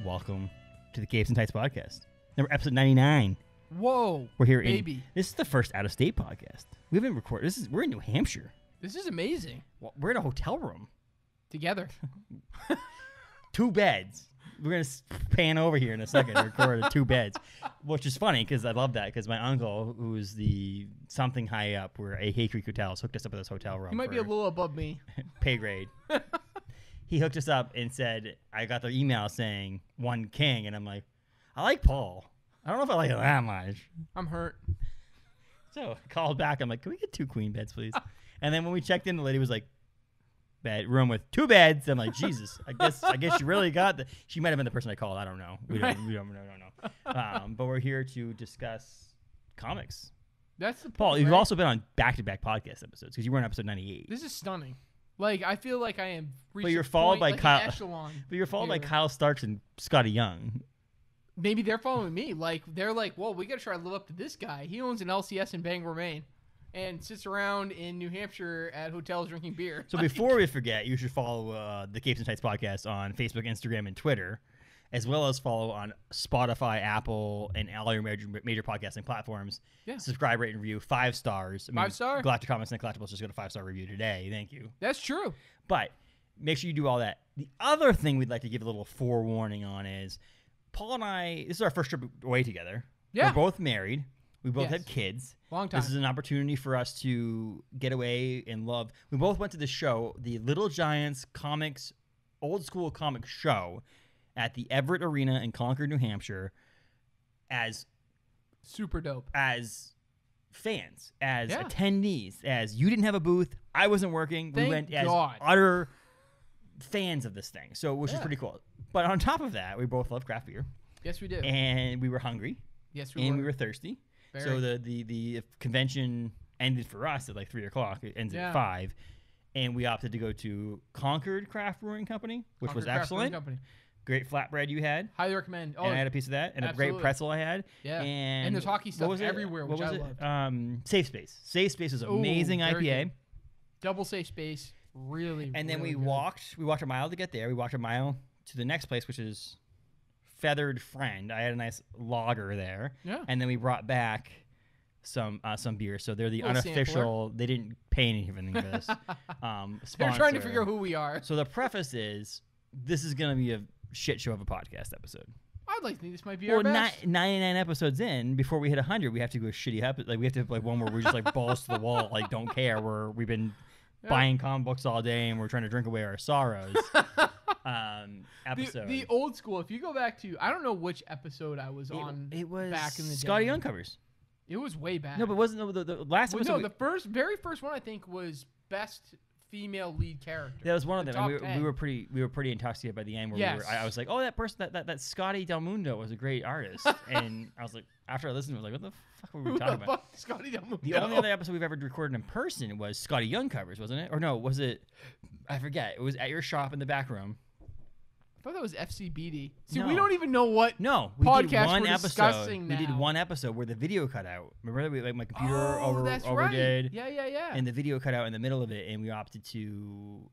Welcome to the Capes and Tights podcast. Number episode 99. Whoa. We're here baby. This is the first out-of-state podcast. We haven't recorded. We're in New Hampshire. This is amazing. Well, we're in a hotel room. Together. 2 beds. We're going to pan over here in a second and record 2 beds, which is funny because I love that because my uncle, who's the something high up, we're a Hay Creek Hotels, hooked us up with this hotel room. He might be a little above me. Pay grade. He hooked us up and said, I got their email saying 1 king, and I'm like, I like Paul. I don't know if I like it that much. I'm hurt. So I called back. I'm like, can we get 2 queen beds, please? And then when we checked in, the lady was like, room with 2 beds. I'm like, Jesus, I guess you really got the. She might have been the person I called. I don't know. We don't know. But we're here to discuss comics. That's the point, Paul, you've right? also been on back-to-back podcast episodes because you were on episode 98. This is stunning. Like, I feel like I am reaching But you're followed by Kyle. echelon. But you're followed by here. Kyle Starks and Scotty Young. Maybe they're following me. Like, they're like, whoa, we got to try to live up to this guy. He owns an LCS in Bangor, Maine, and sits around in New Hampshire at hotels drinking beer. So before we forget, you should follow the Capes and Tights podcast on Facebook, Instagram, and Twitter, as well as follow on Spotify, Apple, and all your major podcasting platforms. Yeah. Subscribe, rate, and review 5 stars. 5-star? Galactic Comics and Collectibles just got a 5-star review today. Thank you. That's true. But make sure you do all that. The other thing we'd like to give a little forewarning on is Paul and I, this is our first trip away together. Yeah. We're both married. We both Yes. have kids. Long time. This is an opportunity for us to get away and love. We both went to the show, the Little Giants comics, old school comic show at the Everett Arena in Concord, New Hampshire, as Super dope. fans, as Yeah. attendees, as you didn't have a booth, I wasn't working. Thank we went as God. utter fans of this thing, so which is Yeah. pretty cool. But on top of that, we both love craft beer, Yes, we do. and we were hungry, Yes, and were. we were thirsty. Very. So the convention ended for us at like 3 o'clock. It ends Yeah. at 5, and we opted to go to Concord Craft Brewing Company, which Concord was Craft Brewing excellent. Company. Great flatbread you had. Highly recommend. Oh, And I had a piece of that, and a great absolutely. pretzel I had. Yeah. And And there's hockey what stuff was it? everywhere, What which was I it? loved. Safe Space. Safe Space was Ooh, amazing very IPA. good. Double safe space. Really, And then really we good. walked a mile to get there. We walked a mile to the next place, which is Feathered Friend. I had a nice lager there. Yeah. And then we brought back some beer. So they're the Little unofficial. They didn't pay anything for this. They're trying to sponsor. figure out who we are. So the preface is this is going to be a shit show of a podcast episode. I'd like to think this might be Well, our best. 99 episodes in, before we hit 100, we have to go shitty episode. Like we have to have like one where we're just like balls to the wall, like don't care. We've been buying comic books all day and we're trying to drink away our sorrows. Episode. The old school. If you go back to, I don't know which episode I was on. It was back in the Scotty day. Young covers. It was way back. No, but wasn't the last Well, episode? no, the very first one I think was best female lead character. That was one of The them. And top 10. we were pretty intoxicated by the end. Where Yes. I was like, oh, that person, that Scotty Del Mundo was a great artist. And I was like, after I listened, I was like, what the fuck were we Who talking the about? fuck, Scotty Del Mundo? The only other episode we've ever recorded in person was Scotty Young covers, wasn't it? Or no, was it? I forget. It was at your shop in the back room. I thought that was FCBD. See, No. we don't even know what. No, we did Podcast one we're episode. discussing We did now. one episode where the video cut out. Remember that like my computer Oh, that's overdid, right. Yeah. and the video cut out in the middle of it, and we opted to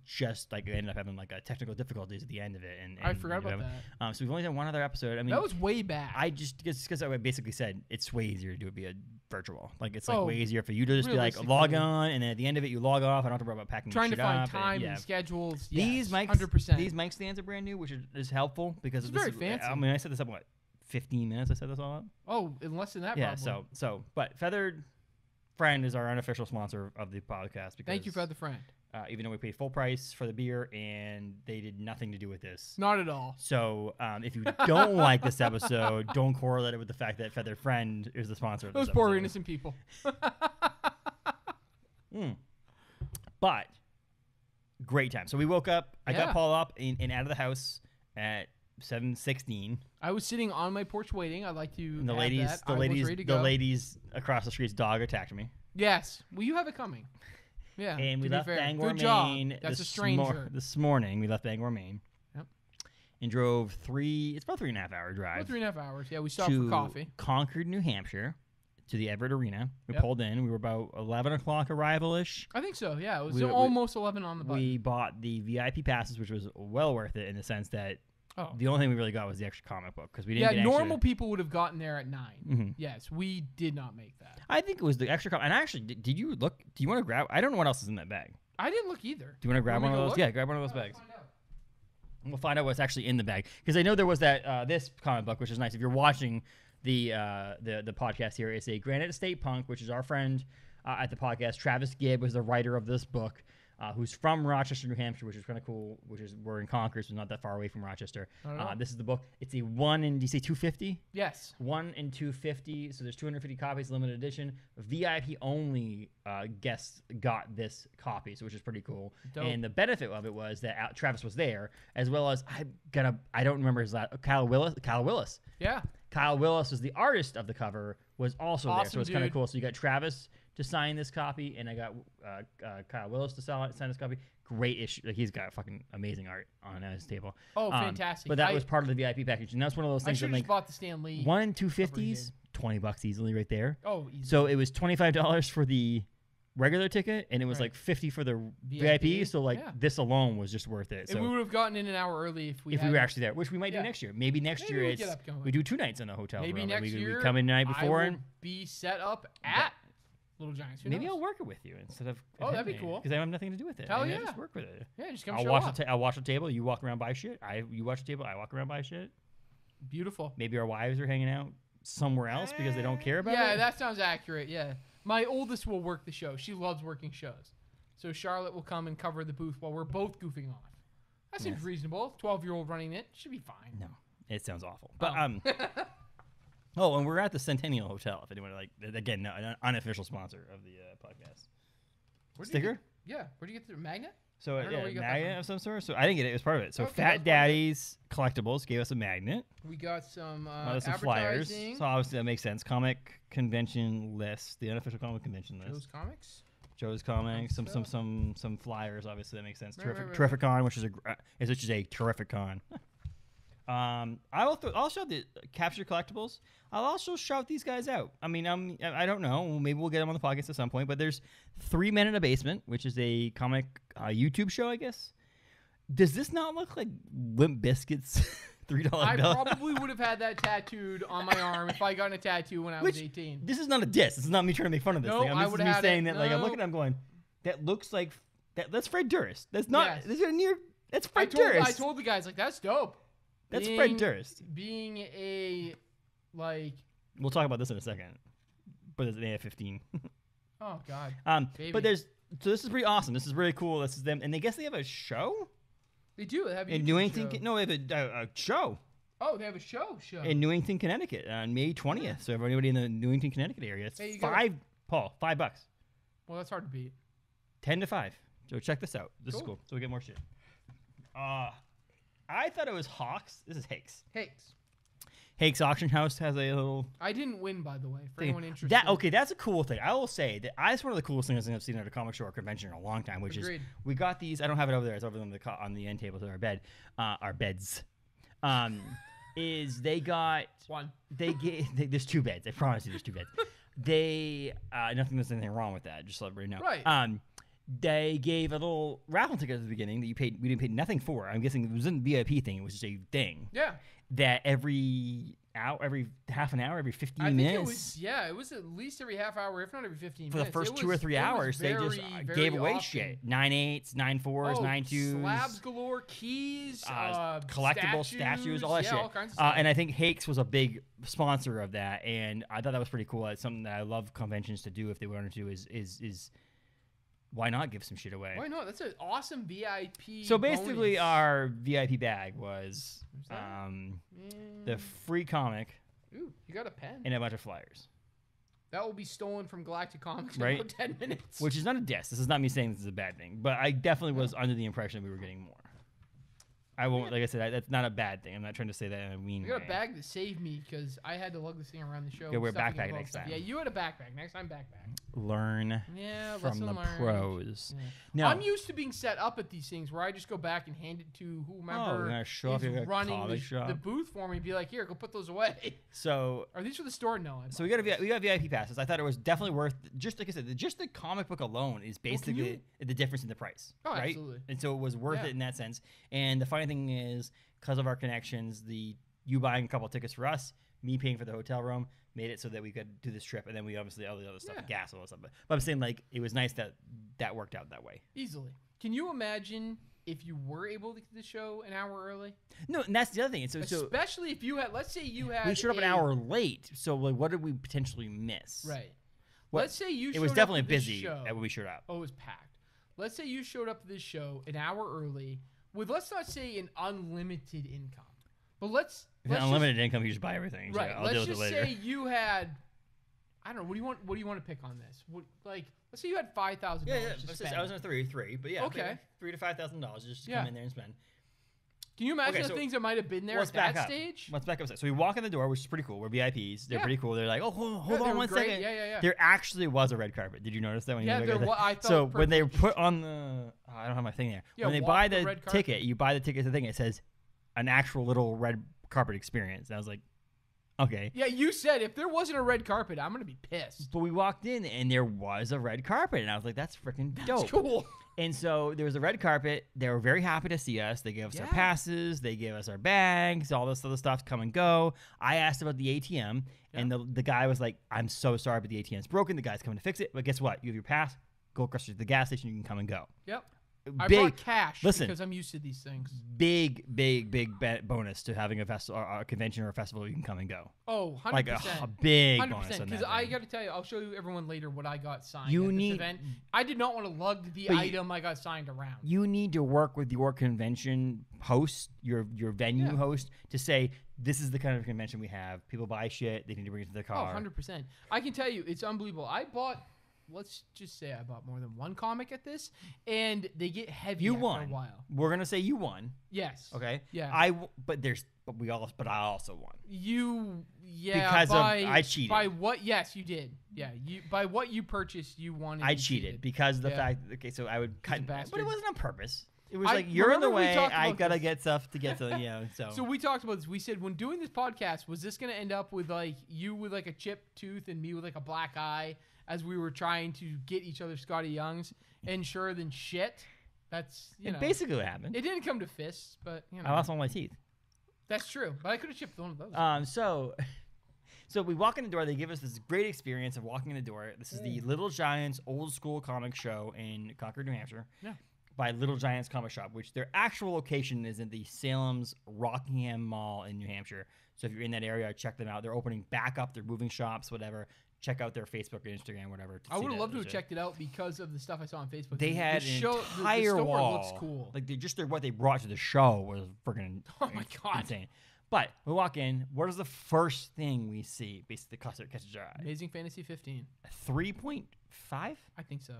just like ended up having like a technical difficulties at the end of it. And I forgot about that. So we've only done one other episode. I mean, That was way back. I just because I basically said it's way easier to do it via virtual. Like it's like Oh, way easier for you to just be like log on, and then at the end of it you log off. I don't have to worry about packing Trying to shit find up, time yeah. and schedules. These yes, mics, 100%. these mic stands are brand new, which is helpful because It's this very is, fancy. I mean, I set this up what 15 minutes. I set this all up. Oh, in less than that. Yeah. probably. But Feathered Friend is our unofficial sponsor of the podcast. Because, Thank you for the friend. even though we paid full price for the beer and they did nothing to do with this. Not at all. So if you don't like this episode, don't correlate it with the fact that Feathered Friend is the sponsor of this Those poor episode. innocent people. But great time. So we woke up. I got Yeah. Paul up and out of the house at 7:16. I was sitting on my porch waiting. I'd like to. And the add ladies, that. the I was ladies, ready to the go. ladies across the street's dog attacked me. Yes. Well, you have it coming. Yeah. And we to be left fair. Bangor, Good job. Maine. That's a stranger. This morning we left Bangor, Maine. Yep. And drove it's about 3.5 hour drive. About 3.5 hours. Yeah, we stopped to for coffee. Concord, New Hampshire, to the Everett Arena. We Yep. pulled in. We were about 11 o'clock arrival-ish. I think so. Yeah, it was We- almost 11 on the button. We bought the VIP passes, which was well worth it in the sense that Oh. The only thing we really got was the extra comic book because we didn't. Yeah, get normal people would have gotten there at 9. Mhm. Yes, we did not make that. I think it was the extra comic. And actually, did you look? Do you want to grab? I don't know what else is in that bag. I didn't look either. Do you want to grab Want one me of to those? look? Yeah, grab one of those bags. Find out. We'll find out what's actually in the bag because I know there was that this comic book, which is nice. If you're watching the podcast here, it's a Granite State Punk, which is our friend at the podcast. Travis Gibb was the writer of this book, who's from Rochester, New Hampshire, which is kind of cool. Which is we're in Concord, so not that far away from Rochester. This is the book. It's a 1 in. Do you say 250? Yes. 1 in 250. So there's 250 copies, limited edition. VIP only guests got this copy, so which is pretty cool. Dope. And the benefit of it was that Travis was there, as well as I don't remember his last. Kyle Willis. Yeah. Kyle Willis was the artist of the cover. Was also there, so Awesome, it's kind of dude. cool. So you got Travis to sign this copy, and I got Kyle Willis to sign this copy. Great issue. Like he's got fucking amazing art on his table. Oh, fantastic. But that was part of the VIP package, and that's one of those I things should that have like just bought the Stan Lee. 1 in 250s, $20 easily right there. Oh, easy. So it was $25 for the regular ticket, and it was Right. like $50 for the VIP. VIP. So like Yeah. this alone was just worth it. And So we would have gotten in an hour early if we if we were actually there, which we might Yeah. do next year. Maybe next Maybe year we'll it's get up going. we do 2 nights in the hotel Maybe room. next we year come in the night I before will and be set up at Little Giants. Who maybe knows? I'll work it with you instead of. Oh, that'd be cool. Because I have nothing to do with it. Hell Maybe I'll yeah. just work with it. Yeah, just come I'll show watch up. I'll watch the table. You walk around buy shit. You watch the table. I walk around buy shit. Beautiful. Maybe our wives are hanging out somewhere else because they don't care about Yeah, it. that sounds accurate. Yeah. My oldest will work the show. She loves working shows. So Charlotte will come and cover the booth while we're both goofing off. That seems Yes. reasonable. 12-year-old running it should be fine. No, it sounds awful. But oh, and we're at the Centennial Hotel. If anyone again, no, an unofficial sponsor of the podcast. Where'd you Sticker. Yeah. Where'd you get the magnet? So I don't know where you got that magnet from. of some sort. So I didn't get it. It was part of it. So Okay, that was part Fat of Daddy's Collectibles gave us a magnet. We got some There's some flyers. advertising. So obviously that makes sense. Comic convention list, the unofficial comic convention list. Joe's Comics. Joe's Comics, Stuff. some flyers. Obviously that makes sense. Right. Terrific Con, which is a terrific con. I'll shout the Capture Collectibles. I'll also shout these guys out. I mean, I don't know. Maybe we'll get them on the podcast at some point. But there's 3 Men in a Basement, which is a comic YouTube show, I guess. Does this not look like Limp Bizkit's $3 I bill? probably would have had that tattooed on my arm if I got a tattoo when I was 18. This is not a diss. This is not me trying to make fun of this No, thing. I This is would've me had saying it. that, like, I'm No. looking at him going, that looks like that's Fred Durst. That's not. Yes. This is a near. That's I Fred Durst. told the guys, like, that's dope. That's Fred Durst. Being a, like, We'll talk about this in a second. But it's an AF-15. oh, God. Baby. But so this is pretty awesome. This is really cool. This is them, and I guess they have a show They do. They have a in YouTube Newington. show. No, they have a show Oh, they have a show. in Newington, Connecticut on May 20th. So everybody in the Newington, Connecticut area, it's There you go. $5 Well, that's hard to beat. 10 to 5. So check this out. This is Cool. cool. So we get more shit. I thought it was Hawks. This is Hakes. Hakes. Hakes Auction House has a little I didn't win, by the way, for thing. anyone interested. That's a cool thing. I will say that's one of the coolest things I've seen at a comic show or convention in a long time. Which Agreed. is we got these. I don't have it over there. It's over on the end table to our beds. Is they got One. there's 2 beds. I promise you, there's 2 beds. They there's anything wrong with that. Just let everybody know. Right. They gave a little raffle ticket at the beginning that we didn't pay nothing for. I'm guessing it wasn't a VIP thing. It was just a thing Yeah. that every half an hour, every 15 I think minutes. it was at least every half hour, if not every 15 For the minutes. first It 2 or was- 3 it was hours, they just very, gave very away often. shit. 9/8s, 9/4s, Oh, 9/2s. slabs galore, keys, Collectible statues, all that yeah, shit. all kinds of stuff. And I think Hakes was a big sponsor of that, and I thought that was pretty cool. It's something that I love conventions to do if they wanted to. Is why not give some shit away? Why not? That's an awesome VIP. So basically, bonus. our VIP bag was that? the free comic Ooh, you got a pen. and a bunch of flyers, That will be stolen from Galactic Comics in Right. about 10 minutes. which is not a diss. This is not me saying this is a bad thing, but I definitely was under the impression we were getting more. I won't, like I said, that's not a bad thing. I'm not trying to say that in a mean You got way. a bag that saved me because I had to lug this thing around the show. Yeah, wear a stuffing it backpack full of next stuff. time. Yeah, you had a backpack. Next time, backpack. learn from lesson the learned. pros. Yeah. No, I'm used to being set up at these things where I just go back and hand it to whomever gonna show off is your running comic shop. the booth for me and be like, here, go put those away. So Are these for the store? No. we got VIP passes. I thought it was definitely worth. Just like I said, just the comic book alone is basically the difference in the price. Oh, right? absolutely. And so it was worth it in that sense. And the funny thing is, because of our connections, you buying a couple of tickets for us, me paying for the hotel room, made it so that we could do this trip, and then we obviously all the other stuff, gas and all that stuff. But I'm saying like it was nice that worked out that way. Easily. Can you imagine if you were able to get the show an hour early? No, and that's the other thing. So especially if you had, let's say you had, we showed up an hour late. So like, what did we potentially miss? Right. What, let's say you. It was definitely busy when we showed up. Oh, it was packed. Let's say you showed up to this show an hour early with, let's not say an unlimited income, but let's unlimited income. You just buy everything. Right. I'll deal with it later. Let's just say you had. I don't know. What do you want to pick on this? Let's say you had $5,000. Yeah. I was on three, but yeah. Okay. $3,000 to $5,000 just to come in there and spend. Can you imagine the things that might have been there at that stage? Let's back up. So we walk in the door, which is pretty cool. We're VIPs. They're pretty cool. They're like, oh, hold on one second. Yeah. There actually was a red carpet. Did you notice that when you there was. I felt so when they put on the, I don't have my thing there. Yeah, when they buy the ticket, you buy the ticket. The thing it says, an actual little red carpet experience. And I was like, okay. Yeah, you said if there wasn't a red carpet, I'm gonna be pissed. But we walked in and there was a red carpet, and I was like, that's freaking dope. That's cool. And so there was a red carpet. They were very happy to see us. They gave us our passes. They gave us our bags, all this other stuff, come and go. I asked about the ATM, and the guy was like, I'm so sorry, but the ATM's broken. The guy's coming to fix it. But guess what? You have your pass. Go across to the gas station. You can come and go. Yep. I brought cash because I'm used to these things. Big bonus to having a festival, or a convention or a festival you can come and go. Oh, 100%. Like a big 100%, bonus. Because I got to tell you, I'll show you everyone later what I got signed at this event. I did not want to lug the item I got signed around. You need to work with your convention host, your venue host, to say, this is the kind of convention we have. People buy shit. They need to bring it to their car. Oh, 100%. I can tell you, it's unbelievable. I bought... Let's just say I bought more than one comic at this, and they get heavy after a while. We're gonna say you won. Yes. Okay. Yeah. I also won. Because I cheated. By what? Yes, you did. Yeah. By what you purchased, you won. I cheated because of the fact. Okay, so I would cut, but it wasn't on purpose. It was like, you're in the way. I gotta get stuff to get to So we talked about this. We said when doing this podcast, was this gonna end up with like you with like a chipped tooth and me with like a black eye? As we were trying to get each other Scotty Youngs, and sure than shit, that's basically what happened. It didn't come to fists, but I lost all my teeth. That's true, but I could have chipped one of those. So we walk in the door. They give us this great experience of walking in the door. This is the Little Giants old school comic show in Concord, New Hampshire. Yeah. By Little Giants Comic Shop, which their actual location is in the Salem's Rockingham Mall in New Hampshire. So if you're in that area, check them out. They're opening back up. They're moving shops, whatever. Check out their Facebook or Instagram, whatever. I would have loved to have checked it out because of the stuff I saw on Facebook. They had an entire the wall. Looks cool. Like what they brought to the show was freaking insane. But we walk in. What is the first thing we see? Basically, catches our eye. Amazing Fantasy 15. 3.5? I think so.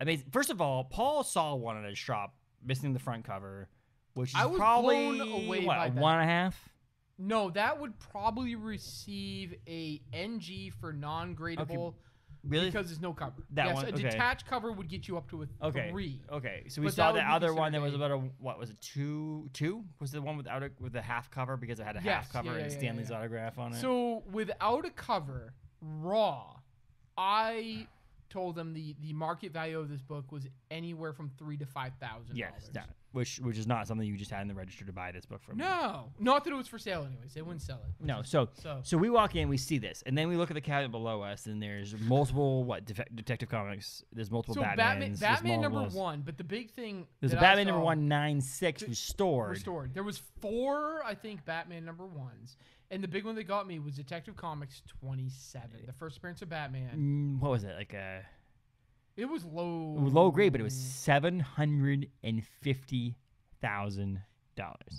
Amazing. First of all, Paul saw one at his shop, missing the front cover, which is blown away by 1.5. No, that would probably receive a NG for non-gradable really? Because there's no cover. A detached cover would get you up to a 3. Okay, so we saw the other one that was about what was it, 2? Was the one with the half cover because it had a half cover and Stanley's autograph on it? So without a cover, raw, I told them the market value of this book was anywhere from $3,000 to $5,000. Yes, which is not something you just had in the register to buy this book from. No, not that it was for sale anyways. They wouldn't sell it. No, so we walk in, we see this, and then we look at the cabinet below us, and there's multiple Detective Comics. There's multiple Batmans. Batman number 1, but the big thing there's a Batman number 196 restored. There was 4, I think, Batman number 1s. And the big one that got me was Detective Comics 27, the first appearance of Batman. What was it? It was low. It was low grade, but it was $750,000.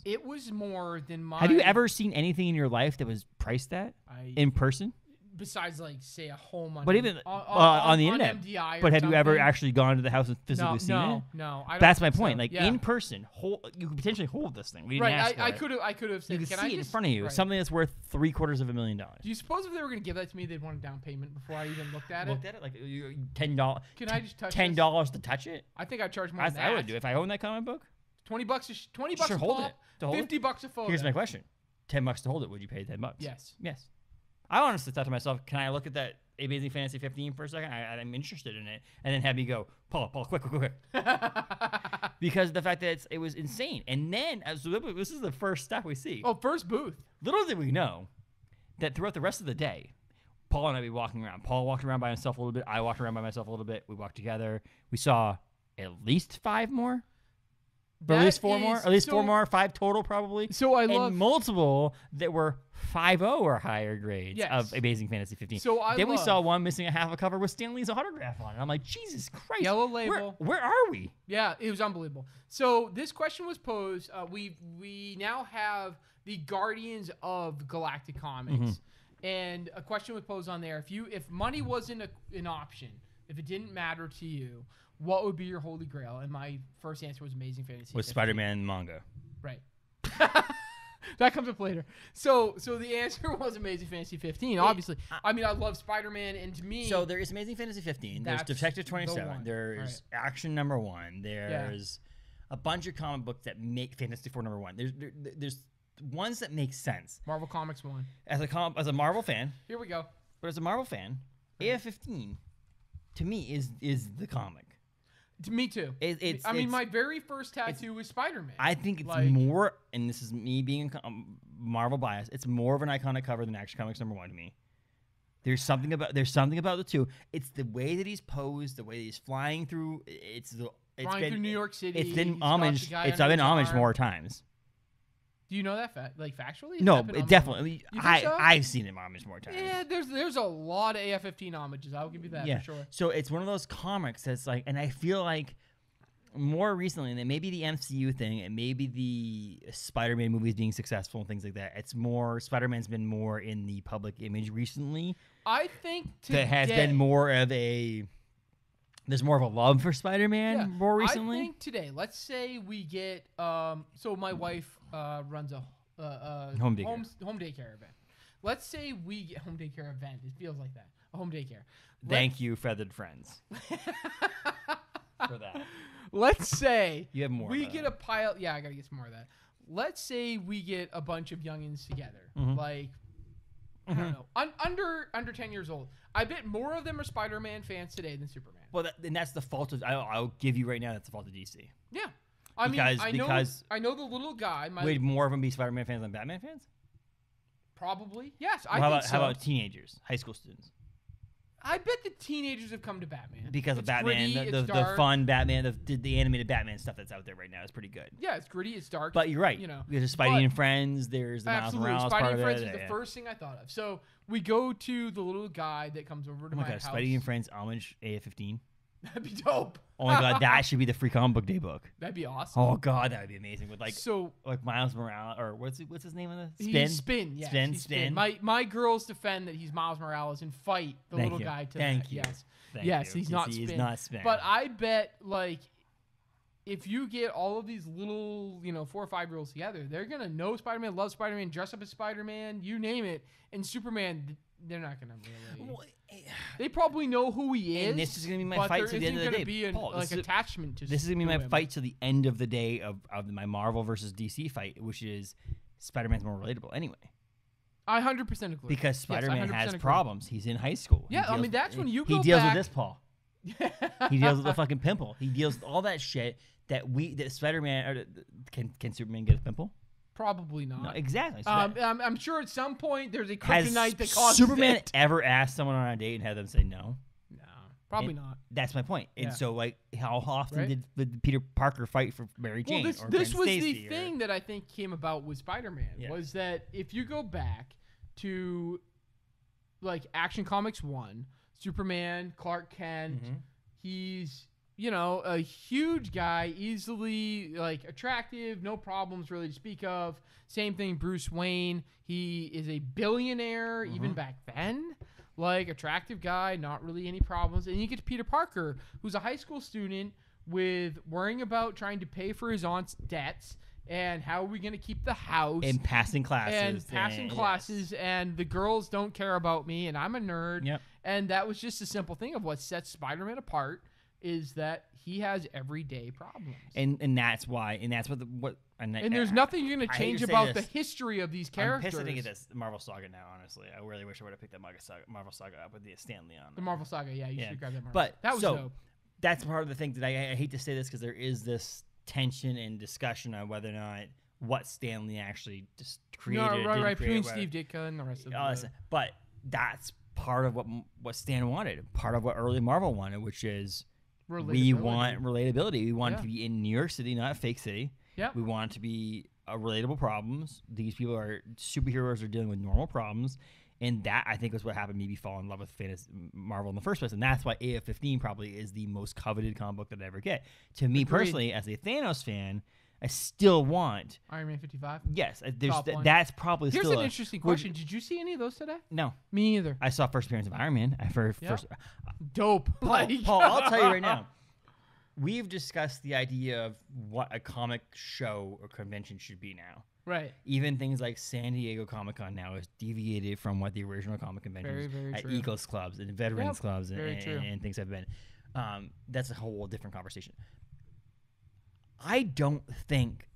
It was more than my. Have you ever seen anything in your life that was priced in person? besides like say a home on, But even on the internet. MDI But have you ever something. actually gone to the house and physically seen it? No. I don't That's my think point. so. Like Yeah. in person, you could potentially hold this thing. We didn't ask for I it. could have said, You can can I see it in just- front of you. right. Something that's worth $750,000. Do you suppose if they were going to give that to me, they'd want a down payment before I even looked at it? Looked at it like $10. Can I just touch $10 to touch it? I think I'd charge more than that. I would do if I own that comic book. $20 $20 Sure, a hold pop, it. To hold it? $50 a photo. Here's my question: $10 to hold it? Would you pay $10? Yes. Yes. I honestly thought to myself, can I look at that Amazing Fantasy 15 for a second? I'm interested in it, and then have me go, Paul, quick. Because the fact that it was insane. And then, so this is the first stuff we see. Oh, first booth. Little did we know that throughout the rest of the day, Paul and I would be walking around. Paul walked around by himself a little bit. I walked around by myself a little bit. We walked together. We saw at least 5 more. Or at least 4 more. At least 4 more. 5 total, probably. So I love and multiple that were 5.0 or higher grades Yes. of Amazing Fantasy 15. So Then we saw one missing a half a cover with Stanley's autograph on it. I'm like, Jesus Christ. Yellow label. Where are we? Yeah, it was unbelievable. So this question was posed. We now have the Guardians of Galactic Comics, and a question was posed on there. If money wasn't an option, if it didn't matter to you, what would be your holy grail? And my first answer was Amazing Fantasy. With 15. Spider-Man manga. Right. That comes up later. So the answer was Amazing Fantasy 15. Obviously, I mean, I love Spider-Man, and to me, So there is Amazing Fantasy 15. There's That's Detective the 27. one. There's Action number 1. There's a bunch of comic books that make Fantastic Four number 1. There's ones that make sense. Marvel Comics 1. As a Marvel fan, Here we go. but as a Marvel fan, AF-15 to me is the comic. To me too. I mean, my very first tattoo was Spider-Man. I think it's Like- more, and this is me being Marvel biased. It's more of an iconic cover than Action Comics number 1 to me. There's something about the two. It's the way that he's posed, the way that he's flying through. Flying through New York City. It's been he's got the homaged. guy It's under been his homaged arm. more times. Do you know that factually? No, Has that been it homaged? definitely. You think so? I've seen it homaged more times. Yeah, there's a lot of AF-15 homages. I'll give you that for sure. So it's one of those comics that's like, and I feel like more recently, and it may be the MCU thing, it may be the Spider-Man movies being successful and things like that. It's more Spider-Man's been more in the public image recently. I think today, That has been more of a. There's more of a love for Spider-Man more recently. I think today, let's say we get. So my wife runs a Home daycare. home daycare event. Let's say we get home daycare event. It feels like that. A home daycare. Thank you, Feathered Friends, for that. Let's say You have more. we of get that. a pile. Yeah, I gotta get some more of that. Let's say we get a bunch of youngins together, like I don't know, under 10 years old. I bet more of them are Spider-Man fans today than Superman. Well, and that's the fault of. I'll give you right now. That's the fault of DC. Yeah, I mean, I know the little guy. Would more of them be Spider-Man fans than Batman fans? Probably yes. Well, how think so. about teenagers, high school students? I bet the teenagers have come to Batman Because of It's Batman, gritty, the it's dark. fun Batman, the animated Batman stuff that's out there right now is pretty good. Yeah, it's gritty, it's dark. But you're right. You know, There's Spidey and Friends. There's the Miles absolutely. Morales Spidey part and of Friends it. was the yeah. first thing I thought of. So we go to the little guy that comes over to Oh my my god, house. Spidey and Friends homage AF-15. That'd be dope. Oh my god, that should be the free comic book day book. That'd be awesome. Oh god, that would be amazing with like Miles Morales or what's his name in the Spin? Spin, yes. Spin, He's Spin. My girls defend that he's Miles Morales and fight the Thank little you. guy to Thank that. you. Yes. Thank yes, you. he's not He's Spin. not Spin. But I bet like if you get all of these little, 4 or 5 year olds together, they're gonna know Spider-Man, love Spider-Man, dress up as Spider-Man, you name it. And Superman, they're not gonna really. Well, They probably know who he is. And this is gonna be my but fight there to the end of the isn't day. gonna be an Paul, this is- attachment to. This is gonna be to my him. fight to the end of the day of my Marvel versus DC fight, which is Spider-Man's more relatable anyway. I 100% agree. Because Yes, I Spider-Man 100% has agree. problems. He's in high school. Yeah, I mean, that's when you go He deals back- with this, Paul. He deals with the fucking pimple. He deals with all that shit that Spider-Man can Superman get a pimple? Probably not. No, exactly. So I'm sure at some point there's a has kryptonite that causes Superman it. ever asked someone on a date and had them say no? No, probably And not. That's my point. And Yeah. so, like, how often Right? did Peter Parker fight for Mary Jane? Well, or this Gwen was Stacy the or- thing that I think came about with Spider-Man Yeah. was that if you go back to like Action Comics 1, Superman, Clark Kent, Mhm. he's a huge guy, easily like attractive, no problems really to speak of. Same thing, Bruce Wayne. He is a billionaire even back then. like attractive guy, not really any problems. And you get to Peter Parker, who's a high school student with worrying about trying to pay for his aunt's debts and how are we going to keep the house And passing classes. Yes. And the girls don't care about me and I'm a nerd. Yep. And that was just a simple thing of what sets Spider-Man apart is that he has everyday problems. And that's why. And that's what and there's nothing you're going to change about the history of these characters. I'm pissed to get this Marvel Saga now, honestly. I really wish I would have picked that Marvel Saga up with the Stan Lee on it. The Marvel Saga, yeah. You should grab that Marvel. But that was dope. That's part of the thing that I hate to say this because there is this tension and discussion on whether or not what Stan Lee actually just created. No, right. Between Steve Ditko and the rest of the... But that's part of what Stan wanted. Part of what early Marvel wanted, which is we want relatability. We want it to be in New York City, not a fake city. Yep. We want it to be relatable problems. These people are superheroes are dealing with normal problems. And that, I think, was what happened me fall in love with Marvel in the first place. And that's why AF-15 probably is the most coveted comic book that I ever get. To me personally, as a Thanos fan, I still want... Iron Man 55? Yes. That's probably Here's still... an interesting question. Did you see any of those today? No. Me either. I saw first appearance of Iron Man. Dope. Paul, I'll tell you right now. We've discussed the idea of what a comic show or convention should be now. Right. Even things like San Diego Comic-Con now is deviated from what the original comic conventions at true. Eagles clubs and veterans clubs true. and things have been. That's a whole different conversation. I don't think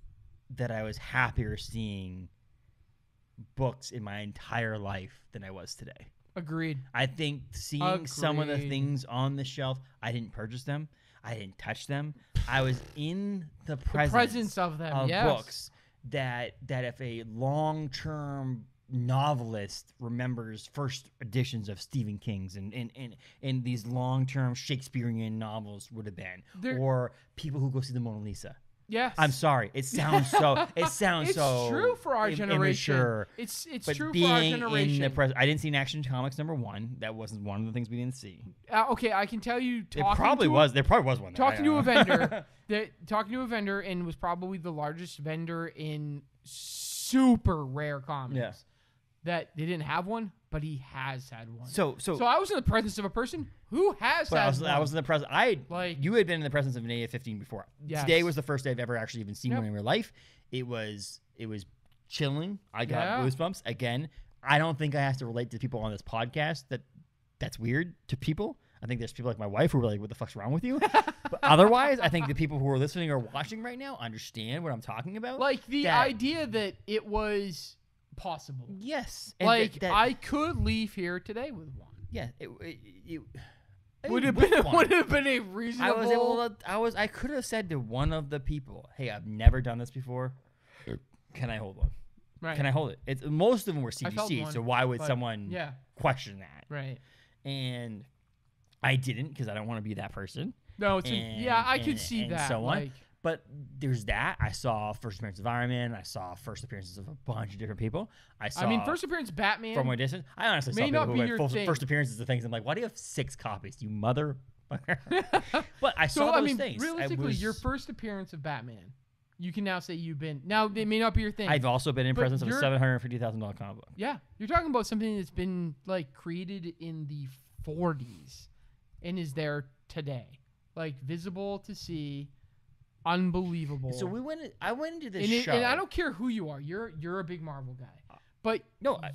that I was happier seeing books in my entire life than I was today. Agreed. I think seeing some of the things on the shelf, I didn't purchase them. I didn't touch them. I was in the presence of them, of books that if a long-term novelist remembers first editions of Stephen King's and these long-term Shakespearean novels would have been, or people who go see the Mona Lisa. Yes. I'm sorry. It sounds so. It's true for our generation. Immature. It's but true being for our generation. In the I didn't see an Action Comics #1. That wasn't one of the things we didn't see. Okay, I can tell you. There probably was one. Talking to a vendor, and was probably the largest vendor in super rare comics. Yeah. That they didn't have one, but he has had one. So I was in the presence of a person who has had one. I was in the presence. You had been in the presence of an AF-15 before. Yes. Today was the first day I've ever actually even seen one in real life. It was chilling. I got goosebumps again. I don't think I have to relate to people on this podcast. That's weird to people. I think there's people like my wife who are like, "What the fuck's wrong with you?" But otherwise, I think the people who are listening or watching right now understand what I'm talking about. Like the idea that it was possible. Yes. And I could leave here today with one. Yeah. It would have been a reasonable. I could have said to one of the people, "Hey, I've never done this before. Can I hold one?" Right. Can I hold it? Most of them were CGC, so why would someone question that? Right. And I didn't because I don't want to be that person. No, I could see that. So on. But there's that. I saw first appearance of Iron Man. I saw first appearances of a bunch of different people. First appearance of Batman. From a distance. I honestly saw people who had first appearances of things. I'm like, why do you have 6 copies, you mother? But I saw those things. Realistically, your first appearance of Batman, you can now say you've been. Now, it may not be your thing. I've also been in presence of a $750,000 comic book. Yeah. You're talking about something that's been like created in the 40s and is there today. Like visible to see. Unbelievable. So I went into this show, and I don't care who you are. You're a big Marvel guy, but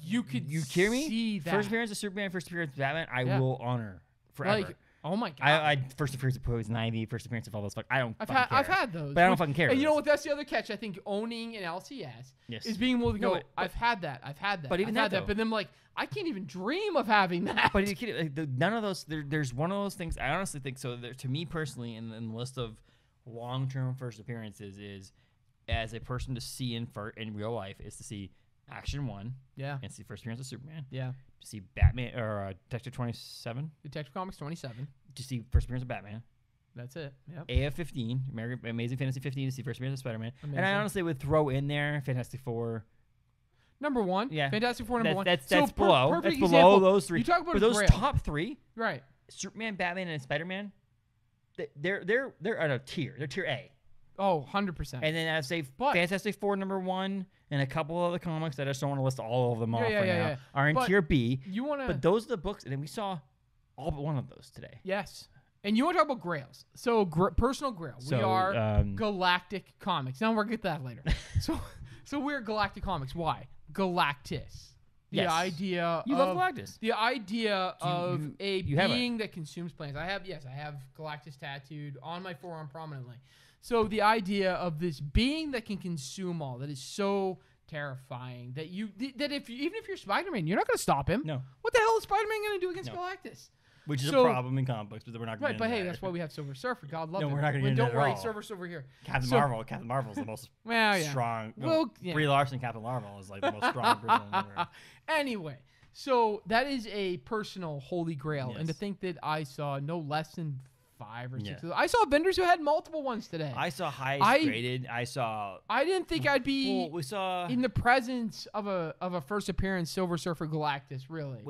you hear me? See that. First appearance of Superman, first appearance of Batman, I will honor forever. Like, oh my god! I first appearance of Poison Ivy, first appearance of all those. I've had those, but I don't fucking care. And you know what? That's the other catch. I think owning an LCS is being able to go. I've had that. But even that. But then like I can't even dream of having that. But you can't. None of those. There's one of those things. I honestly think so. To me personally, in the list of long-term first appearances is as a person to see in real life is to see Action 1 and see first appearance of Superman to see Batman or Detective Comics 27 to see first appearance of Batman. That's it. AF-15 Amazing Fantasy 15 to see first appearance of Spider-Man. And I honestly would throw in there Fantastic Four #1. Fantastic Four #1. That's below those 3. You talk about but those top 3 right, Superman, Batman, and Spider-Man, they're on a tier. They're tier A. Oh, 100%. And then I say Fantastic Four #1 and a couple of the comics that I just don't want to list all of them off now are in tier B. But those are the books, and then we saw all but one of those today. Yes. And you want to talk about grails. So personal grail. We are Galactic Comics. Now we'll get that later. So we're Galactic Comics. Why? Galactus. The idea you love Galactus. The idea of a being that consumes planets. I have Galactus tattooed on my forearm prominently. So the idea of this being that can consume all, that is so terrifying that even if you're Spider-Man, you're not going to stop him. No. What the hell is Spider-Man going to do against Galactus? Which is a problem in comic books, but we're not going to But hey, that's why we have Silver Surfer. God love him. No, we're not going to get into it Don't worry, at all. Silver's over here. Captain Marvel's the most strong. Brie Larson, Captain Marvel is like the most strong person ever. Anyway, so that is a personal holy grail. And to think that I saw no less than 5 or 6 of them. I saw vendors who had multiple ones today. I saw highest graded. I didn't think I'd be in the presence of a first appearance Silver Surfer Galactus, really.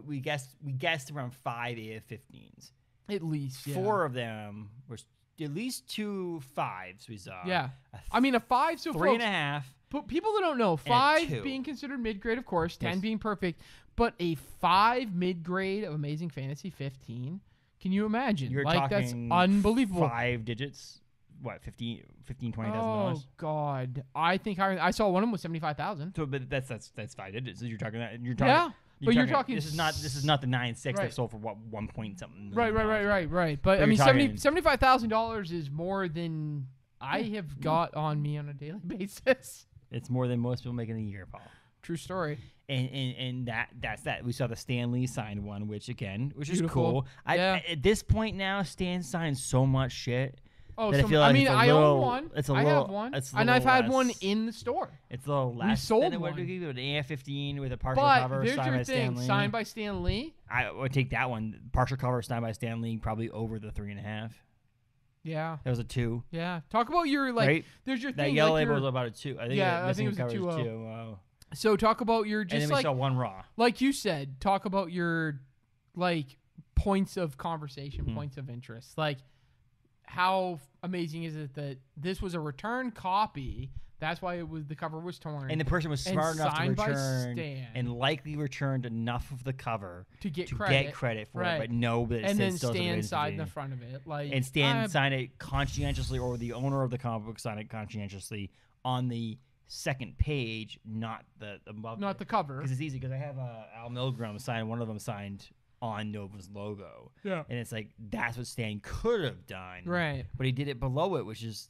We guessed around 5 AF-15s. At least, 4 of them were at least 2 5s we saw. Yeah. I mean, a 5, so 3.5. People that don't know, 5 being considered mid-grade, of course, 10 being perfect, but a 5 mid-grade of Amazing Fantasy 15. Can you imagine? You're talking that's unbelievable. 5 digits. What, $20,000? Oh God! I think I saw one of them was 75,000. So, but that's 5 digits. You're talking that. You're talking. This is not the 9.6 that sold for what 1 point something. Right. But I mean, $75,000 is more than I have got on me on a daily basis. It's more than most people make in a year, Paul. True story. And that's that. We saw the Stan Lee signed one, which is cool. At this point now, Stan signed so much shit. Oh, I feel like I own one. I have one, and I've had one in the store. It's a little less. We sold one. What do we give it? An AF-15 with a partial cover signed by Stan Lee. Signed by Stan Lee. I would take that one. Partial cover signed by Stan Lee, probably over the 3.5. Yeah. That was a 2. Yeah. Talk about your there's your thing. That yellow label was about a 2. I think it was a 2. So talk about your and then we saw one raw. Like you said, talk about your points of conversation, points of interest. Like how amazing is it that this was a return copy? That's why the cover was torn. And the person was smart enough to return and likely returned enough of the cover to get credit for it, but no, but and then Stan signed in the front of it, and Stan signed it conscientiously, or the owner of the comic book signed it conscientiously on the second page, not the cover, because it's easy. Because I have Al Milgrom signed one of them signed on Nova's logo, and it's like that's what Stan could have done, right? But he did it below it, which is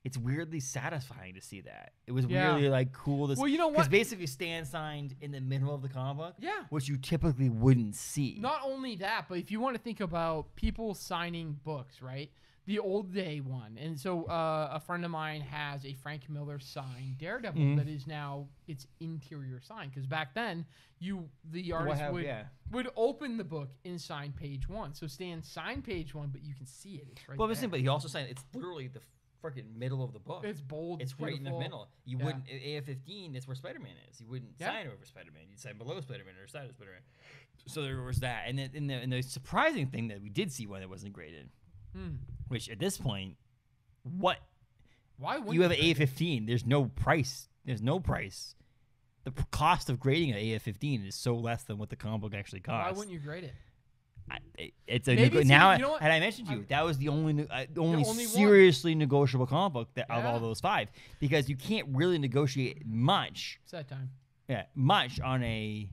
it's weirdly satisfying to see that. It was really cool. Well, you know what? Because basically Stan signed in the middle of the comic book, yeah, which you typically wouldn't see. Not only that, but if you want to think about people signing books, right? The old day one. And so a friend of mine has a Frank Miller signed Daredevil that is now its interior sign. Because back then, the artist would open the book and sign page 1. So Stan signed page 1, but you can see it. It's right there. But he also signed, it's literally the freaking middle of the book. It's bold. It's right in the middle. You wouldn't, AF-15, that's where Spider-Man is. You wouldn't sign over Spider-Man. You'd sign below Spider-Man or side of Spider-Man. So there was that. And then the surprising thing that we did see one that wasn't graded. Which at this point, why you have an AF-15? There's no price. The cost of grading an AF-15 is so less than what the comic book actually costs. Why wouldn't you grade it? And I mentioned to you that was the only seriously negotiable comic book of all those 5, because you can't really negotiate much. It's that time. Yeah, much on a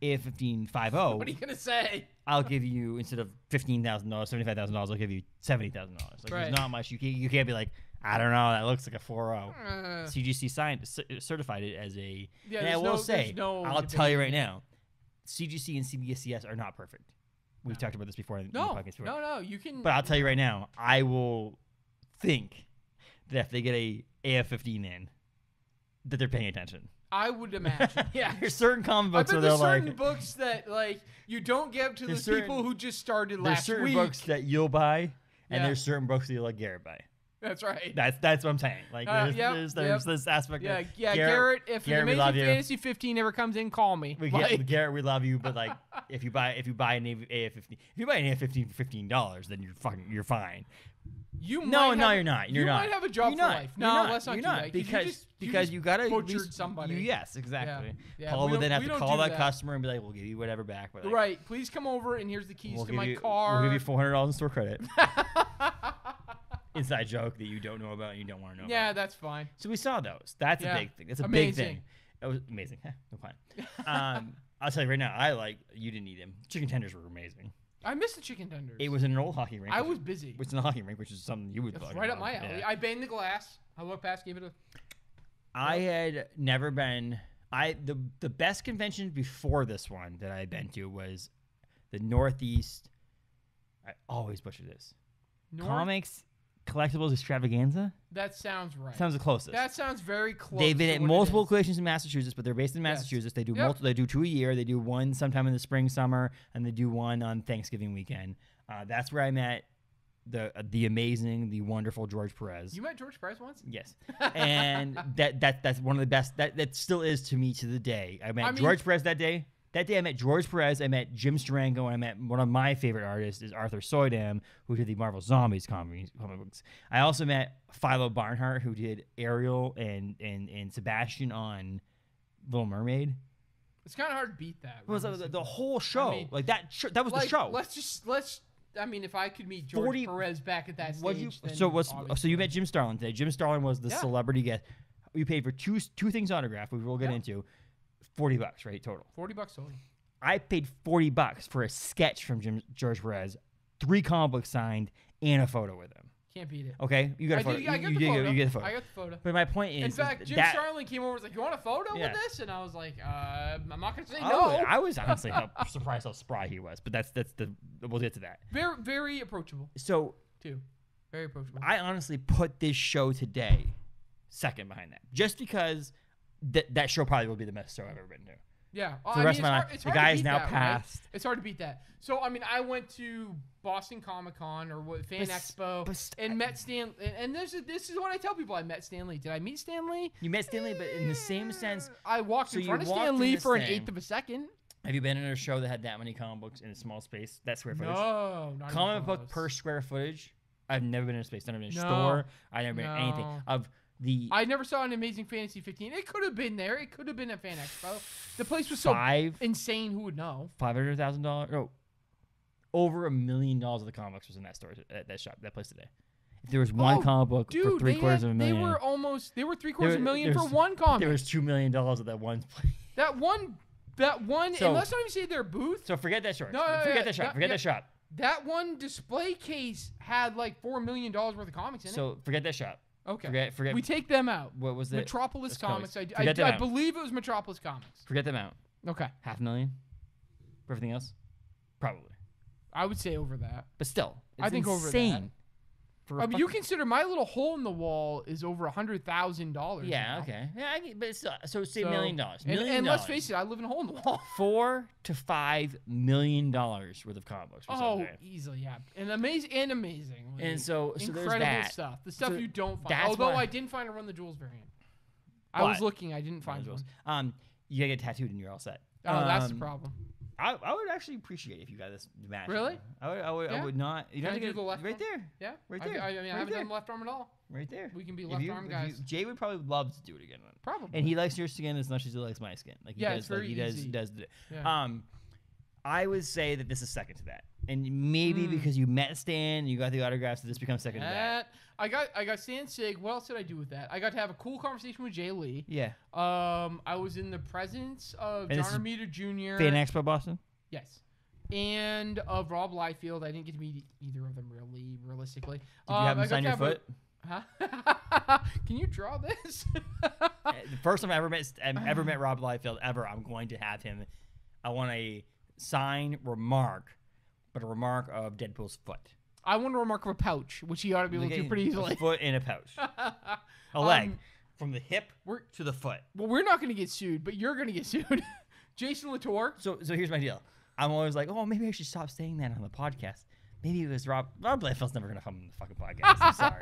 AF-15 5.0. What are you gonna say? I'll give you, instead of $15,000, $75,000, I'll give you $70,000. There's not much. You can't be like, I don't know, that looks like a 4.0. CGC certified it as a. Yeah, and I will say, I'll tell you right now, CGC and CBSCS are not perfect. We've talked about this before in the podcast before. No, you can. But I'll tell you right now, I will think that if they get a AF-15 in, that they're paying attention. I would imagine. Yeah. There's certain comic books where there's they're certain books that you don't give to the people who just started last week. There's certain books that you'll buy, and there's certain books that you'll let Garrett buy. That's right. That's what I'm saying. There's this aspect. Yeah, Garrett. If the Amazing Fantasy 15 ever comes in, call me. Garrett, we love you, but if you buy an AF-15, if you buy an AF-15 for $15, then you're fine. You No, might no, have, you're not. You You're not. might have a job You're for not. life. You're No, not. let's not You're do not. that. Because you gotta at butchered least, somebody. yes, exactly. Yeah, Paul we would don't- then have we to don't call do that that. customer and be like, "We'll give you whatever back." But like, Right. Please come over and here's the keys we'll to give my you, car. We'll give you $400 in store credit. Inside joke that you don't know about and you don't want to know Yeah, about. that's fine. So we saw those. That's Yeah. a big thing. That's a Amazing. big thing. It was amazing. No fun. I'll tell you right now, you didn't eat them. Chicken tenders were amazing. I missed the chicken tenders. It was in an old hockey rink. I was busy. Which is in a hockey rink, which is something you would It's fucking right up love. my alley. Yeah. I banged the glass. I walked past, gave it a. I had never been. The best convention before this one that I had been to was the Northeast. I always butcher this. Comics Collectibles Extravaganza. That sounds right. Sounds the closest. That sounds very close. They've been to at what it multiple is. locations in Massachusetts, but they're based in Massachusetts. They do Yep. They do 2 a year. They do one sometime in the spring, summer, and they do one on Thanksgiving weekend. That's where I met the amazing, the wonderful George Perez. You met George Perez once? Yes, and that's one of the best. That still is to me to the day. I met George Perez that day. That day I met George Perez. I met Jim Steranko, and I met one of my favorite artists is Arthur Soydam, who did the Marvel Zombies comic books. I also met Philo Barnhart, who did Ariel and Sebastian on Little Mermaid. It's kind of hard to beat that. It was the whole show. I mean, that was the show. Let's. I mean, if I could meet George Perez back at that stage, then so you met Jim Starlin today. Jim Starlin was the celebrity guest. We paid for two things autographed, which we'll get into. $40, right, total. $40 total. I paid $40 for a sketch from George Perez, 3 comic books signed, and a photo with him. Can't beat it. Okay, you got a photo. I got the photo. You get the photo. I got the photo. But my point is, in fact, Jim Starlin came over and was like, "You want a photo with this?" And I was like, "I'm not gonna say no." I was honestly surprised how spry he was, but that's we'll get to that. Very very approachable. So too, very approachable. I honestly put this show today second behind that, just because that show probably will be the best show I've ever been to. Yeah. For the rest of my life. The guy is now passed. Right? It's hard to beat that. So, I mean, I went to Boston Comic Con or Fan Expo and met Stan. And this is what I tell people. I met Stan Lee. Did I meet Stan Lee? You met Stan Lee, but in the same sense. I walked in front of Stan Lee for an eighth of a second. Have you been in a show that had that many comic books in a small space? That square footage? No, not comic book close. per square footage? I've never been in a space. I've never been in a store. I've never been in anything. I never saw an Amazing Fantasy 15. It could have been there. It could have been at Fan Expo. The place was so insane. Who would know? $500,000? No, over $1 million of the comics was in that store, that shop, that place today. If there was one comic book for $750,000, they were $750,000 for one comic. There was $2 million of that one place. That one, and let's not even say their booth. So forget that shop. Forget that shop. That one display case had like $4 million worth of comics in it. So forget that shop. Okay. Forget. We take them out. What was it? Metropolis Comics. I believe it was Metropolis Comics. Forget them out. Okay. $500,000 for everything else? Probably. I would say over that. But still, it's I think insane. over that. You consider my little hole in the wall is over $100,000. Yeah, okay. Yeah, but it's still, so say $1 million. And let's face it, I live in a hole in the wall. $4 to $5 million worth of comic books. Easily, yeah, and amazing. Like, and so incredible there's that stuff. The stuff you don't find. Although I didn't find a Run the Jewels variant. I was looking. I didn't find one. You gotta get tattooed and you're all set. Oh, that's the problem. I would actually appreciate if you got this match. Really? I would not. You have to get the left right arm? there. Yeah, right there. I mean, I haven't done left arm at all. Right there. We can be left arm guys. Jay would probably love to do it again. Probably. And he likes your skin as much as he likes my skin. Like he does. It's very easy. He does. Yeah. I would say that this is second to that, and maybe because you met Stan, and you got the autographs, so this becomes second to that. I got Stan Sig. What else did I do with that? I got to have a cool conversation with Jay Lee. Yeah. I was in the presence of John Romita Jr. Fan Expo Boston. Yes. And of Rob Liefeld. I didn't get to meet either of them realistically. Did you have him sign your foot? Huh? Can you draw this? The first time I ever met Rob Liefeld ever, I'm going to have him. I want a sign remark, but a remark of Deadpool's foot. I want a remark of a pouch, which he ought to be able to do pretty easily. A foot in a pouch. A leg. From the hip to the foot. Well, we're not going to get sued, but you're going to get sued. Jason Latour. So here's my deal. I'm always like, oh, maybe I should stop saying that on the podcast. Maybe it was Rob Liefeld's never going to come on the fucking podcast. I'm sorry.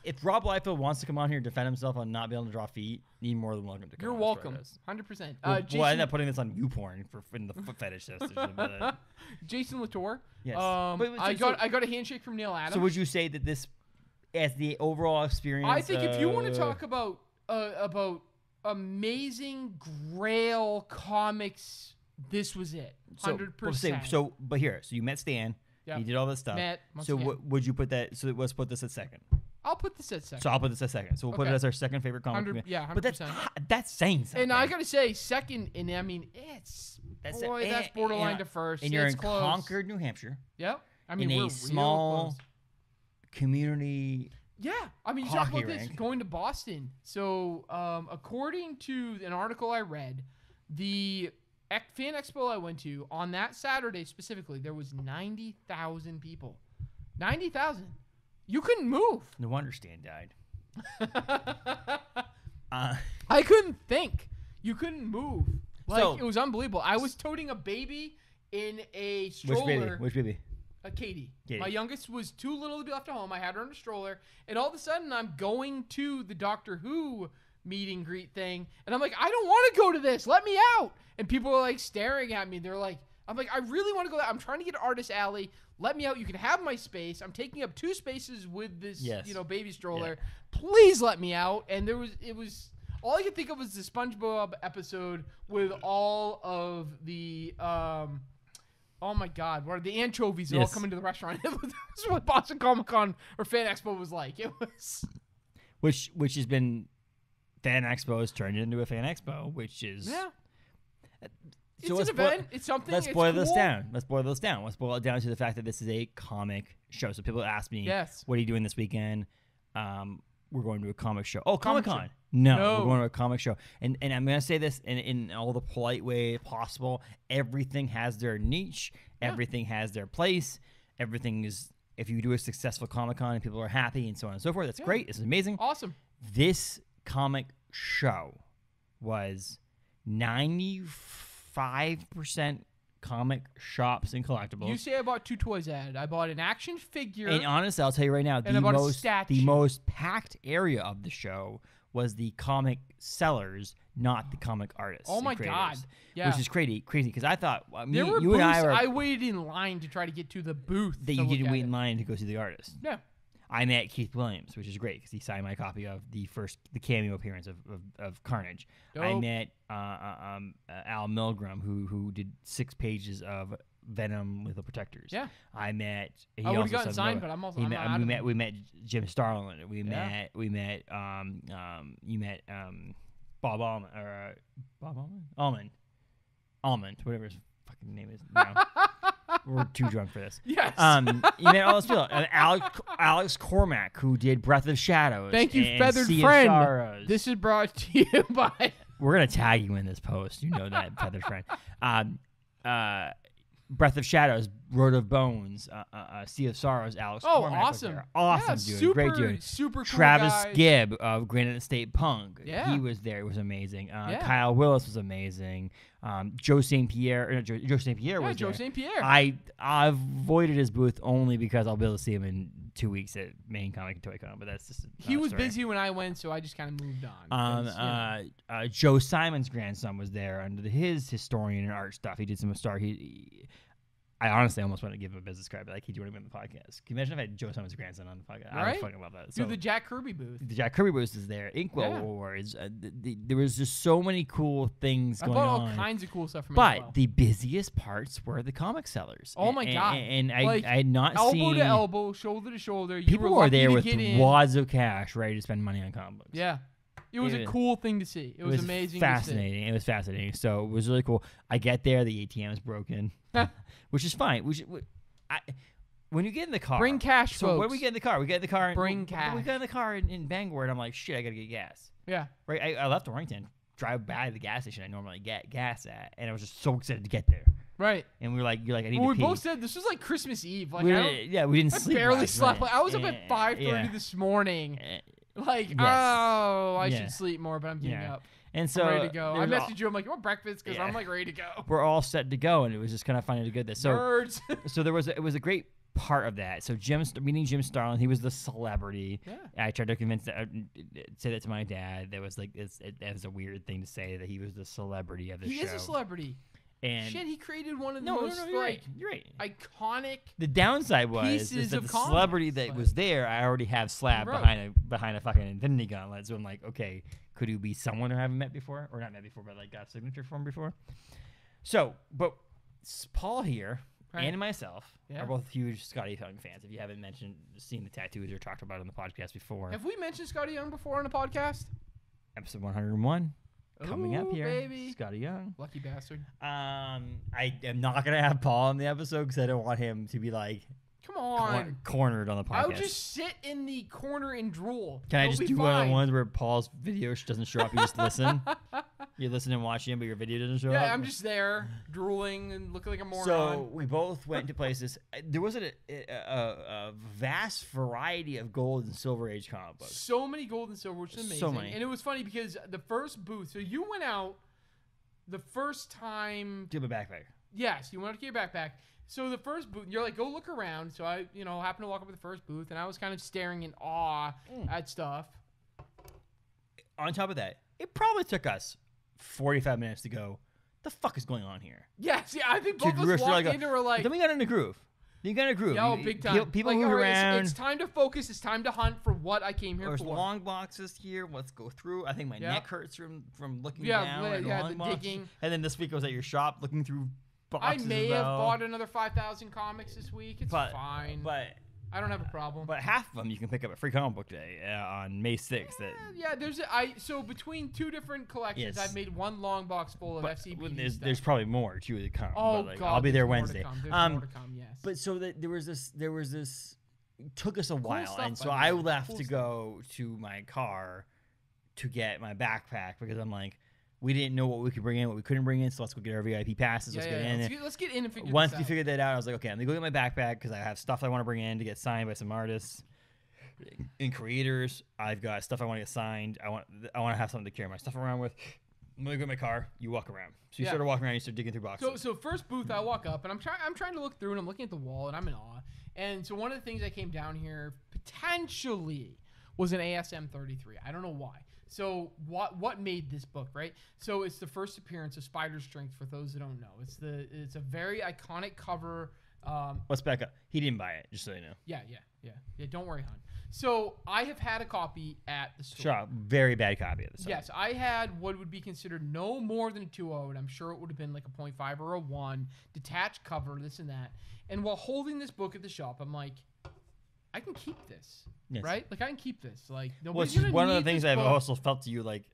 If Rob Liefeld wants to come on here and defend himself on not being able to draw feet, you're more than welcome to come. You're welcome. 100%. We'll end up putting this on YouPorn in the foot fetish test. Jason Latour. Yes. I got a handshake from Neil Adams. So would you say that this as the overall experience. I think if you want to talk about amazing Grail comics, this was it. 100%. But here, so you met Stan. Yep. You did all this stuff. So would you put that? So let's put this at second. I'll put this at second. So I'll put this at second. So we'll put it as our second favorite comic. Yeah, 100%. But that's saying something. And I gotta say, second, and I mean, that's borderline to first. And you're it's in close. Concord, New Hampshire. Yep. I mean, in we're a small community. Yeah, I mean, you talk about this going to Boston. So, according to an article I read, the fan expo I went to on that Saturday specifically, there was 90,000 people. 90,000. You couldn't move. No wonder Stan died. I couldn't think. You couldn't move. Like, it was unbelievable. I was toting a baby in a stroller. Which baby? Katie. My youngest was too little to be left at home. I had her in a stroller. And all of a sudden, I'm going to the Doctor Who meet and greet thing. And I'm like, I don't want to go to this. Let me out. And people are like staring at me. They're like, I'm like, I really want to go. I'm trying to get to Artist Alley. Let me out. You can have my space. I'm taking up 2 spaces with this, baby stroller. Yeah. Please let me out. And it was all I could think of was the SpongeBob episode with all of the, oh my God, what are the anchovies all coming to the restaurant? That's what Boston Comic Con or Fan Expo was like. It was, which has been Fan Expo has turned into a Fan Expo, which is So it's an event. It's something. Let's boil this down. Let's boil it down to the fact that this is a comic show. So people ask me, what are you doing this weekend? We're going to a comic show. Oh, Comic-Con. No, we're going to a comic show. And I'm going to say this in all the polite way possible. Everything has their niche. Yeah. Everything has their place. Everything is, if you do a successful Comic-Con and people are happy and so on and so forth, that's great. It's amazing. Awesome. This comic show was 95% comic shops and collectibles. You say I bought 2 toys at it. I bought an action figure. And honestly, I'll tell you right now, the most packed area of the show was the comic sellers, not the comic artists. Oh my God. Yeah. Which is crazy because I thought there were booths, I waited in line to try to get to the booth. That you didn't wait in line to go see the artist. Yeah. I met Keith Williams, which is great because he signed my copy of the cameo appearance of Carnage. Dope. I met Al Milgram, who did 6 pages of Venom Lethal Protectors. Yeah. I met. I would have gotten signed, but I'm also. We met Jim Starlin. We met. You met Bob Almond or Bob Almond, whatever his fucking name is now. We're too drunk for this. Yes. You met all those people. Alex Cormack, who did Breath of Shadows. Thank you, and Feathered sea Friend. Of Sorrows. This is brought to you by. We're gonna tag you in this post. You know that, Feathered Friend. Breath of Shadows, Road of Bones, Sea of Sorrows, Alex Cormack. Awesome. Awesome dude. Great dude. Super cool Travis guys. Gibb of Granite State Punk. Yeah. He was there. It was amazing. Kyle Willis was amazing. Joe St. Pierre was there. Joe St. Pierre. I avoided his booth only because I'll be able to see him in 2 weeks at Maine Comic and Toy Con, but that's just he was busy when I went, so I just kind of moved on. Joe Simon's grandson was there under his historian and art stuff. He did some I honestly almost want to give him a business card, but like, he joined me on the podcast. Can you imagine if I had Joe Simon's grandson on the podcast? Right? I would fucking love that. So the Jack Kirby booth. The Jack Kirby booth is there. Inkwell Awards. There was just so many cool things going on. I bought all kinds of cool stuff from But Inkwell. the busiest parts were the comic sellers. Oh my God. And I had not seen... Elbow to elbow, shoulder to shoulder. People were there with wads of cash ready to spend money on comic books. Yeah. It was a cool thing to see. It was amazing. Fascinating. It was fascinating. So it was really cool. I get there, the ATM is broken, which is fine. When you get in the car, bring cash. So folks. when we get in the car, Bring cash. We got in the car in Bangor, and I'm like, shit, I gotta get gas. Yeah. Right. I left Orrington, drive by the gas station I normally get gas at, and I was just so excited to get there. Right. And we were like, you're like, I need to we pee. both said this was like Christmas Eve. Like, we didn't sleep. I barely slept. Night. I was up at 5:30 this morning. Like, I should sleep more, but I'm getting up. And so I'm ready to go. I messaged you. I'm like, you want breakfast? Because I'm like ready to go. We're all set to go, and it was just kind of funny to get this. So, Nerds. So it was a great part of that. So meeting Jim Starlin, he was the celebrity. Yeah. I tried to say that to my dad. That was like it was a weird thing to say that he was the celebrity of the show. He is a celebrity. And shit, he created one of the no, most you're right. You're right. iconic. The downside was pieces is that of the comics, celebrity that was there, I already have slapped Right. behind a fucking Infinity Gauntlet. So I'm like, okay, could you be someone I haven't met before, or not met before, but like got a signature from before? So, but Paul here Right. and myself Yeah. are both huge Scotty Young fans. If you haven't seen the tattoos or talked about it on the podcast before, Have we mentioned Scotty Young before on a podcast? episode 101 coming up Ooh, here, baby. Scotty Young. Lucky bastard. I am not gonna have Paul in the episode because I don't want him to be like Come on. cornered on the podcast. I would just sit in the corner and drool. Can I It'll just be do one of fine. the ones where Paul's video doesn't show up? You just listen. You listen and watch him, but your video doesn't show up. Yeah, I'm just there drooling and looking like a moron. So we both went to places. There was a vast variety of gold and silver age comic books. So many gold and silver, which is amazing. So many. And it was funny because the first booth. So you went out the first time. Do you have a backpack? Yes, you went out to get your backpack. So the first booth, you're like, go look around. So I, happened to walk up to the first booth, and I was kind of staring in awe at stuff. On top of that, it probably took us 45 minutes to go, the fuck is going on here? Yes, yeah, I think both Dude, of we're us still walked like in and were like, then we got in a groove. You got in a groove. yo, big time. People like, move all right, around. It's time to focus. It's time to hunt for what I came here There's for. long boxes here. Let's go through. I think my Yeah. neck hurts from looking Yeah, down at yeah, long the boxes. digging. And then this week I was at your shop looking through I boxes. may as have well. bought another 5,000 comics this week. It's fine. But I don't have a problem. But half of them you can pick up at Free Comic Book Day on May 6th. Yeah, so between two different collections, Yes. I've made one long box full of FCP stuff. There's probably more too to come. Oh but like, God, I'll be there there's more to Wednesday. come. There's more to come, yes. But so there was this. It took us a while, stuff, and so by the I way. left Cool to stuff. go to my car to get my backpack because I'm like, we didn't know what we could bring in, what we couldn't bring in, so let's go get our VIP passes. Let's get in. Let's get in and figure Once this we out. figured that out, I was like, okay, I'm gonna go get my backpack because I have stuff I want to bring in to get signed by some artists and creators. I've got stuff I want to get signed. I want to have something to carry my stuff around with. I'm gonna go in my car. You walk around. So you Yeah. started walking around. You start digging through boxes. So first booth, I walk up and I'm trying to look through and I'm looking at the wall and I'm in awe. And so one of the things I came down here potentially was an ASM 33. I don't know why. So what made this book, right? So it's the first appearance of Spider Strength. For those that don't know, it's a very iconic cover. Let's back up. He didn't buy it, just so you know. Yeah. Don't worry, hon. So I have had a copy at the store. Shop, very bad copy of this. Yes, I had what would be considered no more than a 2.0, and I'm sure it would have been like a 0.5 or a 1, detached cover, this and that. And while holding this book at the shop, I'm like, I can keep this, Yes. right? Like, I can keep this. Like, Well, nobody's it's gonna one of the need things this I've book. also felt to you, like,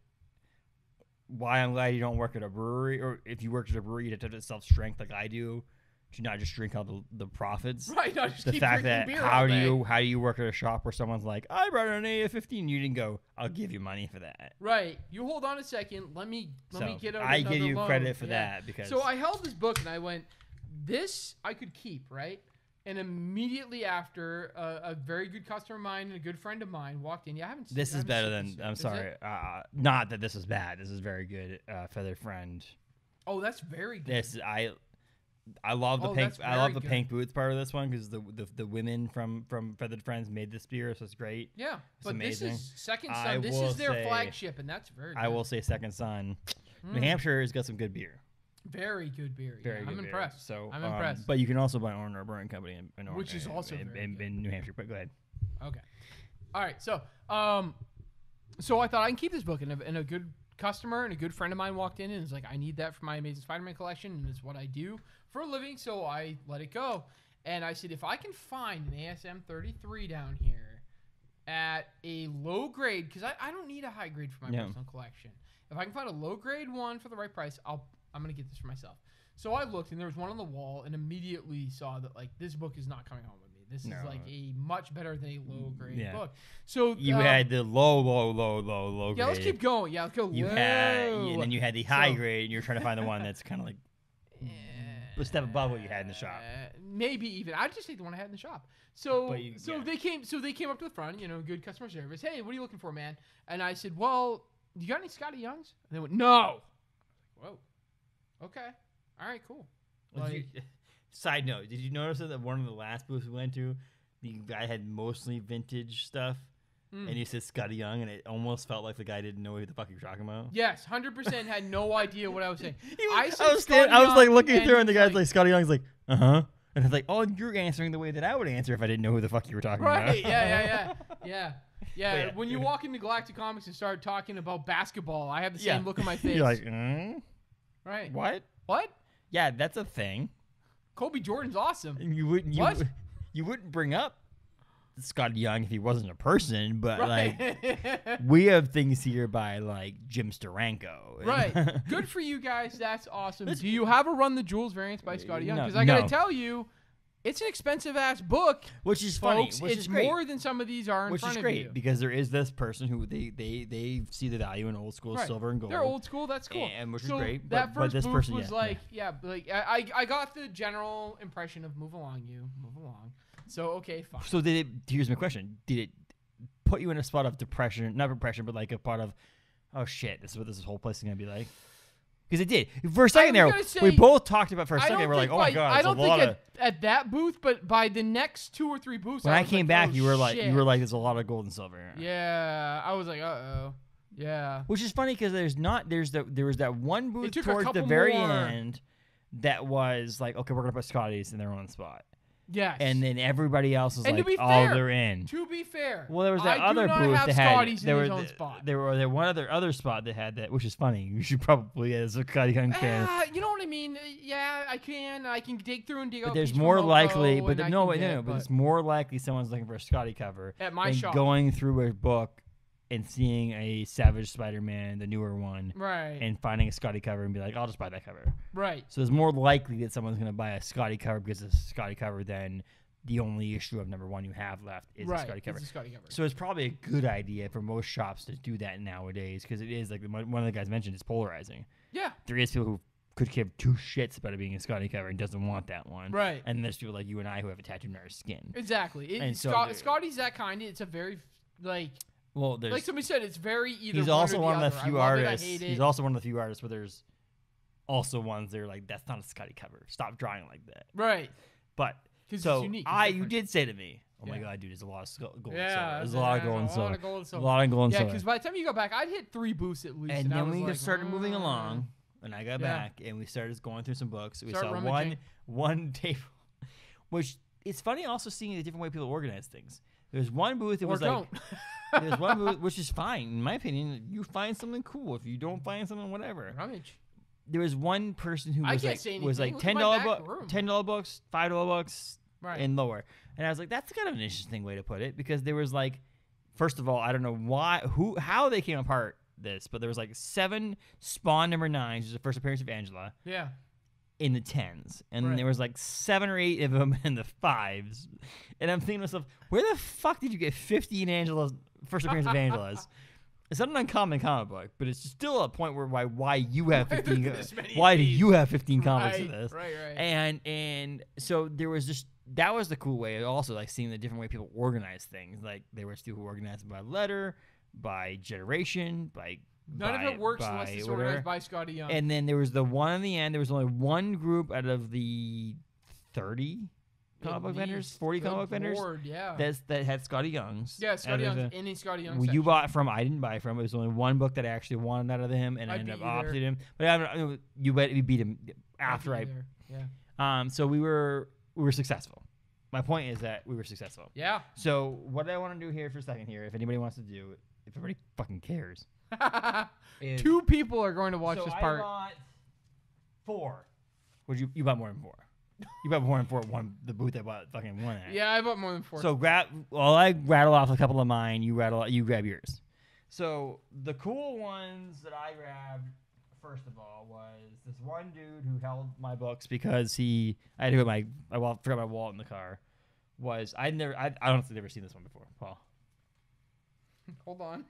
why I'm glad you don't work at a brewery, or if you worked at a brewery, you'd have to self-strength like I do, to not just drink all the profits. Right, not just The keep fact drinking that beer how all do day. you work at a shop where someone's like, I brought an A15, you didn't go, I'll give you money for that. Right. You hold on a second. Let me get out I give another you loan. credit for Yeah. that because So I held this book and I went, this I could keep, right? And immediately after, a very good customer of mine and a good friend of mine walked in. Yeah, I haven't seen this I is haven't better seen than this yet. I'm Is sorry, it? not that this is bad. This is very good. Feather Friend. Oh, that's very good. This I love the Oh, pink. that's I love very the good. pink boots part of this one because the women from Feathered Friends made this beer, so it's great. Yeah, but amazing. this is Second I Son. This will is their say- flagship, and that's very good. I will say Second Son. New Mm. Hampshire has got some good beer. Very good beer. Very yeah, good I'm beer. impressed. So I'm impressed. But you can also buy Orner Brewing Company Which is also very in good. New Hampshire. But go ahead. Okay. All right. So I thought I can keep this book, and a good customer and a good friend of mine walked in and was like, I need that for my Amazing Spider-Man collection, and it's what I do for a living, so I let it go. And I said, if I can find an ASM 33 down here at a low grade, because I don't need a high grade for my personal collection. If I can find a low grade one for the right price, I'm going to get this for myself. So I looked, and there was one on the wall, and immediately saw that, like, this book is not coming home with me. This is like a much better than a low grade book. So you had the low grade. yeah, let's keep going. Yeah, let's go. And then you had the high grade, and you're trying to find the one that's kind of like a step above what you had in the shop. Maybe even. I'd just take the one I had in the shop. So yeah. they came up to the front, good customer service. Hey, what are you looking for, man? And I said, well, you got any Scotty Youngs? And they went, no. Whoa. Okay. All right, cool. Side note, did you notice that one of the last booths we went to, the guy had mostly vintage stuff? and you said Scotty Young, and it almost felt like the guy didn't know who the fuck you were talking about. Yes, 100% had no idea what I was saying. I was like looking through, and the guy's like Scotty Young's like, and it's like, oh, you're answering the way that I would answer if I didn't know who the fuck you were talking about. Right? Yeah. When you walk into Galactic Comics and start talking about basketball, I have the same look on my face. You're like, right? What? Yeah, that's a thing. Kobe Jordan's awesome. And you wouldn't bring up Scotty Young if he wasn't a person, but like we have things here by like Jim Steranko. Right. Good for you guys. That's awesome. Do you have a Run the Jewels variants by Scotty Young? Because I gotta tell you, it's an expensive ass book, which is folks. Funny. Which it's is great. more than some of these are in front of you. Which is great because there is this person who they see the value in old school silver and gold. They're old school. That's cool. And which is great. That first this booth person was I got the general impression of move along. So okay, fine. So here's my question: did it put you in a spot of depression? Not depression, but like a part of, oh shit, this is what this whole place is gonna be like. Because it did. For a second there, we both talked about for a second. We're like, oh my god, I don't think at that booth, but by the next 2 or 3 booths, when I came back, you were like, there's a lot of gold and silver. Yeah, I was like, yeah. Which is funny because there was that one booth towards the very end that was like, okay, we're gonna put Scotty's in their own spot. Yes. And then everybody else was like, they're in. To be fair. Well, there was that other booth that had there were one other spot that had that, which is funny. You should probably, as a Scotty Young fan. You know what I mean? Yeah, I can dig through and dig out. But there's more likely, but it's more likely someone's looking for a Scotty cover at my shop, going through a book and seeing a Savage Spider-Man, the newer one, right, and finding a Scotty cover and be like, I'll just buy that cover. Right. So it's more likely that someone's going to buy a Scotty cover because it's a Scotty cover than the only issue of number 1 you have left is a Scotty cover. So it's probably a good idea for most shops to do that nowadays because it is, like one of the guys mentioned, it's polarizing. Yeah. There is people who could give 2 shits about it being a Scotty cover and doesn't want that one. Right. And there's people like you and I who have a tattoo on our skin. Exactly. Scotty's that kind. It's a very, like... Well, like somebody said, it's very either. He's also one of the few artists. He's also one of the few artists where there's also ones that are like, that's not a Scotty cover. Stop drawing like that. Right. But so it's unique. You did say to me, "Oh my god, dude, there's a lot of gold and silver. There's a lot of gold and silver. A lot of gold and silver." Yeah, because by the time you got back, I'd hit 3 booths at least. And then we just started moving along, and I got back, and we started going through some books. We saw one table, which it's funny also seeing the different way people organize things. There's one booth that was like. There's one booth, which is fine, in my opinion. You find something cool. If you don't find something, whatever. Rummage. There was one person who was like $10 books, $5 books, and lower. And I was like, that's kind of an interesting way to put it because there was like, first of all, I don't know how they came apart this, but there was like 7 Spawn number 9s, which is the first appearance of Angela. Yeah. In the 10s, and there was like 7 or 8 of them in the 5s, and I'm thinking to myself, where the fuck did you get 15 Angela's first appearance of Angela's? It's not an uncommon comic book, but it's still a point where why you have 15? Why do you have 15 comics of this? Right. And so there was just that was the cool way. Also, like seeing the different way people organize things. Like there were people who organized by letter, by generation, by. None of it works unless it's organized by Scotty Young. And then there was the one in the end. There was only one group out of the 30 comic book vendors, 40 comic book vendors that had Scotty Young's. Yeah, Scotty Young's. Any Scotty Young's. You bought from, I didn't buy from. It was only one book that I actually wanted out of him, and I ended up opting him. But you beat him after I. So we were successful. My point is that we were successful. Yeah. So what I want to do here for a second here, if anybody wants to do it, if everybody fucking cares. 2 people are going to watch this part. I bought 4. Would you bought more than 4? You bought more than 4 at the booth I bought fucking 1 at. Yeah, I bought more than 4. So I rattle off a couple of mine. You grab yours. So the cool ones that I grabbed first of all was this one dude who held my books because I had to put I forgot my wallet in the car. I honestly never seen this one before, Paul. Hold on.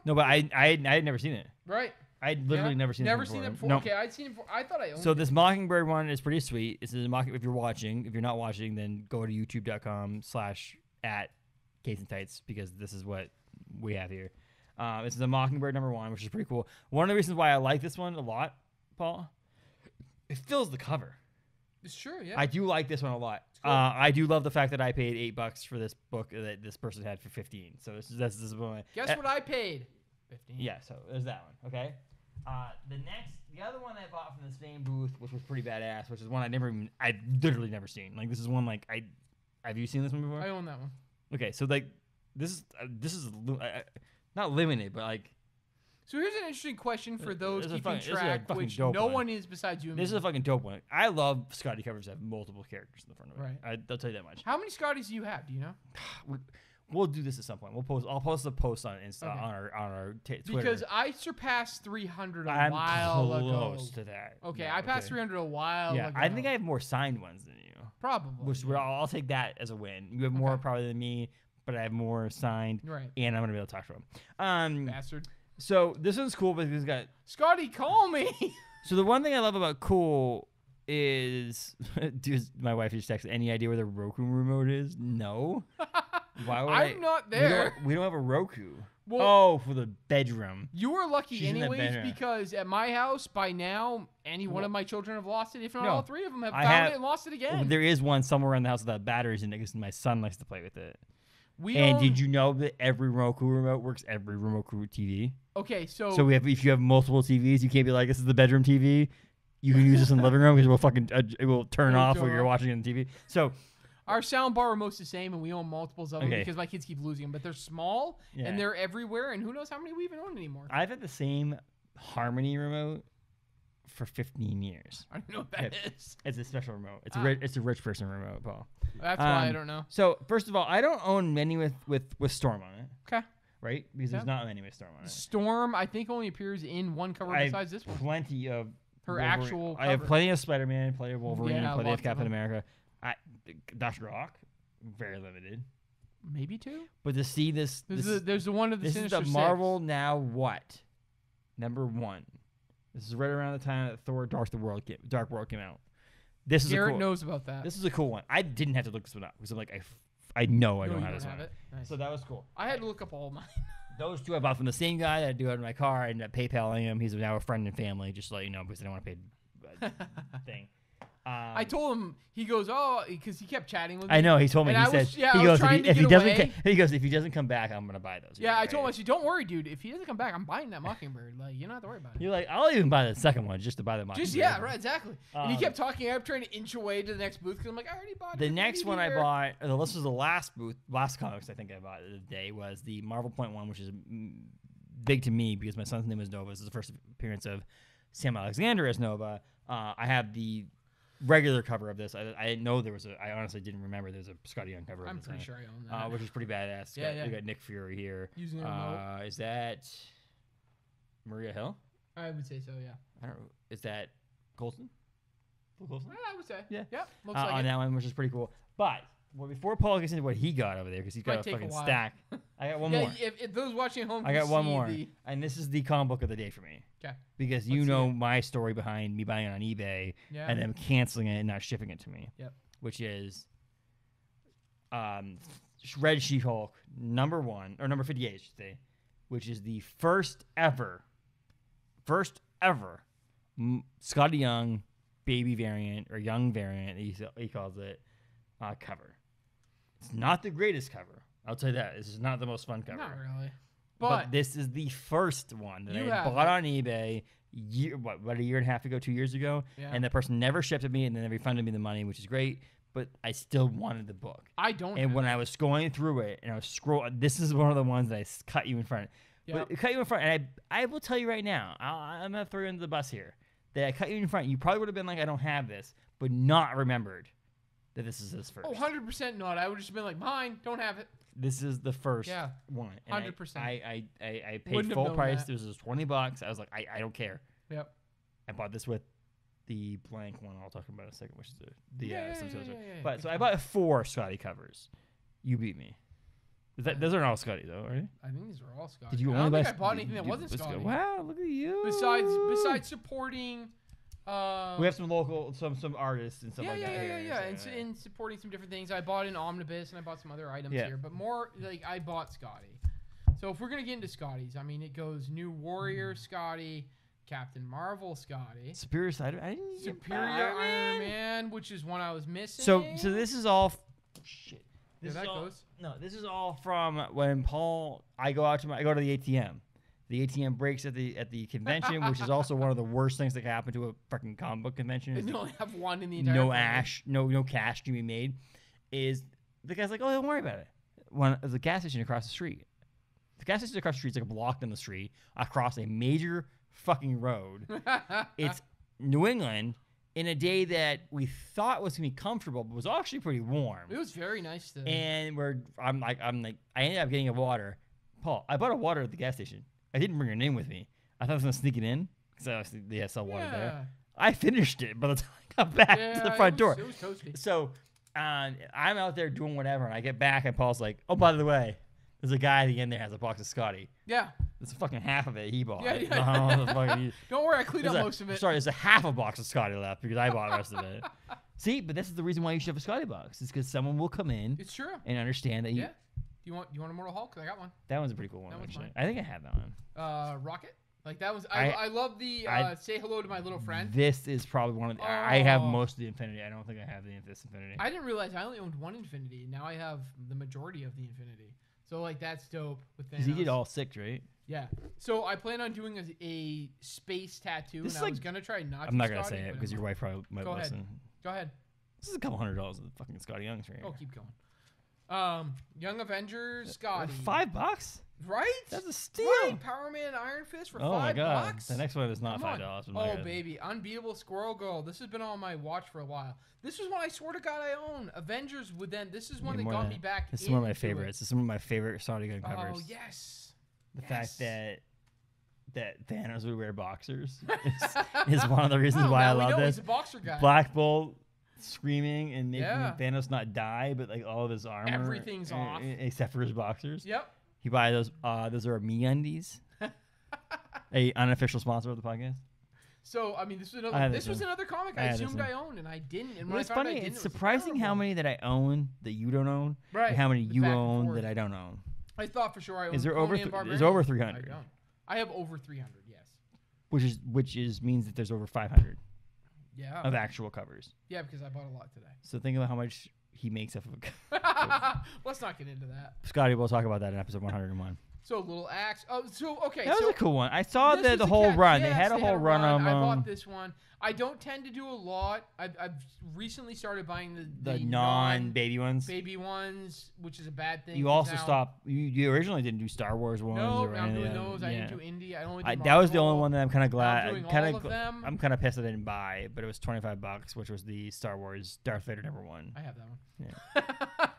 No, but I had never seen it. Right. I'd literally never seen it before. Nope. Okay, I'd seen it before. I thought I owned it. So this Mockingbird one is pretty sweet. This is if you're watching. If you're not watching, then go to youtube.com/@CaseandTights because this is what we have here. This is the Mockingbird number 1, which is pretty cool. One of the reasons why I like this one a lot, Paul, it fills the cover. It's true, yeah. I do like this one a lot. I do love the fact that I paid $8 for this book that this person had for 15. So this is one. Guess what I paid? 15. Yeah, so there's that one. Okay. The other one I bought from the same booth, which was pretty badass, which is one I literally never seen. Like this is one like have you seen this one before? I own that one. Okay, so like this is not limited, but like. So here's an interesting question for those keeping this is a track, fucking which dope no one. one is besides you and This me. is a fucking dope one. I love Scotty covers that have multiple characters in the front of it. Right. I'll tell you that much. How many Scotties do you have? Do you know? We'll do this at some point. I'll post a post on Insta Okay. on our Twitter. Because I surpassed 300 a I'm while close ago. to that. Okay, Yeah, I passed 300 a while Yeah, ago. I think I have more signed ones than you. Probably. Which I'll take that as a win. You have more probably than me, but I have more signed. Right. And I'm gonna be able to talk to him. Bastard. So this one's cool because it's got. Scotty, call me. So the one thing I love about cool is, my wife just texted. Any idea where the Roku remote is? No. Why would I'm not there. We don't have a Roku. Well, for the bedroom. You were lucky She's in that anyways bedroom. because at my house, by now, any one of my children have lost it. If not No, all three of them have I found have- it and lost it again. There is one somewhere in the house without batteries in it because my son likes to play with it. And did you know that every Roku remote works every Roku TV? Okay, so If you have multiple TVs, you can't be like, this is the bedroom TV. You can use this in the living room because it will turn It'll off turn while you're off. watching it on TV. So our sound bar remote's the same, and we own multiples of them Okay. because my kids keep losing them. But they're small, Yeah. and they're everywhere, and who knows how many we even own anymore. I've had the same Harmony remote for 15 years. I don't know what that is. It's a special remote. It's Ah. a rich person remote, Paul. That's why I don't know. So first of all, I don't own many with Storm on it, Okay. right? Because there's not many with Storm on it. Storm, I think, only appears in one cover I besides this one. plenty of Her Wolverine. actual I have cover. plenty of Spider-Man, plenty of Wolverine, Yeah, plenty lots of of Captain them. America. Dr. Rock, very limited. Maybe two. But to see this, There's the one of the this is Sinister the Marvel Now What #1. This is right around the time that Thor: Dark World came out. This Six. is Garrett a cool. knows about that. This is a cool one. I didn't have to look this one up because I'm like I know I No, don't you have this don't one. have it. Nice. So that was cool. I had to look up all mine. Those two I bought from the same guy that I do have in my car. I ended up PayPaling him. He's now a friend and family, just to let you know, because I don't want to pay thing. I told him, he goes, because he kept chatting with me. I know. He told me. And He I said was- yeah, he I was goes trying to if he get doesn't away. he goes if he doesn't come back, I'm gonna buy those. Yeah, I told him, I said, don't worry, dude. If he doesn't come back, I'm buying that Mockingbird. Like, you don't have to worry about it. You're like, I'll even buy the second one just to buy the Mockingbird. Just, yeah, right, exactly. And he Um, kept talking. I'm trying to inch away to the next booth because I'm like, I already bought it. The It's next already one I here. bought, this was the last comics I think I bought of the day, was the Marvel Point one, which is big to me because my son's name is Nova. This is the first appearance of Sam Alexander as Nova. I have the regular cover of this. I didn't know there was I honestly didn't remember there was a Scotty Young cover. I'm of this pretty thing, sure I own that. which is pretty badass. Yeah, We got Nick Fury here. Using the remote. Is that Maria Hill? I would say so, yeah. I don't know. Is that Colson? Phil Coulson? I would say. Yeah. Yep. Looks like On it. that one, which is pretty cool. But before Paul gets into what he got over there, because he's got Might a take a fucking while. stack, I got one Yeah, more. if those watching at home I can got one see more, the- and this is the comic book of the day for me. Okay. Because Let's see it. my story behind me buying it on eBay Yeah. and them canceling it and not shipping it to me. Yep. Which is Red She-Hulk #1 or number 58, I should say, which is the first ever Scotty Young baby variant or young variant, he calls it, cover. It's not the greatest cover. I'll tell you that. This is not the most fun cover. Not really. But But this is the first one that You I have bought it. on eBay about a year and a half ago, 2 years ago, Yeah. and the person never shipped it me, and then they refunded me the money, which is great. But I still wanted the book. I don't. And have when it. I was going through it, and I was scrolling, this is one of the ones that cut you in front. Yeah. But it cut you in front, and I will tell you right now, I'm gonna throw you under the bus here. That I cut you in front. You probably would have been like, I don't have this, but not remembered that this is his first. 100% not. I would just been like, mine, don't have it. This is the first Yeah. one. And 100%. I paid Wouldn't have full known price. that. This was $20. I was like, I don't care. Yep. I bought this with the blank one I'll talk about in a second, which is the Yeah, some yeah, sort of- yeah, yeah. But so I bought 4 Scotty covers. You beat me. Those aren't all Scotty though, right? I think these are all Scotty. Did you I only don't buy? think I bought anything that wasn't let's go. Scotty. Wow, look at you. Besides supporting. we have some local, some artists and stuff Yeah, like that. here, yeah. so, And in supporting some different things, I bought an omnibus and I bought some other items Yeah. here. But more like I bought Scotty. So if we're gonna get into Scotties, I mean it goes New Warrior Scotty, Captain Marvel, Scotty. Superior Side. I didn't get Superior Iron Man, which is one I was missing. So this is all. Shit. There that goes. No, this is all from when I go to the ATM. The ATM breaks at the convention, which is also one of the worst things that can happen to a fucking comic book convention. And you only have one in the entire no cash to be made. Is the guy's like, oh, don't worry about it. There's a gas station across the street. The gas station across the street is like a block in the street across a major fucking road. It's New England in a day that we thought was gonna be comfortable, but was actually pretty warm. It was very nice today. And I ended up getting a water. Paul, I bought a water at the gas station. I didn't bring her name with me. I thought I was gonna sneak it in because obviously they sell water there. I finished it by the time I got back to the front door. It was toasty. So I'm out there doing whatever, and I get back, and Paul's like, "Oh, by the way, there's a guy at the end there has a box of Scotty." Yeah. It's fucking half of it he bought. Yeah. Don't worry, I cleaned up most of it. Sorry, there's a half a box of Scotty left because I bought the rest of it. See, but this is the reason why you should have a Scotty box. It's because someone will come in. It's true. And understand that you. Yeah. You want a Mortal Hulk? 'Cause I got one. That one's a pretty cool one. Actually. I think I have that one. Rocket. Like that was. I love the say hello to my little friend. This is probably one of the. I have most of the Infinity. I don't think I have this Infinity. I didn't realize I only owned one Infinity. Now I have the majority of the Infinity. So like that's dope. With Thanos. He did all 6, right? Yeah. So I plan on doing a space tattoo, and I was gonna try not. I'm not gonna say it because your wife probably might listen. Go ahead. This is a couple $100 of fucking Scotty Young's right here. Oh, keep going. Young Avengers, Scotty. $5? Right? That's a steal. Right. Power Man Iron Fist for $5. Oh my god. The next one is not $5. Oh baby, Unbeatable Squirrel Girl. This has been on my watch for a while. This is one I swear to God I own. Avengers would then. This is one that got me back. This is one of my favorites. This is one of my favorite Scotty Young covers. Oh yes. The fact that Thanos would wear boxers is one of the reasons why I love this. He's a boxer guy. Black Bolt screaming and making Thanos not die, but like all of his armor, everything's off except for his boxers. Yep. He buys those. Those are MeUndies, a unofficial sponsor of the podcast. So I mean, this was another comic I assumed I owned, and I didn't. And when it's funny. It's surprising how many that I own that you don't own, and how many you own that I don't own. I thought for sure I owned. Is there over? There's over 300. I don't. I have over 300. Yes. Which means that there's over 500. Yeah. Of actual covers. Yeah, because I bought a lot today. So think about how much he makes off of a cover. Let's not get into that. Scotty, we'll talk about that in episode 101. So little axe. Oh, so okay. That was a cool one. I saw the whole run. Yes, they had a whole run of them. I bought this one. I don't tend to do a lot. I've recently started buying the non-baby ones. Baby ones, which is a bad thing. You also stopped. You originally didn't do Star Wars ones. No, I'm doing those. I didn't do indie. I only do Marvel. That was the only one that I'm kind of glad. I'm doing all of them. I'm kind of pissed I didn't buy, but it was $25, which was the Star Wars Darth Vader #1. I have that one. Yeah.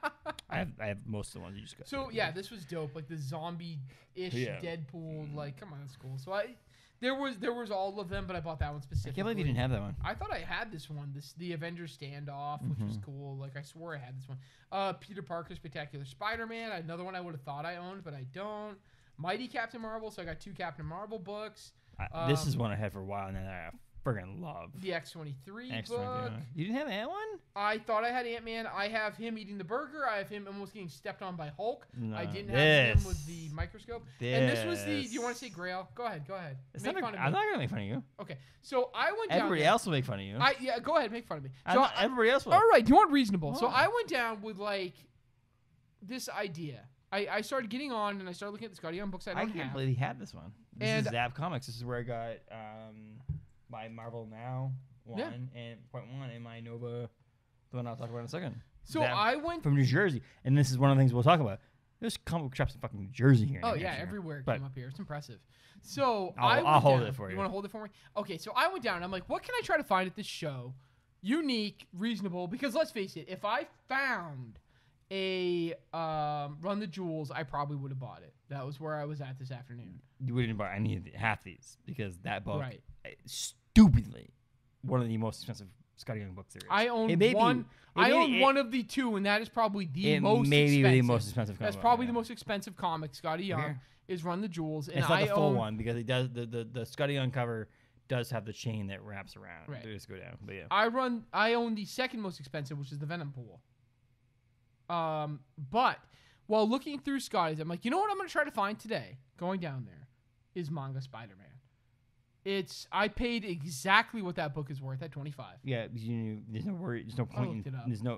I have most of the ones you just got. So yeah, this was dope. Like the zombie-ish Deadpool. Like, come on, that's cool. So there was all of them, but I bought that one specifically. I can't believe you didn't have that one. I thought I had this one. The Avengers Standoff, which was cool. Like I swore I had this one. Peter Parker Spectacular Spider-Man. Another one I would have thought I owned, but I don't. Mighty Captain Marvel. So I got 2 Captain Marvel books. This is one I had for a while, and then I friggin' love. The X-23 book. You didn't have Ant one? I thought I had Ant-Man. I have him eating the burger. I have him almost getting stepped on by Hulk. No, I didn't have him with the microscope. And this was the... Do you want to say Grail? Go ahead. I'm not going to make fun of you. Okay. So I went down... Everybody else will make fun of you. Yeah, go ahead. Make fun of me. Everybody else will. All right. Do you want reasonable? Oh. So I went down with, like, this idea. I started getting on, and I started looking at the Scotty Young books I can't believe he had this one. This is Zap Comics. This is where I got... my Marvel Now one and point 1 and my Nova, the one I'll talk about in a second. So I went from New Jersey, and this is one of the things we'll talk about. There's comic book shops in fucking New Jersey here. Oh yeah, everywhere it came up here. It's impressive. So I'll hold it for you. You want to hold it for me? Okay, so I went down and I'm like, what can I try to find at this show? Unique, reasonable, because let's face it, if I found a Run the Jewels, I probably would have bought it. That was where I was at this afternoon. You wouldn't buy. I needed half these because that book, right? Stupidly, one of the most expensive Scotty Young books there is. I own one. I own one of the 2, and that is probably the most expensive. The most expensive. That's probably the most expensive comic. Scotty Young is Run the Jewels, and it's not the full one because it does the Scotty Young cover does have the chain that wraps around. Right. They just go down. But yeah, I own the second most expensive, which is the Venom Pool. But while looking through Scotty's, I'm like, you know what I'm going to try to find today, going down there, is manga Spider-Man. I paid exactly what that book is worth at $25. Yeah, there's no worry. There's no point.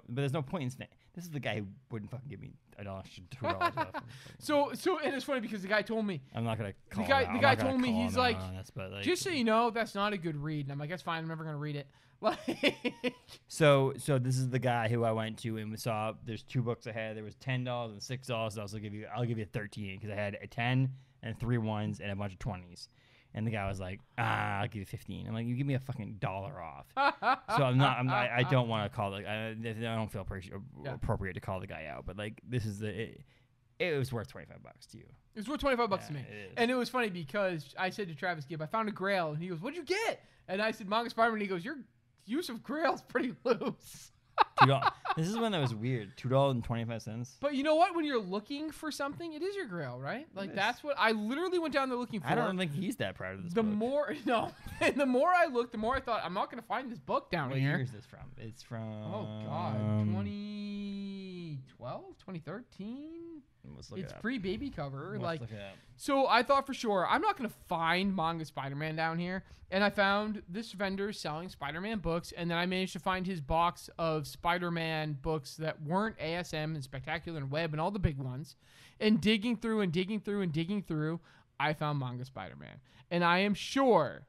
There's no point in saying. This is the guy who wouldn't fucking give me $1 to $2 off. So and it's funny because the guy told me. I'm not gonna call the guy. him out. The guy told me he's like, like, just so you know, that's not a good read. And I'm like, that's fine. I'm never gonna read it. Like, so this is the guy who I went to and we saw. There's 2 books ahead. There was $10 and $6. So I'll give you 13 because I had a 10 and 3 1s and a bunch of 20s. And the guy was like, I'll give you 15. I'm like, you give me a fucking $1 off. So I don't want to call I don't feel appropriate to call the guy out. But like, this is it was worth $25 to you. It was worth $25 to me. And it was funny because I said to Travis Gibb, I found a Grail. And he goes, what'd you get? And I said, Manga Spider-Man. And he goes, your use of Grail's pretty loose. This is when that was weird. $2.25. But you know what? When you're looking for something, it is your Grail, right? Like that's what I literally went down there looking for. I don't think he's that proud of this. And the more I looked, the more I thought I'm not going to find this book down here. What year is this from? It's from 2012, 2013. It's pre-baby cover. Let's look it up. So I thought for sure I'm not going to find Manga Spider-Man down here, and I found this vendor selling Spider-Man books, and then I managed to find his box of Spider-Man books that weren't ASM and Spectacular and Web and all the big ones, and digging through, I found Manga Spider-Man, and I am sure,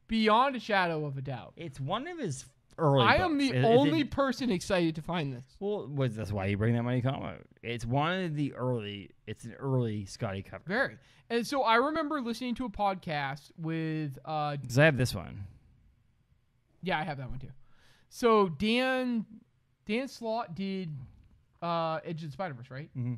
beyond a shadow of a doubt, it's one of his early I books. am the only person excited to find this. Well, that's why you bring that money comic. It's one of the early. It's an early Scotty cover. Very. And so I remember listening to a podcast with. Because I have this one. Yeah, I have that one too. So Dan Slott did Edge of the Spider-Verse, right? Mm-hmm.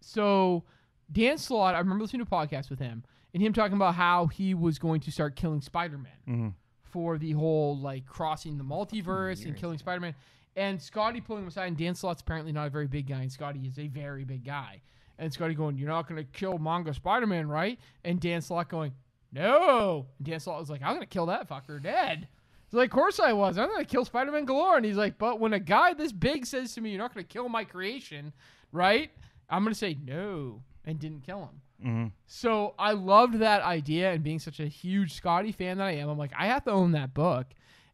So Dan Slott, I remember listening to a podcast with him and him talking about how he was going to start killing Spider-Man. Mm-hmm. For the whole like crossing the multiverse and killing Spider-Man, and Scotty pulling him aside. And Dan Slott's apparently not a very big guy, and Scotty is a very big guy. And Scotty going, "You're not gonna kill Manga Spider-Man, right?" And Dan Slott going, "No." And Dan Slott was like, "I'm gonna kill that fucker dead." He's like, "Of course I was. I'm gonna kill Spider-Man galore." And he's like, "But when a guy this big says to me, you're not gonna kill my creation, right? I'm gonna say no," and didn't kill him. Mm-hmm. So I loved that idea, and being such a huge Scotty fan that I am, I'm like, I have to own that book.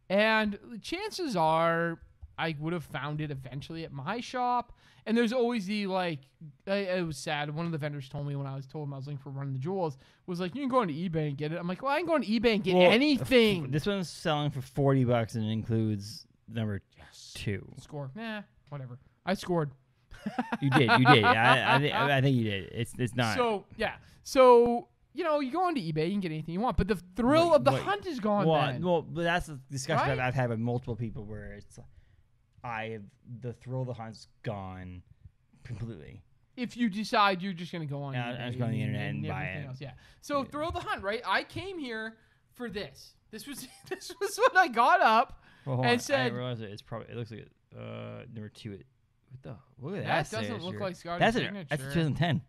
And chances are I would have found it eventually at my shop. And there's always the like, it was sad. One of the vendors told me when I was told him I was looking for Run the Jewels was like, you can go onto eBay and get it. I'm like, well, I can go on eBay and get anything. This one's selling for $40 and it includes number 2. Score. Whatever. I scored. You did. I think you did. It's not. So yeah. So you go onto eBay, you can get anything you want, but the thrill of the hunt is gone. Well, but that's a discussion I've had with multiple people where it's, the thrill of the hunt's gone completely. If you decide you're just gonna go on, eBay I just go on the internet and buy it. Else. Yeah. So thrill of the hunt, right? I came here for this. This was what I got up and said. I realize it looks like number 2. Look at that doesn't look like Scotty's that's signature. That's 2010.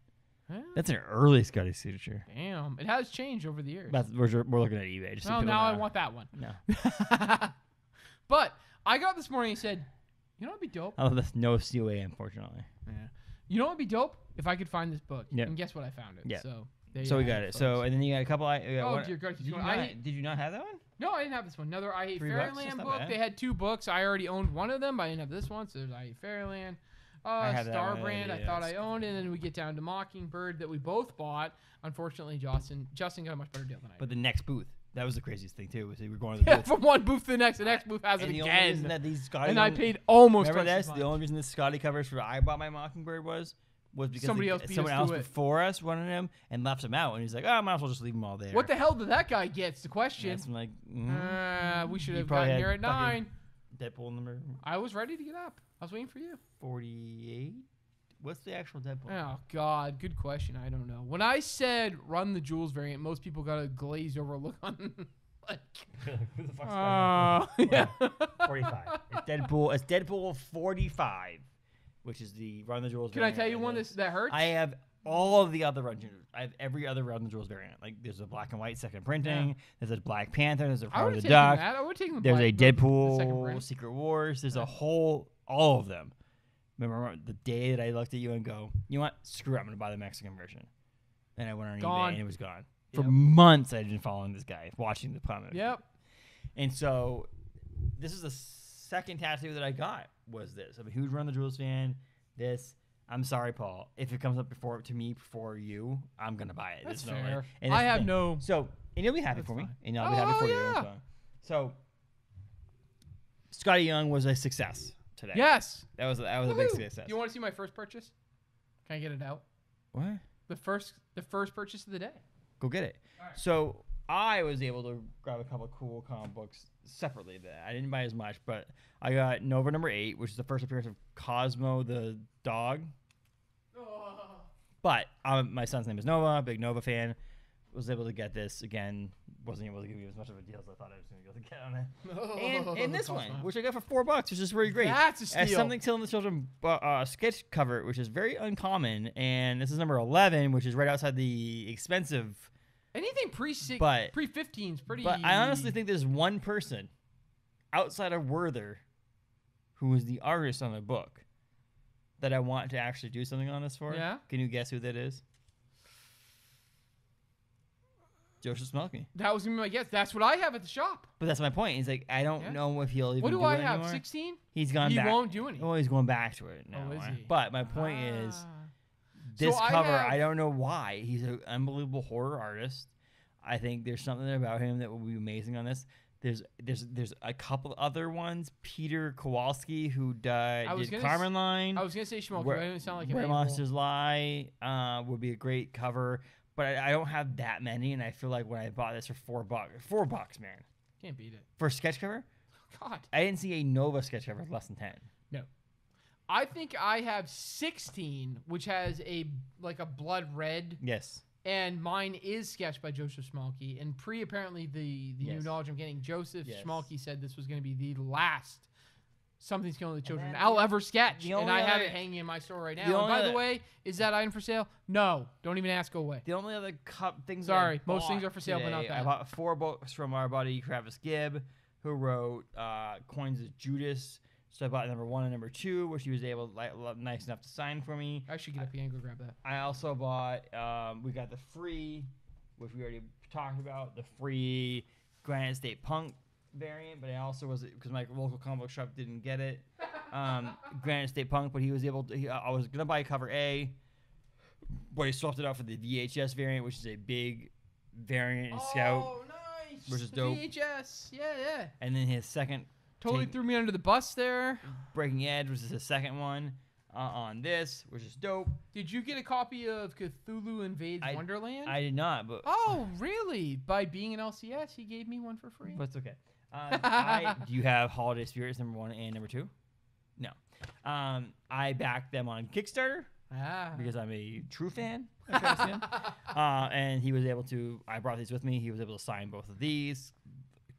Huh? That's an early Scotty signature. Damn, it has changed over the years. We're looking at eBay. Just now I want that one. No. But I got up this morning and said, you know what'd be dope? Oh, that's no COA, unfortunately. Yeah. You know what'd be dope? If I could find this book. Yeah. And guess what? I found it. Yeah. So we got it. Folks. So and then you got a couple. Dear God! Did you not have that one? No, I didn't have this one. Another I Hate $3, Fairyland book. They had 2 books. I already owned one of them, but I didn't have this one. So there's I Hate Fairyland. Star Brand, I thought I owned, and then we get down to Mockingbird that we both bought. Unfortunately, Justin got a much better deal than I did. But the next booth, that was the craziest thing too. Was we were going to the booth. From one booth to the next booth has it again. again. And I paid almost. Remember this? The only reason this Scotty covers for I bought my Mockingbird was because someone else before us wanted him and left him out, and he's like, "Oh, I might as well just leave them all there." What the hell did that guy get? It's the question. I'm like, we should have gotten here at 9. Deadpool number. I was ready to get up. I was waiting for you. 48. What's the actual Deadpool? Oh, God. Good question. I don't know. When I said Run the Jewels variant, most people got a glazed over look on. Like, who the fuck's yeah. 45. It's Deadpool 45, which is the Run the Jewels variant. Can I tell you one that hurts? I have all of the other Run the Jewels. I have every other Run the Jewels variant. Like, there's a black and white second printing. Yeah. There's a Black Panther. There's a Howard the Duck. I would take There's a Deadpool Secret Wars. There's a whole, all of them. Remember the day that I looked at you and go, you know what? Screw it. I'm going to buy the Mexican version. And I went on eBay and it was gone. For months, I'd been following this guy, watching the comic. Yep. And so, this is the second tattoo that I got. Was this? I'm a huge Run the Jewels fan. This. I'm sorry, Paul. If it comes up before you, I'm gonna buy it. That's There's fair. No way. And I have no. So, and you'll be happy That's for me, fine. and I'll be happy for you. Yeah. So, Scotty Young was a success today. Yes. That was a big success. You want to see my first purchase? Can I get it out? What? The first purchase of the day. Go get it. All right. So I was able to grab a couple of cool comic books separately. That I didn't buy as much, but I got Nova #8, which is the first appearance of Cosmo the dog. Oh. But my son's name is Nova, big Nova fan. Was able to get this again. Wasn't able to give you as much of a deal as I thought I was going to be able to get on it. And this one, which I got for $4, which is very great. That's a steal. As Something Till in the Children sketch cover, which is very uncommon. And this is number 11, which is right outside the expensive. Anything pre-15 is pretty. But I honestly think there's one person outside of Werther who is the artist on the book that I want to actually do something on this for. Yeah? Can you guess who that is? Joseph Smelke. That was gonna be my guess. That's what I have at the shop. But that's my point. He's like, I don't know if he'll even What do do I it have? anymore. 16? He's gone He back. won't do anything. Oh, he's going back to it now. is he? But my point is, Ah. this So cover, have- I don't know why. He's an unbelievable horror artist. I think there's something about him that will be amazing on this. There's a couple other ones. Peter Kowalski, who did Carmen Line. I was gonna say Schmolky, Where- but it didn't sound like him. Where Monsters Lie would be a great cover. But I don't have that many, and I feel like when I bought this for $4, man. Can't beat it. For a sketch cover? God. I didn't see a Nova sketch cover for less than 10. No. I think I have 16, which has a blood red, Yes. and mine is sketched by Joseph Schmalke. And apparently the new knowledge I'm getting, Joseph Schmalke said this was going to be the last Something's Killing the Children I'll ever sketch, and I have it hanging in my store right now. And by the way, is that item for sale? No, don't even ask. Go away. The only other things. Sorry, most things are for sale, but not today, that. I bought 4 books from our buddy Travis Gibb, who wrote Coins of Judas. So I bought number 1 and number 2, which he was able, nice enough to sign for me. I should get up and go grab that. I also bought. We got the free, which we already talked about, the free Granite State Punk variant, but I also was, because my local comic book shop didn't get it, Granite State Punk, but he was able to. I was gonna buy cover A, but he swapped it out for the VHS variant, which is a big variant in Scout. Oh, nice. Which is The dope. VHS. Yeah. And then his second Totally threw me under the bus there. Breaking Edge, which is his second one on this, which is dope. Did you get a copy of Cthulhu Invades Wonderland? I did not, but Oh, really? By being an LCS, he gave me one for free. but it's okay. Do you have Holiday Spirits number 1 and number 2? No. I backed them on Kickstarter because I'm a true fan of Travis Gibb. And he was able to. I brought these with me. He was able to sign both of these.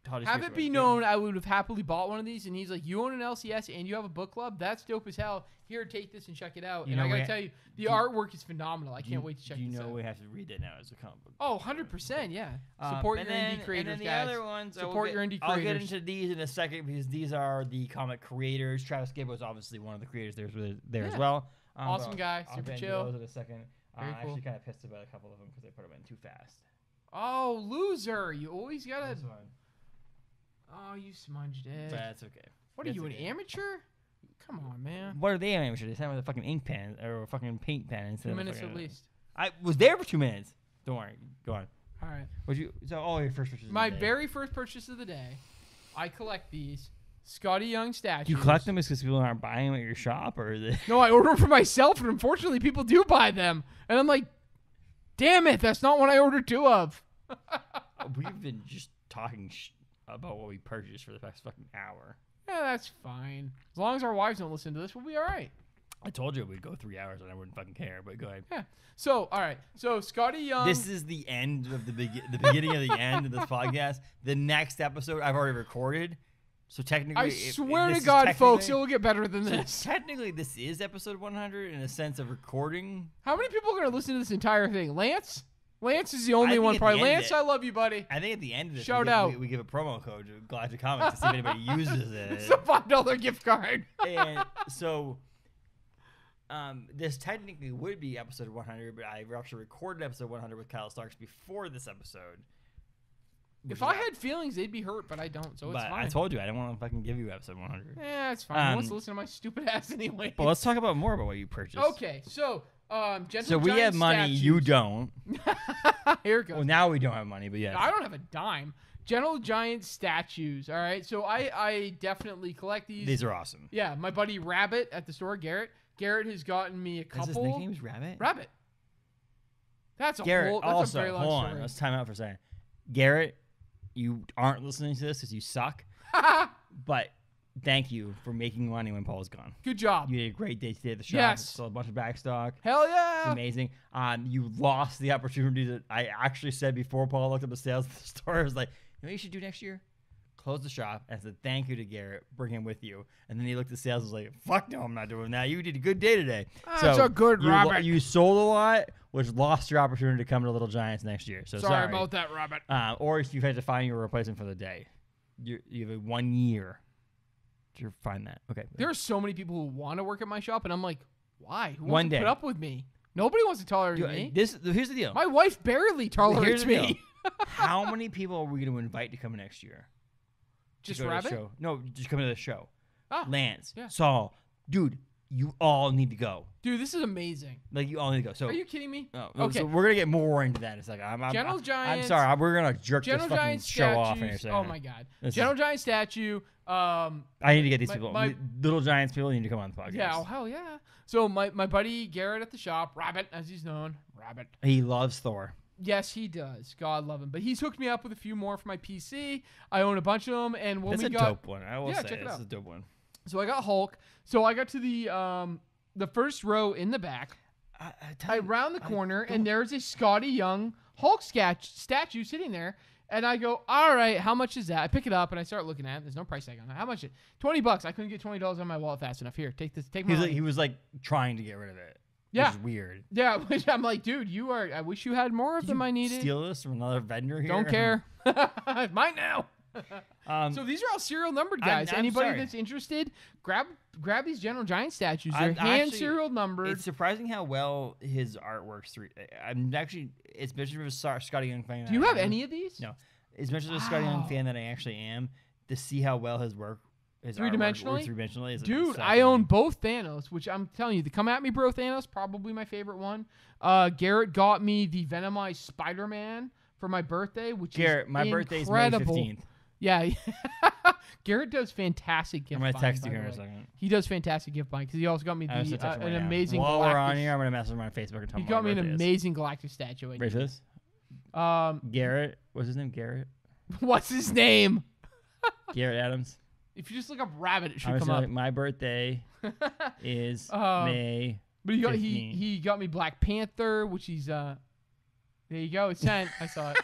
Holiday Have Spirits it be were known, I would have happily bought one of these, and he's like, "You own an LCS and you have a book club? That's dope as hell. Here, take this and check it out." And I gotta tell you, the artwork is phenomenal. I can't wait to check this out. You know we have to read that now as a comic book. Oh, 100%, yeah. Support your indie creators, and then guys. the other ones, Support your indie I'll creators. get into these in a second because these are the comic creators. Travis Gibb was obviously one of the creators there as well. Awesome but guy, I'll super get into chill. those in a second. Very I'm cool. actually kind of pissed about a couple of them because they put them in too fast. Oh, loser. You always gotta... This one. Oh, you smudged it. But that's okay. What are you, an amateur? Come on, man. What are they amateur? They sent with a fucking ink pen or a fucking paint pen instead 2 of minutes fucking, at least. I was there for 2 minutes. Don't worry. Go on. All right. Your first purchase. My of the day. very first purchase of the day, I collect these Scotty Young statues. Do you collect them because people aren't buying them at your shop, or is it? No, I order them for myself, and unfortunately, people do buy them. And I'm like, damn it, that's not what I ordered 2 of. We've been just talking about what we purchased for the past fucking hour. Yeah, that's fine. As long as our wives don't listen to this, we'll be all right. I told you we'd go 3 hours and I wouldn't fucking care, but go ahead. Yeah. So, all right. So, Scotty Young. This is the end of the beginning of the end of this podcast. The next episode I've already recorded. So technically, I swear to God, folks, it will get better than this. So technically, this is episode 100 in a sense of recording. How many people are going to listen to this entire thing? Lance? Lance is the only one probably. Lance, I love you, buddy. I think at the end of this, Shout out. We give a promo code to Glad to Comics to see if anybody uses it. It's a $5 gift card. And so, this technically would be episode 100, but I actually recorded episode 100 with Kyle Starks before this episode. If I had feelings, they'd be hurt, but I don't, so it's But fine. I told you I didn't want to fucking give you episode 100. Yeah, it's fine. Who wants to listen to my stupid ass anyway? But let's talk about more about what you purchased. Okay, so Gentle So we Giant have money, statues. you don't. Here it goes. Well, now we don't have money, but yes. I don't have a dime. Gentle Giant statues. All right, so I definitely collect these. These are awesome. Yeah, my buddy Rabbit at the store, Garrett. Garrett has gotten me a couple. Is his nickname's Rabbit? Rabbit. That's a Garrett, whole. That's also, a very long hold on. story. Let's time out for a second. Garrett, you aren't listening to this because you suck. But thank you for making money when Paul's gone. Good job. You did a great day today at the shop. Yes. Sold a bunch of back stock. Hell yeah. It's amazing. You lost the opportunity that I actually said before Paul looked up the sales at the store. I was like, you know what you should do next year? Close the shop and said thank you to Garrett. Bring him with you. And then he looked at sales and was like, fuck no, I'm not doing that. You did a good day today. That's a good Rabbit. You sold a lot, which lost your opportunity to come to Little Giants next year. So sorry about that, Rabbit. or if you had to find your replacement for the day. You have 1 year to find that. Okay. There are so many people who want to work at my shop, and I'm like, why? Who One wants to day. put up with me? Nobody wants to tolerate me. Here's the deal. My wife barely tolerates the deal. me. How many people are we going to invite to come next year? Just Go to the Rabbit? show? No, just come to the show. Oh, Lance, yeah. Saul, dude, you all need to go. dude, this is amazing. Like, you all need to go. So, Are you kidding me? okay. So we're going to get more into that in a second. Gentle I'm Giants. sorry. We're going to jerk this Gentle fucking Giant show off in statues. here. Oh my god. This Gentle Giant statue. I need to get these my- people. my- Little Giants people need to come on the podcast. Yeah, oh hell yeah. So my buddy Garrett at the shop, Rabbit, as he's known, Rabbit. He loves Thor. Yes, he does. God love him. But he's hooked me up with a few more for my PC. I own a bunch of them, and when That's we a got dope one. I will Yeah, say check it this out. is a dope one. so I got Hulk. So I got to the first row in the back. I round the corner, and there's a Scotty Young Hulk statue sitting there. And I go, all right, how much is that? I pick it up and I start looking at it. There's no price tag on it. How much? $20. I couldn't get $20 on my wallet fast enough. Here, take this. Take my money. He was like trying to get rid of it. Yeah. Which is weird. Yeah, which I'm like, dude, I wish you had more of Did them. you I needed. steal this from another vendor here? Don't care. It's mine now. Um, So these are all serial numbered, guys. I'm Anybody sorry. that's interested, grab these Gentle Giant statues. They're I'm hand actually- serial numbered. It's surprising how well his art works through. I'm actually, especially for a Scotty Young fan. Do you have any of these? No. As much as a Scotty Young Wow. fan that I actually am, to see how well his work, his Three-dimensionally? artwork works three-dimensionally is Dude, so I own both Thanos, which I'm telling you, the Come At Me Bro Thanos, probably my favorite one. Garrett got me the Venomized Spider-Man for my birthday, which Garrett, is my birthday is May incredible. 15th. Yeah. Garrett does fantastic gift I'm going to buying, text you by here the in a way. second. He does fantastic gift buying because he also got me I'm gonna text him right an now. amazing While we're on Galactus. here, I'm going to message him on Facebook and tell He him got me what an my birthday is. amazing Galactus statue. Ready for this? Garrett. What's his name? Garrett? What's his name? Garrett Adams. If you just look up Rabbit, it should I come was up. like, my birthday is Uh, May. But he got 15. he got me Black Panther, which he's there you go. It's sent. I saw it.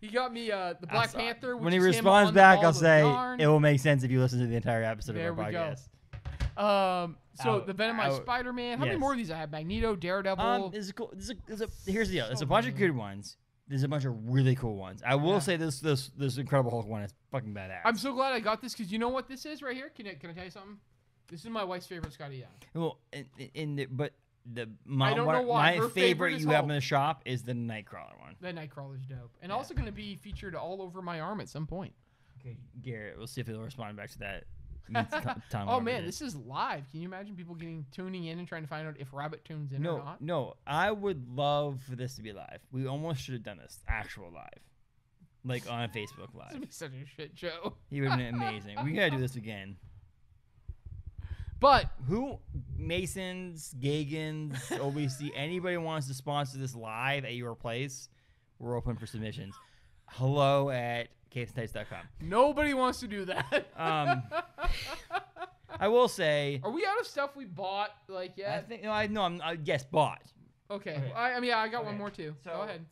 He got me the Black saw it. Panther. Which When he is him responds on the back, ball I'll of say yarn. it will make sense if you listen to the entire episode There of our we go. podcast. So Out- the Venomized out- Spider-Man. How many yes. more of these I have? Magneto, Daredevil. Here's the deal. There's So a bunch of many. good ones. There's a bunch of really cool ones. I will Yeah. say this Incredible Hulk one is fucking badass. I'm so glad I got this because you know what this is right here. Can I tell you something? This is my wife's favorite Scotty Young. Well, I don't know why. my Her favorite favorite is you have Hulk. in the shop is the Nightcrawler one. That Nightcrawler's dope, and Yeah. also going to be featured all over my arm at some point. Okay, Garrett, we'll see if he'll respond back to that. Oh man, this is live. Can you imagine people tuning in and trying to find out if Rabbit tunes in or not? No, I would love for this to be live. We almost should have done this actual live, like on a Facebook This would Live. be such a shit show. He would have been amazing. We gotta do this again. But Who Masons, Gagans, OBC, anybody wants to sponsor this live at your place? We're open for submissions. Hello at cavesandtights.com. nobody wants to do that. I will say, Are we out of stuff we bought? Like, I yeah. think yes, bought. Okay. Okay. I got one Okay. more too. So Go ahead.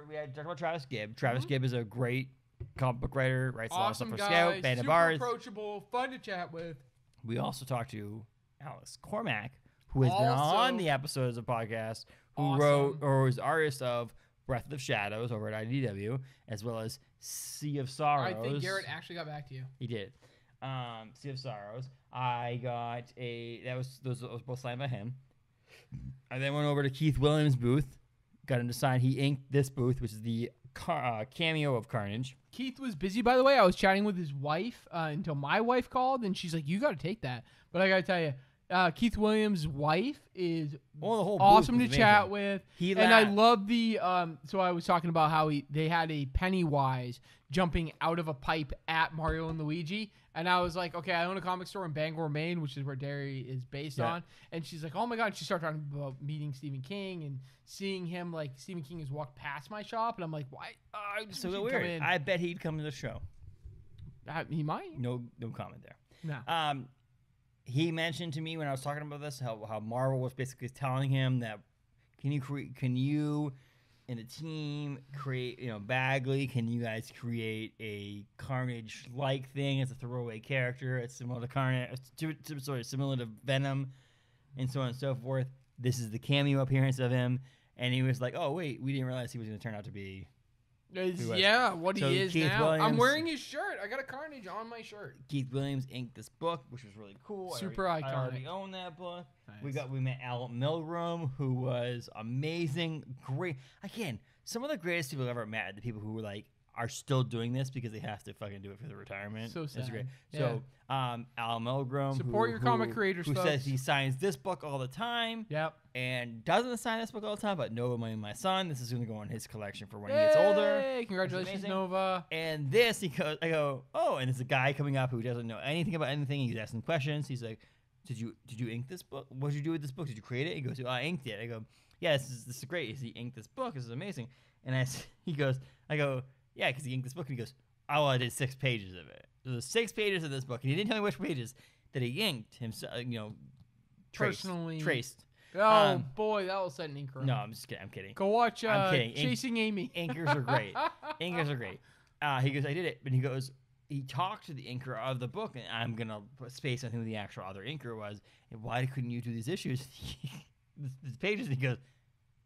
We had talked about Travis Gibb. Travis Gibb is a great comic book writer, writes a lot of Awesome stuff for guy. Scout, Band of Super Bars. approachable, fun to chat with. We also talked to Alice Cormack, who has been Also- on the episodes of podcast, who Awesome. wrote or was artist of Breath of Shadows over at IDW, as well as Sea of Sorrows. I think Garrett actually got back to you. He did. Sea of Sorrows. I got those was both signed by him. I then went over to Keith Williams' booth, got him to sign. He inked this booth, which is the cameo of Carnage. Keith was busy, by the way. I was chatting with his wife until my wife called, and she's like, "You got to take that." But I got to tell you, Keith Williams' wife is the whole awesome to booth was chat amazing. with. He And I laughed. love the so I was talking about how they had a Pennywise jumping out of a pipe at Mario and Luigi, and I was like, okay, I own a comic store in Bangor, Maine, which is where Derry is based on. And she's like, oh my god, and she started talking about meeting Stephen King and seeing him, like Stephen King has walked past my shop, and I'm like, why? I just So wish he'd weird. come in. I bet he'd come to the show. He might. No comment there. No. He mentioned to me when I was talking about this how Marvel was basically telling him that can you and a team create, Bagley, can you guys create a Carnage like thing as a throwaway character? It's similar to Carnage, similar to Venom, and so on and so forth. This is the cameo appearance of him, and he was like, "Oh wait, we didn't realize he was going to turn out to be." Yeah, what So he is Keith now. I'm Williams- wearing his shirt. I got a Carnage on my shirt. Keith Williams inked this book, which was really cool. Super I already iconic. own that book. Nice. We met Al Milgrom, who was amazing, great. Again, some of the greatest people I've ever met. The people who are still doing this because they have to fucking do it for their retirement. So sad. That's great. Yeah. So Al Milgrom, Support your comic creators, who folks. says he signs this book all the time. Yep. And doesn't sign this book all the time, but Nova, my son, this is going to go in his collection for when he gets older. Hey, congratulations, amazing. Nova. And this, I go, oh, and it's a guy coming up who doesn't know anything about anything. He's asking questions. He's like, did you ink this book? What did you do with this book? Did you create it? He goes, I inked it. I go, yeah, this is great. He inked this book. This is amazing. And I go, yeah, because he inked this book. And he goes, oh, well, I did 6 pages of it. So there's 6 pages of this book, and he didn't tell me which pages that he inked himself. Personally. Traced. Oh boy, that will set an ink. No, I'm just kidding. I'm kidding. Go watch I'm kidding. Chasing Amy. Inkers are great. Inkers are great. He goes, I did it. But he goes, he talked to the inker of the book, and I'm going to put space on who the actual other inker was. And why couldn't you do these issues? These pages? And he goes,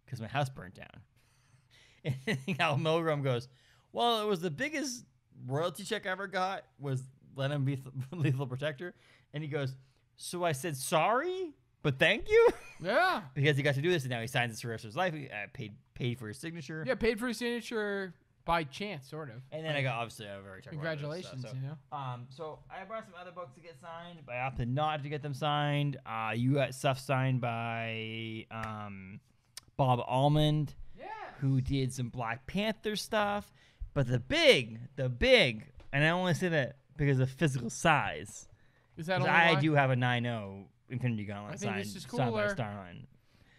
because my house burnt down. And Al Milgrom goes, well, it was the biggest royalty check I ever got was let him be Lethal Protector. And he goes, so I said sorry, but thank you? Yeah. Because he got to do this, and now he signs this for the rest of his life. He paid for his signature. Yeah, paid for his signature by chance, sort of. And then I got obviously a very congratulations, stuff, you know. So I brought some other books to get signed, but I opted not to get them signed. You got stuff signed by Bob Almond, who did some Black Panther stuff. But the big, and I only say that because of physical size. Is that 'cause only I why? do have a 9.0 Infinity Gauntlet I think signed, this is signed by cooler. Starline.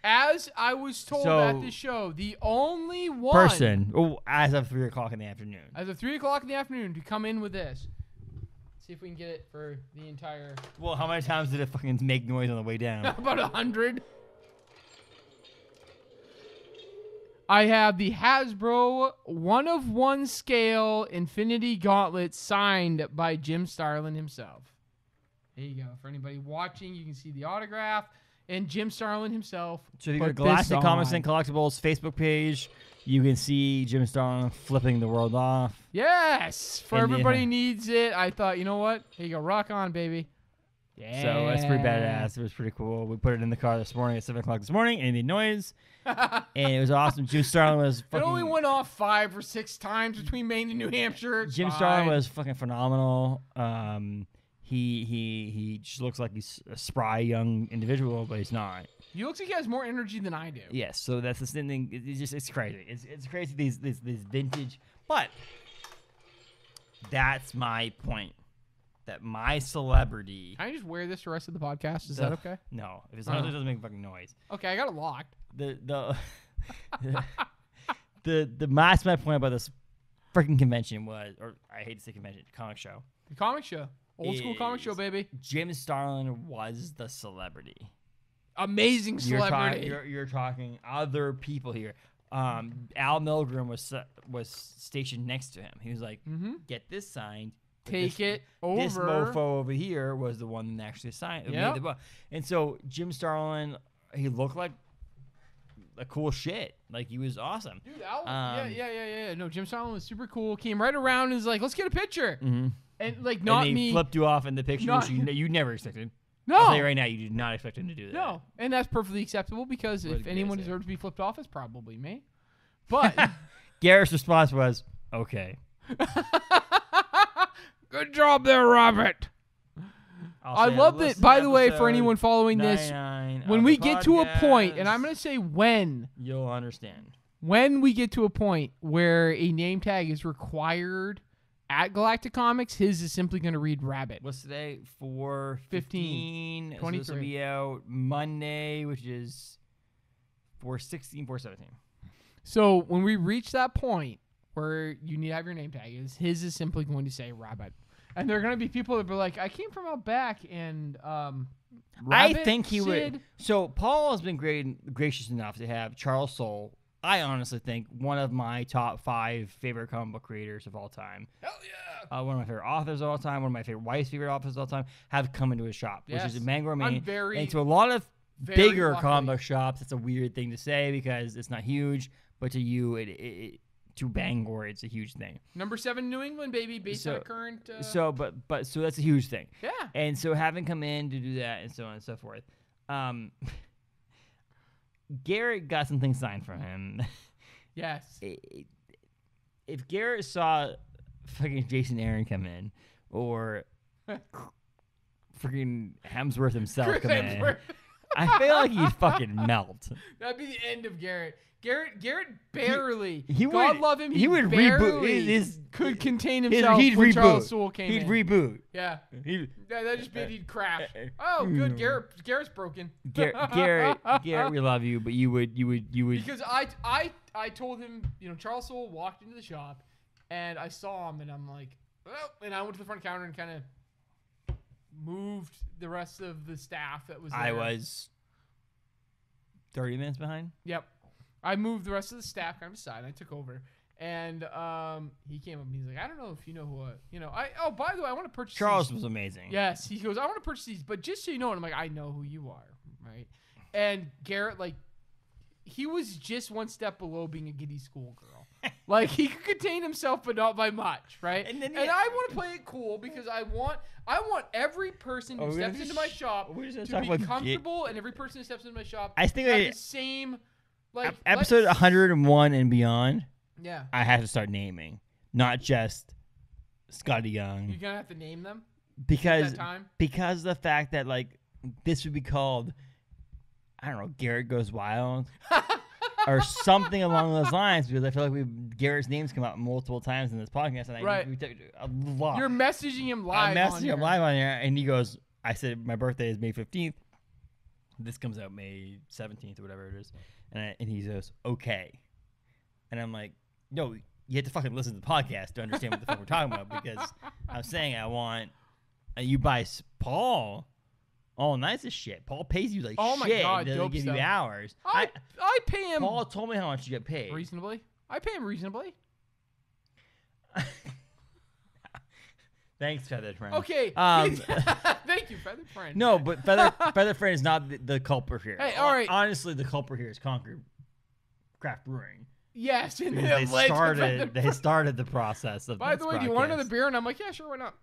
As I was told So- at the show, the only one Person, as of 3 o'clock in the afternoon. as of 3 o'clock in the afternoon to come in with this. See if we can get it for the entire Well, how many times did it fucking make noise on the way down? about 100. I have the Hasbro 1/1 scale Infinity Gauntlet signed by Jim Starlin himself. There you go. For anybody watching, you can see the autograph and Jim Starlin himself. So if you go to put this Galactic Comics on. and Collectibles Facebook page, you can see Jim Starlin flipping the world off. Yes, for And everybody yeah. needs it. I thought, you know what? Here you go, rock on, baby. Yeah. So that's pretty badass. It was pretty cool. We put it in the car this morning at 7 o'clock this morning, and it made noise. And it was awesome. Jim Starlin was It fucking... only went off 5 or 6 times between Maine and New Hampshire. It's Jim fine. Starlin was fucking phenomenal. He just looks like he's a spry young individual, but he's not. He looks like he has more energy than I do. Yes, so that's the same thing. It's crazy. It's crazy these vintage, but that's my point. That my celebrity. Can I just wear this the rest of the podcast? Is that okay? No, if as long as it doesn't make fucking noise. Okay, I got it locked. The that's my point about this freaking convention was, or I hate to say convention, comic show. The comic show. Old school comic show, Is baby. Jim Starlin was the celebrity. Amazing celebrity. You're talking other people here. Al Milgrom was stationed next to him. He was like, "Get this signed. but Take it over. This mofo over here was the one that actually signed. Yep. Made the book." And so Jim Starlin, he looked like a cool shit. Like he was awesome. Dude, Al, yeah. No, Jim Starlin was super cool. Came right around and was like, let's get a picture. Mm-hmm. And like not and they me. flipped you off in the picture, Not- which you never expected. No. I'll tell you right now, you did not expect him to do that. No, and that's perfectly acceptable because What if did anyone Garrett say? deserves to be flipped off, it's probably me. But Garrett's response was, "Okay." good job there, Robert. I love that. By the way, for anyone following this, when we get to a point, and I'm going to say when, you'll understand. when we get to a point where a name tag is required at Galactic Comics, his is simply going to read Rabbit. What's today? 4/15. 23. So this will be out Monday, which is 4/16, 4/17. So when we reach that point where you need to have your name tag, his is simply going to say Rabbit. And there are going to be people that be like, I came from out back, and I Rabbit, think he Sid. would. So Paul has been gracious enough to have Charles Soule. I honestly think one of my top 5 favorite comic book creators of all time. Hell yeah! One of my favorite authors of all time. One of my wife's favorite authors of all time have come into his shop, which is in Bangor, Maine. And to a lot of bigger comic book shops, it's a weird thing to say because it's not huge, but to you, to Bangor, it's a huge thing. Number 7 New England, baby, based on a current. So that's a huge thing. Yeah. And so having come in to do that and so on and so forth, Garrett got some things signed from him. Yes. If Garrett saw fucking Jason Aaron come in, or freaking Hemsworth himself come in, I feel like he'd fucking melt. That'd be the end of Garrett. Garrett barely. He God would, love him. He would barely reboot. Could contain himself He'd when reboot. Charles Soule came He'd in. reboot. Yeah. He'd, That just meant he'd crash. Oh, good. Garrett's broken. Garrett, we love you, but you would. Because I told him, Charles Soule walked into the shop, and I saw him, and I'm like, oh, and I went to the front counter and kind of moved the rest of the staff that was there. I was 30 minutes behind. Yep. I moved the rest of the staff kind of aside. I took over, and he came up and he's like, I don't know if you know who by the way, I want to purchase Charles these. was amazing. Yes. He goes, I want to purchase these, but just so you know, and I'm like, I know who you are, right? And Garrett, like, he was just one step below being a giddy schoolgirl. Like, he could contain himself, but not by much, right? And I want to play it cool because I want every person who steps into my shop to be comfortable, and every person who steps into my shop I think have the same, like, episode 101 and beyond. Yeah. I have to start naming, not just Scotty Young. You're gonna have to name them because of the fact that, like, this would be called, I don't know, Garrett Goes Wild. Or something along those lines, because I feel like Garrett's name's come out multiple times in this podcast, and we took a lot. You're messaging him live. I'm messaging him live on here, and he goes, I said my birthday is May 15th. This comes out May 17th or whatever it is, and he goes, okay, and I'm like, no, you have to fucking listen to the podcast to understand what the fuck we're talking about, because I'm saying I want you buy Paul. Oh, nice as shit. Paul pays you like oh my shit. God, Doesn't give stuff. you hours. I pay him. Paul told me how much you get paid. Reasonably. I pay him reasonably. Thanks, Feathered Friend. Okay. Thank you, Feathered Friend. No, but Feathered Friend is not the culprit here. Hey, all right. Honestly, the culprit here is Concord Craft Brewing. Yes, and they started the process of. By the way, do you want another beer? And I'm like, yeah, sure, why not?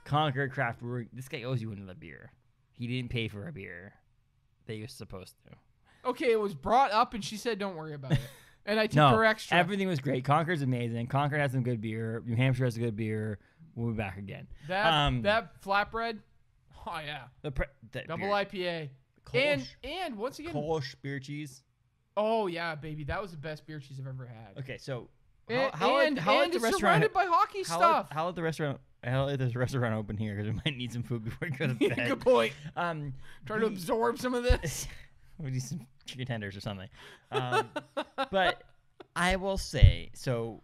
Concord Craft Brewing. This guy owes you another beer. He didn't pay for a beer that he was supposed to. Okay, it was brought up, and she said, "Don't worry about it." And I took her extra. Everything was great. Concord's amazing. Concord has some good beer. New Hampshire has a good beer. We'll be back again. That flatbread. Oh yeah. Double IPA. Kolsch. And once again, Kolsch beer cheese. Oh yeah, baby, that was the best beer cheese I've ever had. Okay, so how it's surrounded by hockey stuff. How let the restaurant? How let this restaurant open here? Because we might need some food before we go to bed. Good point. Trying to absorb some of this. We need some chicken tenders or something. But I will say, so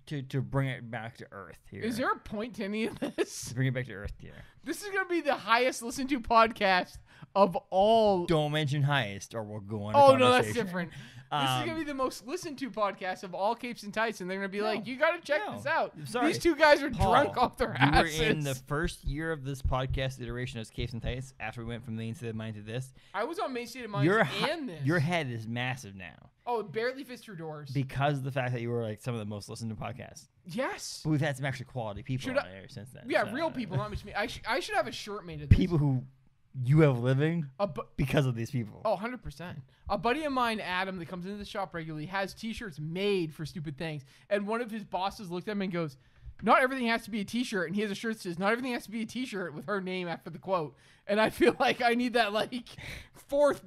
to bring it back to earth here. Is there a point to any of this? To bring it back to earth here. This is going to be the highest listened to podcast of all. Don't mention highest, or we'll go on. Oh no, that's different. This is gonna be the most listened to podcast of all Capes and Tights, and they're gonna be like, "You got to check this out." Sorry. These two guys are drunk off their asses. You were in the first year of this podcast iteration as Capes and Tights. After we went from Main State of Mind to this, I was on Main State of Mind and this. Your head is massive now. Oh, barely fits through doors. because of the fact that you were like some of the most listened to podcasts. Yes. But we've had some actually quality people Should on there since then. Yeah, so, real people, not just me. I should have a shirt made of this. People who you have living A bu- because of these people. Oh, 100%. A buddy of mine, Adam, that comes into the shop regularly, has T-shirts made for stupid things. And one of his bosses looked at him and goes, not everything has to be a T-shirt. And he has a shirt that says, not everything has to be a T-shirt with her name after the quote. And I feel like I need that, like, fourth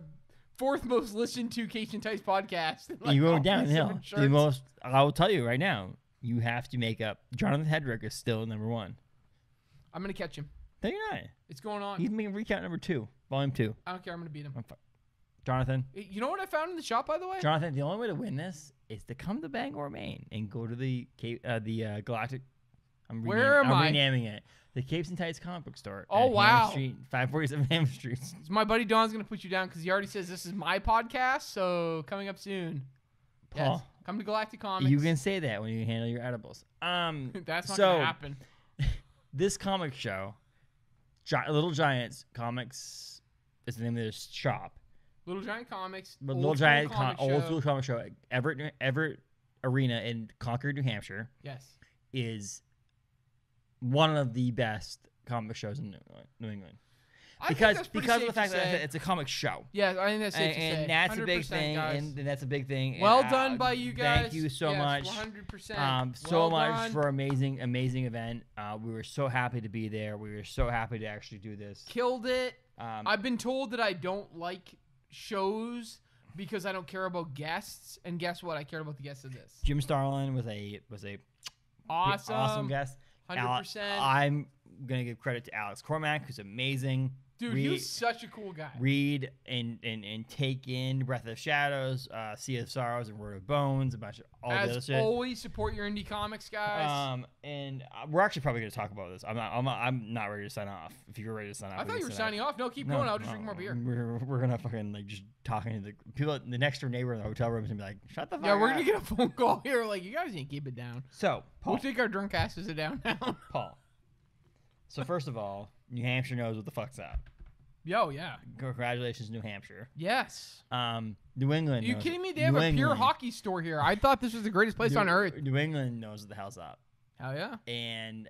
most listened to Case and Tice podcast. Like, you go all these downhill. different The shirts. most, I will tell you right now, you have to make up. Jonathan Hedrick is still number 1. I'm going to catch him. No, you're not. It's going on. He's making recount number 2, volume 2. I don't care. I'm going to beat him. Jonathan. You know what I found in the shop, by the way? Jonathan, the only way to win this is to come to Bangor, Maine, and go to the Galactic. I'm renaming it. The Capes and Tights comic book store. Oh, at wow. Ham Street, 547 Ham Street. So my buddy Don's going to put you down because he already says this is my podcast. So coming up soon. Paul, Yes. Come to Galactic Comics. you can say that when you handle your edibles. That's not so, going to happen. This comic show, Little Giants Comics, is the name of this shop. Little Giant Comics. But old Little school Giant comic old show. school comic show at Everett Arena in Concord, New Hampshire, Yes. is one of the best comic shows in New England. I think Because that's pretty of the safe fact to that say. it's a comic show. Yeah, I think that's safe to say. And that's a big 100%, thing, guys. and that's a big thing. Well and, done by you guys. Thank you so Yes, much. 100%. So Well much done. for amazing event. We were so happy to be there. We were so happy to actually do this. Killed it. Um, I've been told that I don't like shows because I don't care about guests. And guess what? I cared about the guests of this. Jim Starlin was a awesome guest. 100%. I'm gonna give credit to Alex Cormack, who's amazing. Dude, he was such a cool guy. Read and take in Breath of Shadows, Sea of Sorrows, and Word of Bones, a bunch of all the other As shit. always, support your indie comics, guys. And we're actually probably gonna talk about this. I'm not ready to sign off. If you're ready to sign off, I thought you were signing off. No, keep going. I'll just drink more beer. We're gonna fucking like just talking to the people. The next door neighbor in the hotel room is gonna be like, "Shut the fuck Yeah, up." we're going to get a phone call here. Like, you guys need to keep it down. So, Paul. We'll take our drunk asses down now. Paul. So first of all, New Hampshire knows what the fuck's up. Yo, yeah. Congratulations, New Hampshire. Yes. New England. Are you knows kidding it. me? They have New a pure England- hockey store here. I thought this was the greatest place on earth. New England knows what the hell's up, Hell yeah. and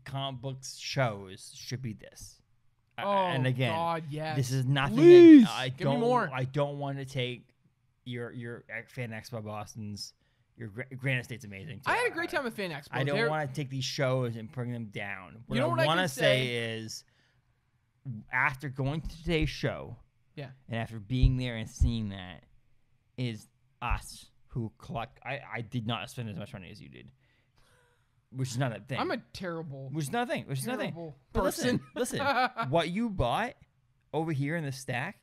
comic books shows should be this. Oh, and again, God, yes. this is nothing. Please, that I give me don't. more. I don't want to take your Fan Expo Boston's. Your Granite State's amazing. Too. I had a great time at Fan Expo. I don't want to take these shows and bring them down. What You know I what I want to can say say? is, after going to today's show, Yeah. and after being there and seeing that, is us who collect. I did not spend as much money as you did, which is not a thing. I'm a terrible, which is not a thing. Which is not a thing. terrible But person. listen, what you bought over here in the stack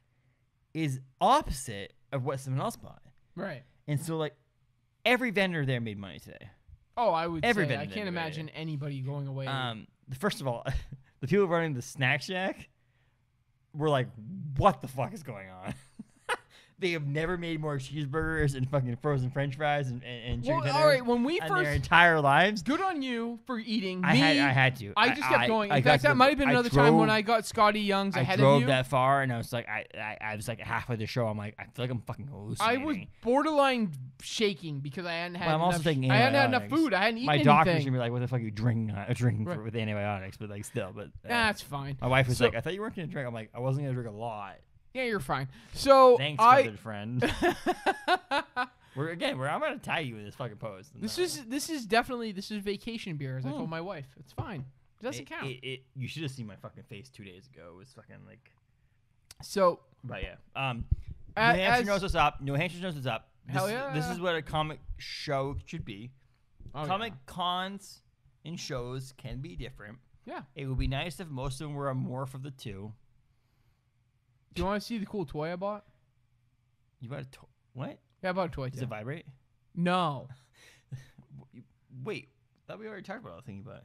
is opposite of what someone else bought, Right. and so like every vendor there made money today. Oh, I would Every say I vendor can't did. imagine anybody going away. First of all, the people running the snack shack were like, "What the fuck is going on?" They have never made more cheeseburgers and fucking frozen French fries and chicken well, tenders all right, when we in their first, entire lives. good on you for eating. I had to. I just kept going. In I got fact, to that the- might have been I another time when drove- I got Scotty Young's I ahead drove of you. that far, and I was like, I was like halfway the show. I'm like, I feel like I'm fucking I hallucinating. was borderline shaking because I hadn't had Well, I'm also enough. taking I hadn't had enough antibiotics. food. I hadn't eaten My doctor's anything. gonna be like, "What the fuck are you drinking Right. with antibiotics?" But like, still, but That's fine. my wife was So- like, "I thought you weren't gonna drink." I'm like, "I wasn't gonna drink a lot." Yeah, you're fine. So Thanks, I. feathered friend. I'm gonna tag you in this fucking post. This is definitely vacation beer, as I told my wife. It's fine. It doesn't count. You should have seen my fucking face 2 days ago. It was fucking like. So But yeah. New Hampshire knows what's up. New Hampshire knows what's up. Hell yeah. This is what a comic show should be. Oh, Comic cons and shows can be different. Yeah. It would be nice if most of them were a morph of the two. Do you want to see the cool toy I bought? You bought a what? Yeah, I bought a toy Does too. it vibrate? No. Wait, I thought we already talked about the thing, but.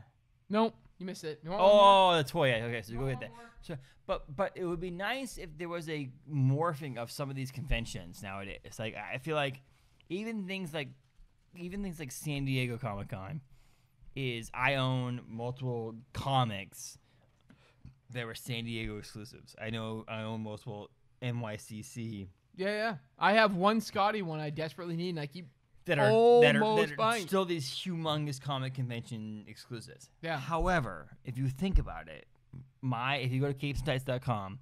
Nope. You missed it. You want one more? Oh, the toy. Okay, so go get that. So, but it would be nice if there was a morphing of some of these conventions nowadays. Like I feel like even things like San Diego Comic-Con is I own multiple comics that were San Diego exclusives. I own multiple NYCC Yeah. I have one Scotty one I desperately need, and I keep that are almost buying. still these humongous comic convention exclusives. Yeah. However, if you think about it, if you go to capesandtights.com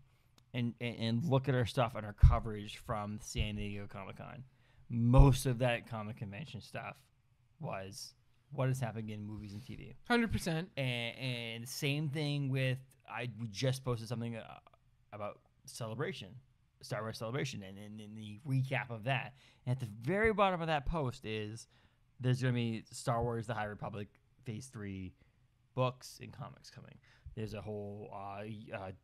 and look at our stuff and our coverage from San Diego Comic-Con, most of that comic convention stuff was what is happening in movies and TV. 100%. And same thing with we just posted something about Celebration. Star Wars Celebration, and in the recap of that, and at the very bottom of that post is there's going to be Star Wars: The High Republic Phase 3 books and comics coming. There's a whole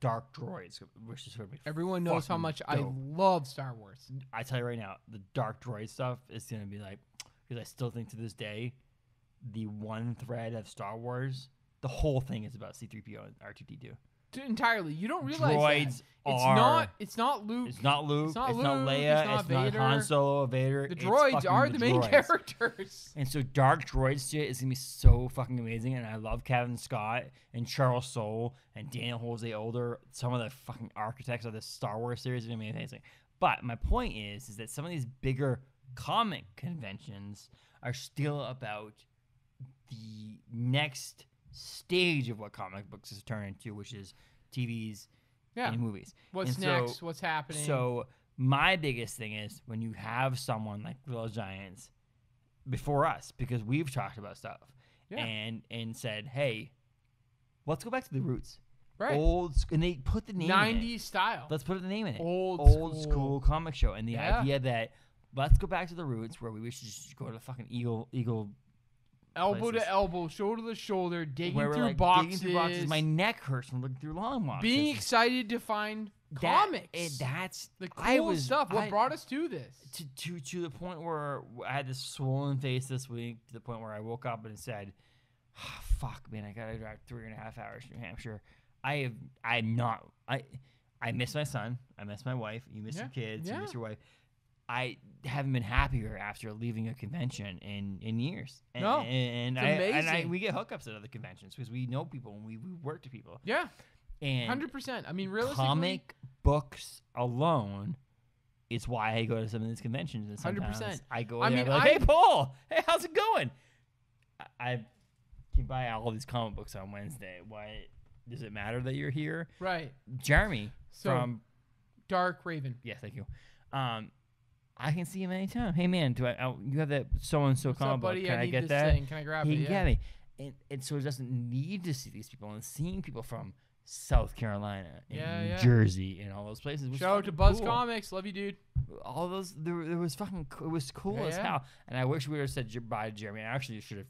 Dark Droids, which is going to be everyone knows how much dope. I love Star Wars. I tell you right now, the Dark Droid stuff is going to be like, because I still think to this day, the one thread of Star Wars, the whole thing is about C-3PO and R2-D2. Entirely. You don't realize droids that. It's not Luke. It's not Luke. It's not Leia. It's not Han Solo, Vader. The droids are the main characters. And so Dark Droids shit is going to be so fucking amazing. And I love Kevin Scott and Charles Soule and Daniel Jose Older. Some of the fucking architects of this Star Wars series are going to be amazing. But my point is that some of these bigger comic conventions are still about the next stage of what comic books has turned into, which is TVs and movies. What's next? What's happening? So my biggest thing is when you have someone like Little Giants before us, because we've talked about stuff and said, hey, let's go back to the roots. Right. And they put the name 90s in it. style. Let's put the name in it. Old school comic show. And the idea that let's go back to the roots where we should just go to the fucking Eagle elbow places. to elbow, shoulder to shoulder, digging where through like, boxes. Digging through boxes. My neck hurts from looking through long boxes. Being excited to find comics. That's the cool stuff. What brought us to this? To the point where I had this swollen face this week, to the point where I woke up and said, oh, fuck, man, I got to drive 3.5 hours to New Hampshire. I miss my son. I miss my wife. You miss your kids. You miss your wife. I haven't been happier after leaving a convention in years. And we get hookups at other conventions because we know people and we work to people. Yeah. And 100%. I mean, realistically, comic books alone is why I go to some of these conventions. And sometimes 100%. I go there and I'm like, hey, Paul, hey, how's it going? I can buy all these comic books on Wednesday. Why does it matter that you're here? Right. Jeremy from Dark Raven. Yeah, thank you. I can see him anytime. Hey, man, you have that so-and-so comic book? Can I get that? Thing. Can I grab it? He can get me. And so it doesn't need to see these people. And seeing people from South Carolina and New Jersey and all those places. Shout out to Buzz Comics. Love you, dude. All those, it was cool as hell. And I wish we would have said bye to Jeremy. I actually should have.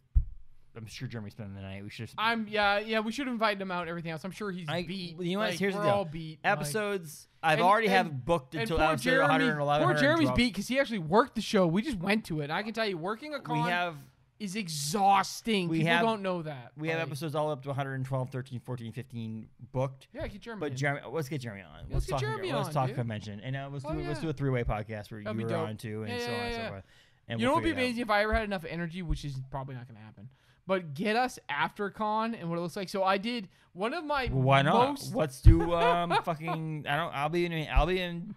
I'm sure Jeremy's spending the night. We should have. We should have invited him out. Everything else. I'm sure he's beat. You know what? Here's the deal. All beat. Episodes. I've already have booked until episode 111. Poor Jeremy's beat because he actually worked the show. We just went to it. I can tell you, working a con is exhausting. People don't know that. We have episodes all up to 112, 13, 14, 15 booked. Yeah, get Jeremy. But Jeremy, let's get Jeremy on. Let's get Jeremy on. Let's talk convention, and let's do a three-way podcast where you were on too, and so on and so forth. And you know what would be amazing if I ever had enough energy, which is probably not going to happen. But get us after con and what it looks like. So I did one of my why not? Let's do fucking. I'll be in.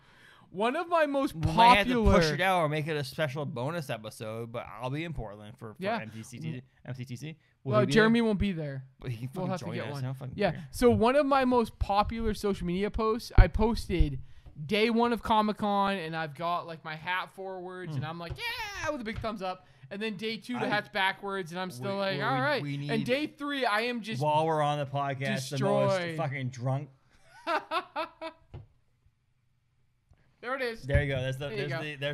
One of my most popular. We might have to push it out or make it a special bonus episode, but I'll be in Portland for MCTC. Well, Jeremy won't be there. But he can have to get one. Yeah. So one of my most popular social media posts, I posted day one of Comic-Con, and I've got like my hat forwards, and I'm like, yeah, with a big thumbs up. And then day two, the hat's backwards, and I'm still all right. And day three, I am just while we're on the podcast, destroyed. The most fucking drunk. There it is. There you go. There's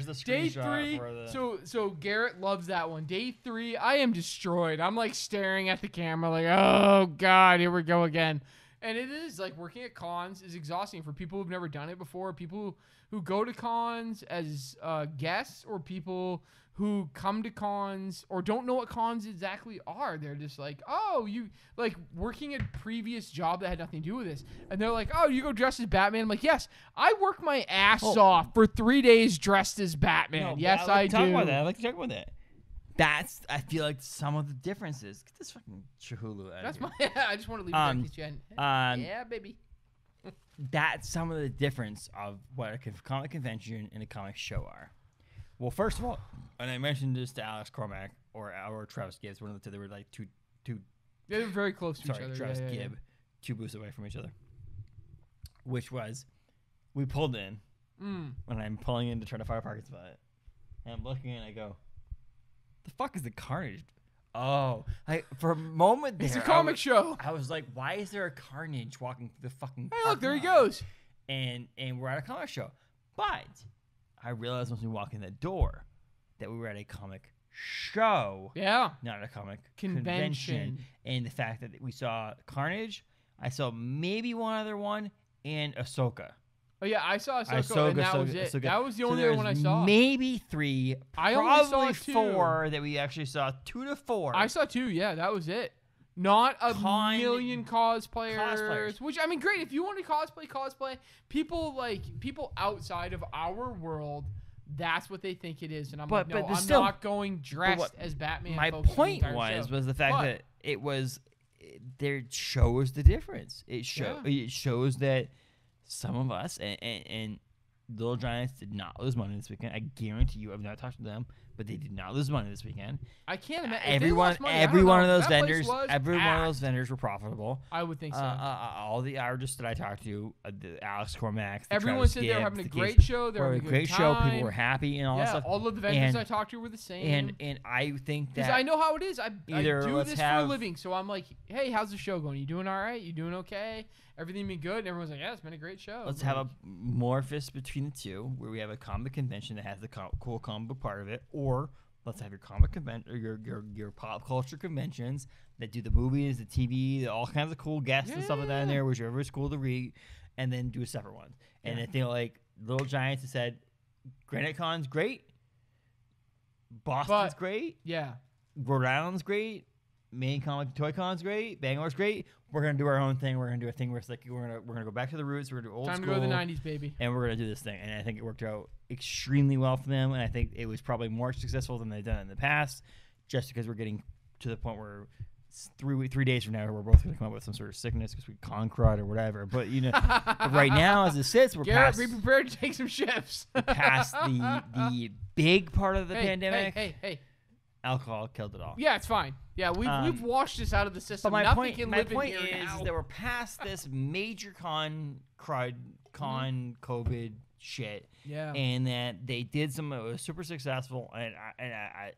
the screenshot. Day three. So Garrett loves that one. Day three, I am destroyed. I'm like staring at the camera, like, oh god, here we go again. And it is like working at cons is exhausting for people who've never done it before. People who go to cons as guests, or people who come to cons or don't know what cons exactly are. They're just like, oh, you like working a previous job that had nothing to do with this. And they're like, oh, you go dressed as Batman. I'm like, yes, I work my ass off for 3 days dressed as Batman. No, yes, I do. I like to talk about that. That's, I feel like, some of the differences. Get this fucking Chihulu out of here. I just want to leave it there. Yeah, baby. that's some of the difference of what a comic convention and a comic show are. Well, first of all, and I mentioned this to Alex Cormack or Travis Gibbs, one of the two. They were like two. They were very close to each Sorry, other. Travis Gibb, 2 booths away from each other. Which was, we pulled in when I'm pulling in to try to find a parking spot, and I'm looking and I go, "The fuck is the Carnage?" Oh, for a moment there, It's a comic show. I was like, "Why is there a Carnage walking through the fucking?" Hey, look, there he lot?" goes. And we're at a comic show, but I realized once we walk in the door that we were at a comic show, not a comic convention. And the fact that we saw Carnage, I saw maybe one other one, and Ahsoka. Oh yeah, I saw Ahsoka, and that was it. Ahsoka. That was the only one I saw. Maybe 3, I only probably saw 2. 4 that we actually saw. 2 to 4. I saw 2. Yeah, that was it. Not a million cosplayers. Which, I mean, great. If you want to cosplay. People outside of our world, that's what they think it is. And I'm like, no, I'm not going dressed as Batman. My point was the fact that it was, there shows the difference. It shows that some of us, and Little Giants did not lose money this weekend. I guarantee you, I've not talked to them, but they did not lose money this weekend. I can't imagine. Every one of those vendors were profitable. I would think so. All the artists that I talked to, the Alex Cormack, everyone said they were having a great show. They were having a great show. People were happy and all that stuff. All of the vendors I talked to were the same. And I think that, because I know how it is. I do this for a living, so I'm like, hey, how's the show going? You doing all right? You doing okay? Everything been good? And everyone's like, yeah, it's been a great show. Let's have a morphous between the two, where we have a comic convention that has the cool comic book part of it, or let's have your comic convention or your pop culture conventions that do the movies, the TV, all kinds of cool guests and stuff like that in there, whichever is cool to read, and then do a separate one. And I think like Little Giants has said, Granite Con's great, Boston's great, Rhode Island's great, Maine Comic Toy Con's great, Bangor's great. We're gonna do our own thing. We're gonna do a thing where it's like we're gonna go back to the roots. We're gonna do old school. Time to go to the '90s, baby. And we're gonna do this thing. And I think it worked out extremely well for them. And I think it was probably more successful than they've done in the past, just because we're getting to the point where 3 days from now we're both gonna come up with some sort of sickness because we Concord or whatever. But right now as it sits, we're past. Be prepared to take some shifts. Past the big part of the pandemic. Hey. Alcohol killed it all. Yeah, it's fine. Yeah, we've washed this out of the system. But my point is now. that we're past this major COVID shit. Yeah. And that they did something that was super successful. And I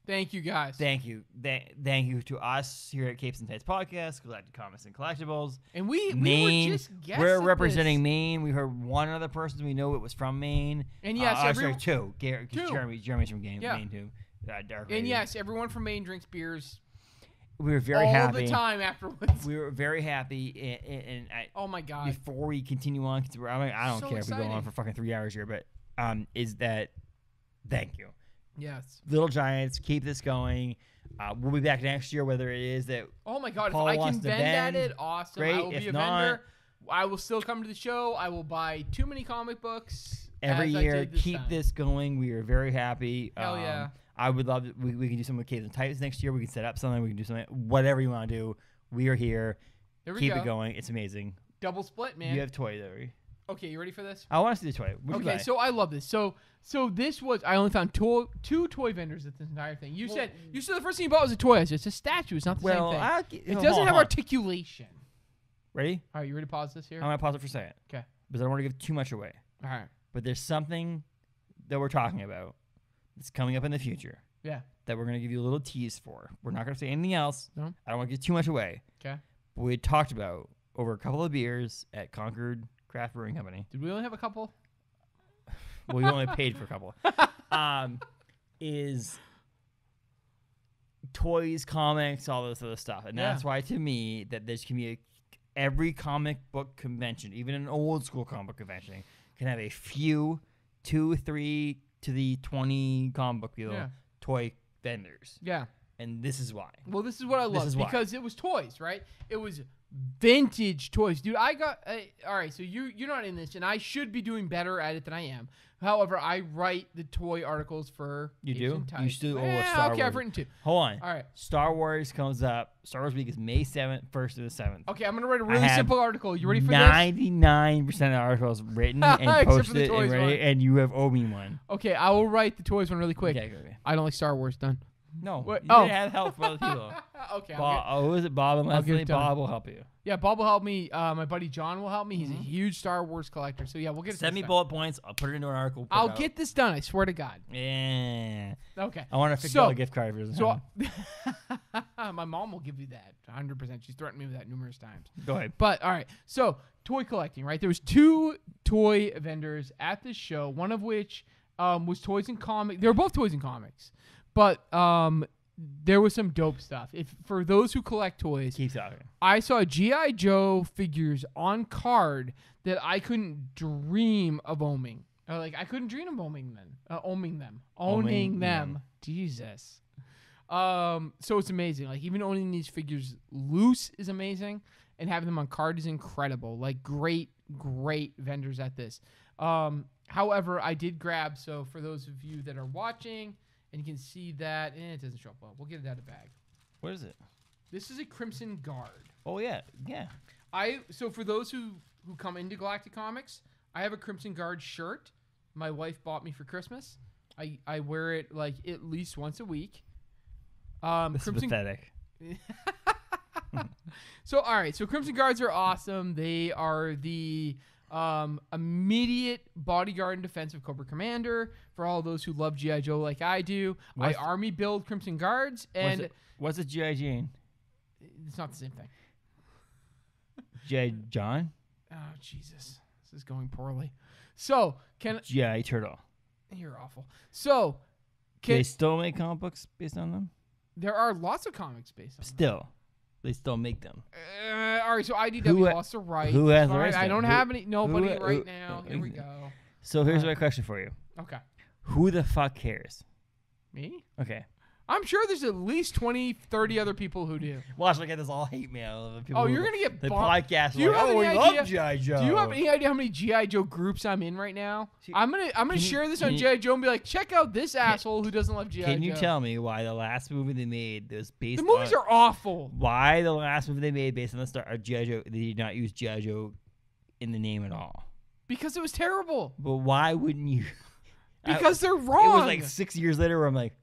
thank you guys. Thank you to us here at Capes and Tights Podcast, Collected Comics and Collectibles. And we Maine, were just guessing. We're representing Maine. We heard one other person we know it was from Maine. And yes, two. Jeremy's from Maine too. And yes, everyone from Maine drinks beers. We were very happy all the time afterwards. We were very happy, and oh my god! Before we continue on, because I don't care if we go on for fucking 3 hours here, but is that thank you. Yes. Little Giants, keep this going. We'll be back next year, whether it is that. Oh my god! Paul if I can vend at it, awesome. Great. I will be a vendor. I will still come to the show. I will buy too many comic books every year. Keep this going. We are very happy. Hell yeah. I would love it. We can do some with Caves and Titans next year. We can set up something. We can do something. Whatever you want to do. We are here. Keep it going. It's amazing. Double split, man. You have toy though. Okay, you ready for this? I want to see the toy. Okay, so I love this. So this was, I only found two toy vendors at this entire thing. You said the first thing you bought was a toy. It's a statue. It's not the same thing. It doesn't have articulation. Ready? All right, you ready to pause this here? I'm going to pause it for a second. Okay. Because I don't want to give too much away. All right. But there's something that we're talking about that's coming up in the future. Yeah. That we're going to give you a little tease for. We're not going to say anything else. No. I don't want to give too much away. Okay. But we had talked about over a couple of beers at Concord Craft Brewing Company. Did we only have a couple? Well, we only paid for a couple. Is toys, comics, all this other stuff. And that's why, to me, that there's can be every comic book convention, even an old school comic book convention, can have a few 2, 3 to the 20 comic book toy vendors. Yeah. And this is why. Well, this is what I love because it was toys, right? It was vintage toys, dude. I got all right. So you're not in this, and I should be doing better at it than I am. However, I write the toy articles for You Asian do? Type. You still Okay, Star Wars. I've written 2. Hold on. All right. Star Wars comes up. Star Wars Week is May 7th, 1st to the 7th. Okay, I'm gonna write a really simple article. You ready for 99% of the articles written and Except for the posted toys and ready, one. and you have owed me one. this? Okay, I will write the toys one really quick. Okay. I don't like Star Wars. Done. No. What? You Oh. didn't have help from other people. Okay. Who is it? Bob and I'll get Leslie? it done. Bob will help you. Yeah, Bob will help me. My buddy John will help me. He's a huge Star Wars collector. So yeah, we'll get it. Send me done. bullet points. I'll put it into an article. put it I'll out. get this done. I swear to God. Yeah. Okay. I want to fix a gift card for this. So my mom will give you that 100%. She's threatened me with that numerous times. Go ahead. But all right, so toy collecting, right? There was 2 toy vendors at this show. One of which was toys and comics. They were both toys and comics, but there was some dope stuff. If for those who collect toys, Keep talking. I saw GI Joe figures on card that I couldn't dream of owning. I couldn't dream of owning them. Jesus. So it's amazing. Like even owning these figures loose is amazing, and having them on card is incredible. Like great vendors at this. However, I did grab. So for those of you that are watching, and you can see that it doesn't show up well. We'll get it out of the bag. What is it? This is a Crimson Guard. Oh yeah. So for those who come into Galactic Comics, I have a Crimson Guard shirt. My wife bought me for Christmas. I wear it like at least once a week. This is pathetic. So all right, so Crimson Guards are awesome. They are the immediate bodyguard and defensive Cobra Commander for all those who love G.I. Joe like I do. I army build Crimson Guards, and what's a G.I. Jane? It's not the same thing. G.I. John? Oh Jesus, this is going poorly. So G.I. Turtle? You're awful. So Do they still make comic books based on them? There are lots of comics based on them. They still make them. All right, so IDW lost the rights. Who has the rights? I don't have nobody right now. Here we go. So here's my question for you. Okay. Who the fuck cares? Me? Okay. I'm sure there's at least 20, 30 other people who do. Watch, look at this all hate mail. Of people You're going to get the bombed. podcast. Do you have we any love idea? G.I. Joe. Do you have any idea how many G.I. Joe groups I'm in right now? I'm gonna share this on G.I. Joe and be like, check out this asshole who doesn't love G.I. Joe. Can you tell me why the last movie they made was based on... The movies are awful. Why the last movie they made based on the star of G.I. Joe, they did not use G.I. Joe in the name at all? Because it was terrible. But why wouldn't you... Because they're wrong. It was like 6 years later where I'm like,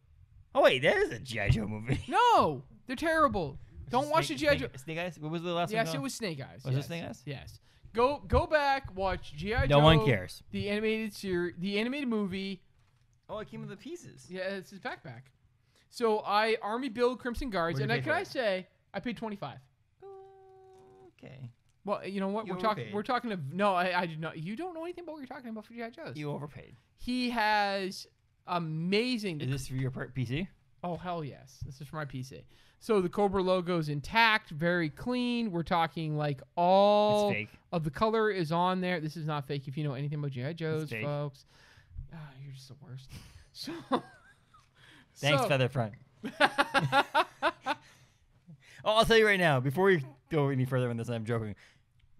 oh wait, that is a G.I. Joe movie. No, they're terrible. Don't watch the G.I. Joe. Snake Eyes? What was the last one? Yes, it was Snake Eyes. Was it Snake Eyes? Yes. Go back, watch G.I. Joe. No one cares. The animated the animated movie. Oh, it came with the pieces. Yeah, it's his backpack. So I army build Crimson Guards, and can I say I paid $25. Okay. Well, you know what? We're talking to I did not. You don't know anything about what you're talking about for G.I. Joes. You overpaid. He has amazing. Is this for your PC? Oh hell yes! This is for my PC. So the Cobra logo is intact, very clean. We're talking like all of the color is on there. This is not fake. If you know anything about G.I. Joes, folks, you're just the worst. So thanks, Featherfront. I'll tell you right now. Before we go any further on this, I'm joking.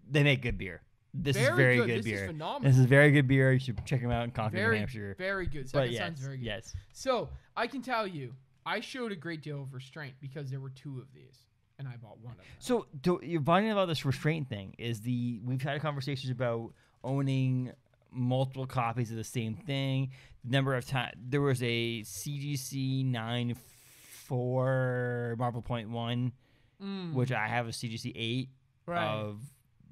They make good beer. This is very good beer. This is phenomenal. This is very good beer. You should check them out in Concord, New Hampshire. Very good. Sounds very good. Yes. So I can tell you, I showed a great deal of restraint because there were 2 of these, and I bought one of them. So you're finding about this restraint thing is we've had conversations about owning multiple copies of the same thing. The number of times there was a CGC 9.4 Marvel Point 1, which I have a CGC 8 of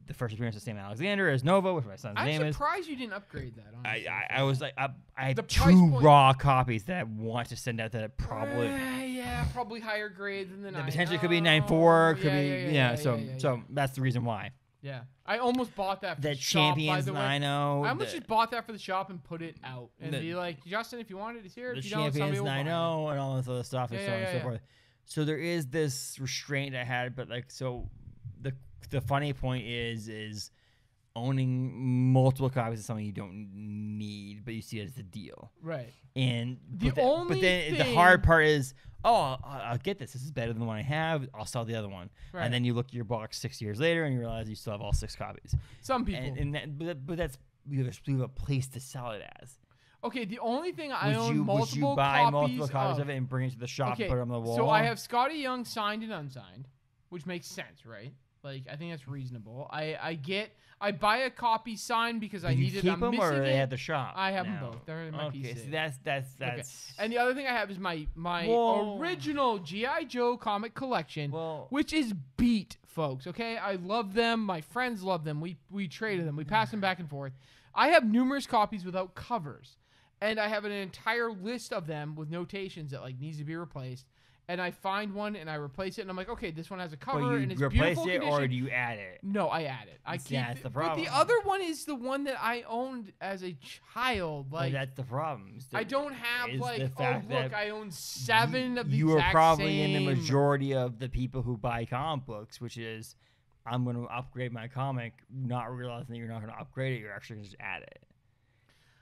the first appearance of Sam Alexander as Nova, which my son's name is. I'm surprised you didn't upgrade that. Honestly. I was like, I have 2 raw copies that I want to send out that probably... probably higher grade than the 9. Potentially could be 9.4, could be... So that's the reason why. Yeah. I almost bought that for the shop, Champions 9.0. I almost just bought that for the shop and put it out. And be like, Justin, if you want it, it's here. If you don't, Champions 9.0 and all this other stuff and so on and so forth. So there is this restraint I had, but like, so... The funny point is owning multiple copies of something you don't need, but you see it as a deal. Right. And But then the hard part is, I'll get this. This is better than the one I have. I'll sell the other one. Right. And then you look at your box 6 years later and you realize you still have all 6 copies. Some people. But that's you have a place to sell it as. Okay, the only thing I own Would multiple you buy copies multiple copies of it and bring it to the shop and put it on the wall? So I have Scotty Young signed and unsigned, which makes sense, right? Like, I think that's reasonable. I buy a copy signed because I need it. I'm missing or are they it. at the shop? I have them now? both. They're in my PC. Okay, so that's. Okay. And the other thing I have is my Whoa. original G.I. Joe comic collection, which is beat, folks. Okay, I love them. My friends love them. We traded them. We passed them back and forth. I have numerous copies without covers, and I have an entire list of them with notations that like needs to be replaced. And I find one and I replace it, and I'm like, okay, this one has a cover and it's replace beautiful it, condition. or do you add it? No, I add it. I keep that's the problem. But the other one is the one that I owned as a child. Like, that's the problem. I don't have like, the fact that I own 7 of the you exact are probably same. in the majority of the people who buy comic books, which is, I'm going to upgrade my comic, not realizing that you're not going to upgrade it. You're actually going to just add it.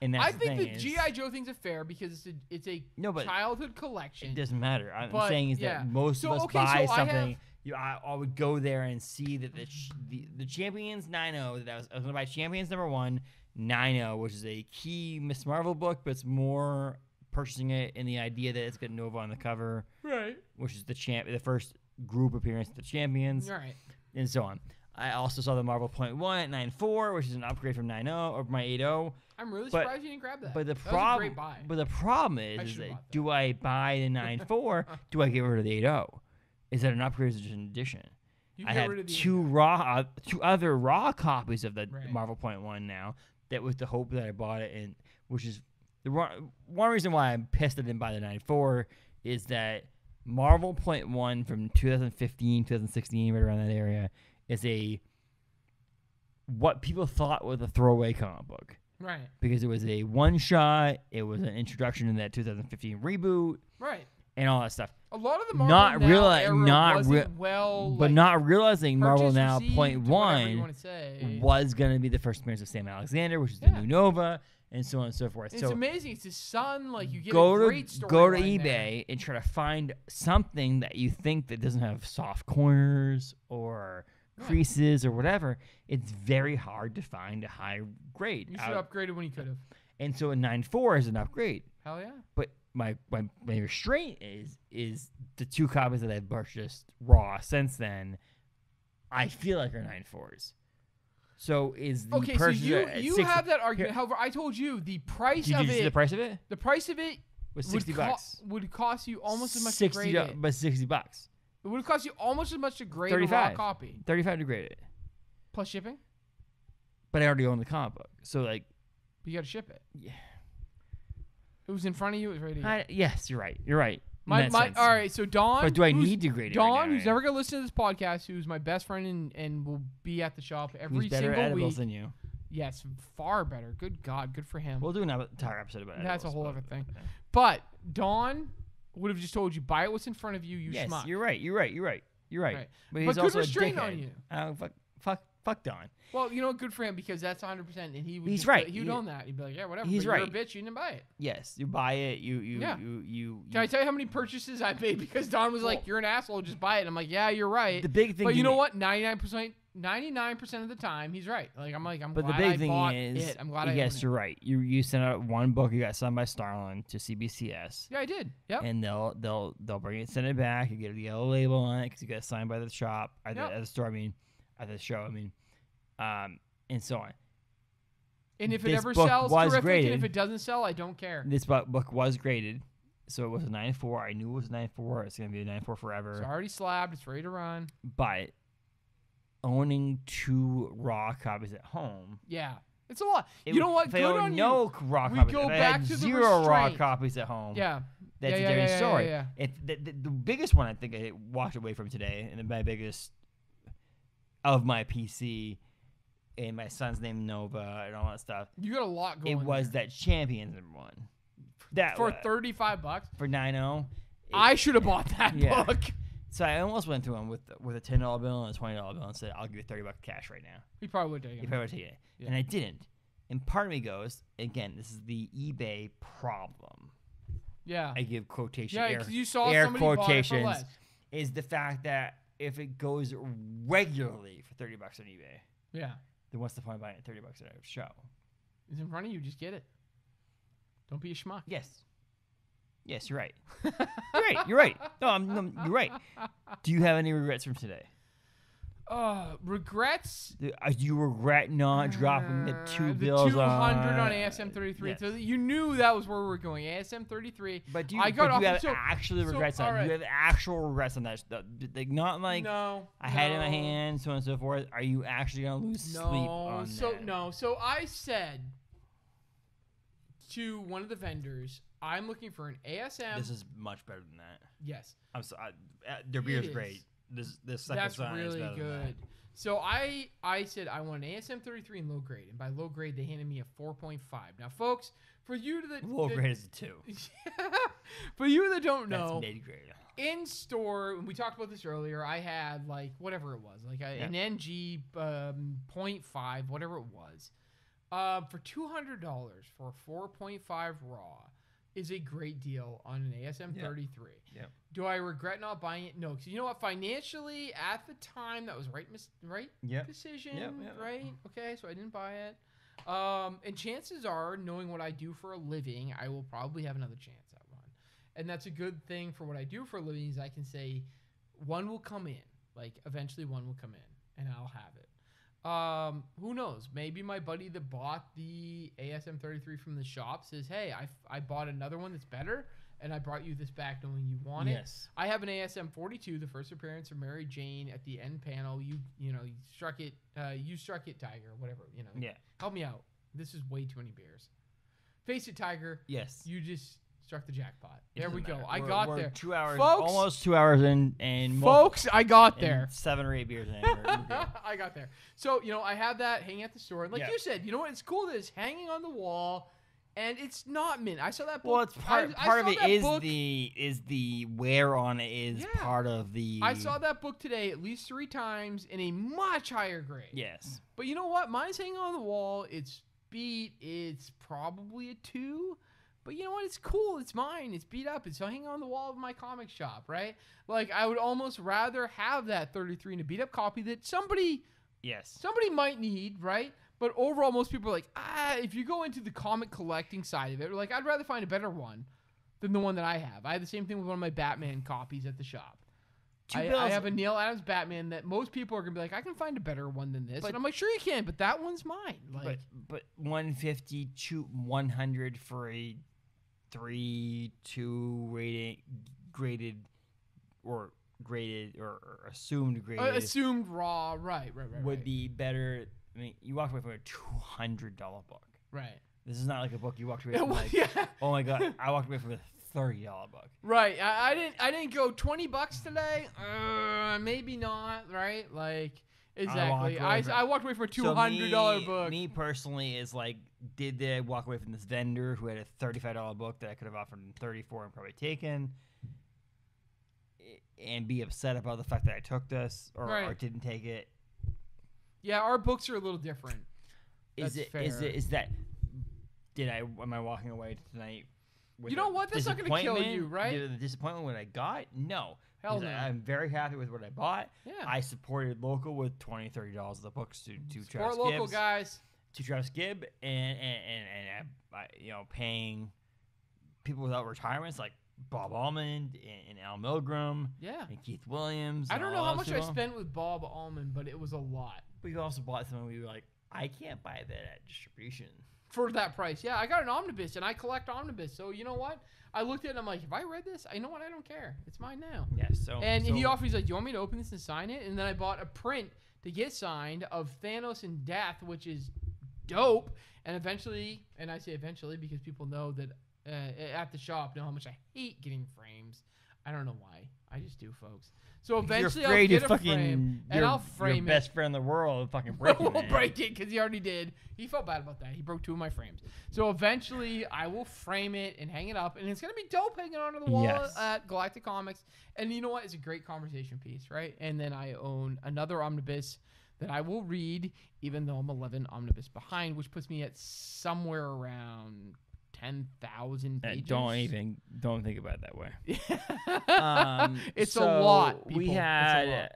And that's I think the G.I. Joe thing's a fair because it's a childhood collection. It doesn't matter. I'm saying is that most of us buy something. I would go there and see that the Champions 9.0, that I was going to buy Champions #1, 9.0, which is a key Miss Marvel book, but it's more purchasing it in the idea that it's got Nova on the cover. Right. Which is the first group appearance of the Champions. Right. And so on. I also saw the Marvel Point 1 at 9.4, which is an upgrade from 9.0 or my 8.0. I'm really surprised you didn't grab that. But the that was a great buy. But the problem is that do I buy the 9.4? Do I get rid of the 8.0? Is that an upgrade or just an addition? I have two other raw copies of the Marvel Point 1 now. That was the hope that I bought it, and which is the one reason why I'm pissed I didn't buy the 9.4 is that Marvel Point 1 from 2015, 2016, right around that area, is what people thought was a throwaway comic book. Right. Because it was a one-shot, it was an introduction in that 2015 reboot. Right. And all that stuff. A lot of the Marvel not realizing Marvel Now Point 1 say. was going to be the first appearance of Sam Alexander, which is the new Nova, and so on and so forth. It's amazing. It's his son. Like, you get go a great story. Go to eBay and try to find something that you think that doesn't have soft corners or creases or whatever. It's very hard to find a high grade. You should have upgraded when you could have. And so a 9.4 is an upgrade. Hell yeah. But my restraint is the 2 copies that I've purchased raw since then. I feel like are 9.4s. So is the so you have that argument. However, I told you the price of it. Did you see the price of it? The price of it was $60. Would cost you almost as much to grade it. But $60. It would cost you almost as much to grade a raw copy. $35 to grade it. Plus shipping? But I already own the comic book. So, like... But you got to ship it. Yeah. It was in front of you. It was ready to go. Yes, you're right. You're right. All right, so Dawn... But do I need to grade it? Dawn, who's never going to listen to this podcast, who's my best friend and will be at the shop every single week. Who's better at edibles than you. Yes, far better. Good God. Good for him. We'll do an entire episode about it. That's a whole other thing. But Dawn would have just told you, buy it what's in front of you, yes, schmuck. You're right. Right. But he's good also restraint a on you. Fuck Don. Well, you know, good for him because that's 100%, and he's right. He would own that. He'd be like, yeah, whatever. He's right. You're a bitch. You didn't buy it. Yes, you buy it. You. Can I tell you how many purchases I made because Don was like, "You're an asshole. Just buy it." And I'm like, "Yeah, you're right." The big thing. But you know what? 99% of the time, he's right. Like I'm but glad the big I thing bought is, it. I'm glad I. Yes, you're right. You sent out one book. You got signed by Starlin to CBCS. Yeah, I did. Yep. And they'll bring it, send it back. You get a yellow label on it because you got signed by the shop at the store. At the show. And so on. And if it ever sells, terrific. Graded. And if it doesn't sell, I don't care. This book was graded, so it was a 9.4. I knew it was a 9.4. It's gonna be a 9.4 forever. It's already slabbed. It's ready to run. But owning 2 raw copies at home, yeah, it's a lot. You know what? Good on you. Raw copies. We go back to the 0 raw copies at home. Yeah. That's a different story. Yeah. The biggest one I think I walked away from today, and my biggest of my PC. And my son's name Nova and all that stuff. You got a lot going. It was that Champions #1. That for $35 for 9.0. I should have bought that book. So I almost went through him with a $10 bill and a $20 bill and said, "I'll give you $30 cash right now." He probably would take He it. probably would take it, Yeah. and I didn't. And part of me goes, again, this is the eBay problem. Yeah. I give quotation Yeah, air, 'cause you saw air somebody bought it for quotations less. is the fact that if it goes regularly for $30 on eBay, Yeah. then what's the point of buying it $30 at a show? It's in front of you. Just get it. Don't be a schmuck. Yes, you're right. You're right. No, you're right. Do you have any regrets from today? Regrets? Do you regret not dropping the two bills 200 on ASM 33. Yes. So you knew that was where we were going. ASM 33. But do you, I got but do you off- have so- actually regrets on? alright. Do you have actual regrets on that stuff? Like not like No. I had it in my no, hand, so on and so forth. Are you actually gonna lose sleep on that? No. So I said to one of the vendors, I'm looking for an ASM. This is much better than that. Yes. I'm so, their beer's It is. great. This second That's sign is really better than good. So I said I want an ASM 33 in low grade, and by low grade they handed me a 4.5. Now, folks, for you that. Low grade is a 2. for you that don't know, That's mid grade. in store, and we talked about this earlier, I had like whatever it was, like an NG 0.5, whatever it was, for $200 for a 4.5 raw is a great deal on an ASM 33. Yep. Do I regret not buying it? No, because you know what? Financially, at the time, that was right decision, Yep. right? Okay, so I didn't buy it. And chances are, knowing what I do for a living, I will probably have another chance at one. And that's a good thing for what I do for a living is I can say one will come in. Like, eventually one will come in, and I'll have it. Who knows? Maybe my buddy that bought the ASM 33 from the shop says, "Hey, I bought another one that's better, and I brought you this back knowing you want it." I have an ASM 42, the first appearance of Mary Jane at the end panel. You struck it. You struck it, Tiger. Whatever. Yeah. Help me out. This is way too many beers. Face it, Tiger. Yes. You just struck the jackpot. It There we doesn't go. matter. I We're- got we're there. 2 hours, Folks, almost 2 hours in, and folks, I got there. and 7 or 8 beers in. We're good. I got there. So, I have that hanging at the store. And like Yeah. you said, you know what? It's cool that it's hanging on the wall and it's not mint. I saw that book. Well, it's part I of saw it that is book- the wear on it is Yeah. part of the. I saw that book today at least 3 times in a much higher grade. Yes. But you know what? Mine's hanging on the wall. It's beat. It's probably a 2. But you know what? It's cool. It's mine. It's beat up. It's hanging on the wall of my comic shop, right? Like, I would almost rather have that 33 in a beat up copy that somebody might need, right? But overall, most people are like, if you go into the comic collecting side of it, like, I'd rather find a better one than the one that I have. I have the same thing with one of my Batman copies at the shop. I have a Neil Adams Batman that most people are going to be like, I can find a better one than this. And I'm like, sure you can, but that one's mine. Like, but 150 to 100 for a 3-2 rating, graded or assumed graded assumed raw, right. would be better. I mean, you walked away from a $200 book. Right. This is not like a book you walked away from like, oh my god, I walked away from a $30 book. Right. I didn't go $20 today. Maybe not. Right. Like, exactly. I walked away from a $200 book. Me personally is like, did they walk away from this vendor who had a $35 book that I could have offered him $34 and probably taken, and be upset about the fact that I took this or didn't take it? Yeah, our books are a little different. Is that? Am I walking away tonight? You know what? That's not going to kill you, right? The disappointment what I got? No. Hell no. I'm very happy with what I bought. Yeah. I supported local with $20, $30 of the books to Travis Support local Gibbs, guys. To Travis Gibb and I, paying people without retirements like Bob Almond and Al Milgram. Yeah. And Keith Williams. I don't know how much I spent with Bob Almond, but it was a lot. But you also bought something where you were like, I can't buy that at distribution. For that price. Yeah, I got an omnibus, and I collect omnibus. So you know what? I looked at it, and I'm like, if I read this, you know what? I don't care. It's mine now. Yeah, He offered, he's like, do you want me to open this and sign it? And then I bought a print to get signed of Thanos and Death, which is dope. And eventually, and I say eventually because people know that at the shop know how much I hate getting frames. I don't know why. I just do, folks. So You're eventually I'll afraid get to a fucking frame, and I'll frame your best friend in the world will fucking it. break it. Won't man. break it because he already did. He felt bad about that. He broke 2 of my frames. So eventually I will frame it and hang it up, and it's going to be dope hanging onto the wall Yes. at Galactic Comics. And you know what? It's a great conversation piece, right? And then I own another omnibus that I will read, even though I'm 11 omnibus behind, which puts me at somewhere around 10,000 pages. Don't think about it that way. It's a so lot. We people. It's a had lot.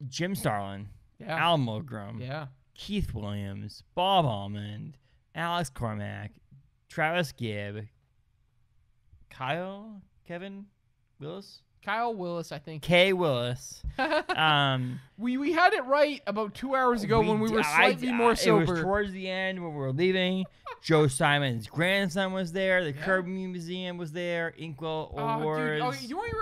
Jim Starlin, Yeah. Al Milgrom, Yeah. Keith Williams, Bob Almond, Alex Cormack, Travis Gibb, Kevin Willis, Kyle Willis, I think. Kay Willis. We had it right about 2 hours ago when we were slightly more sober. It was towards the end when we were leaving. Joe Simon's grandson was there. The Yeah. Kirby Museum was there. Inkwell Dude, Awards. okay, you want your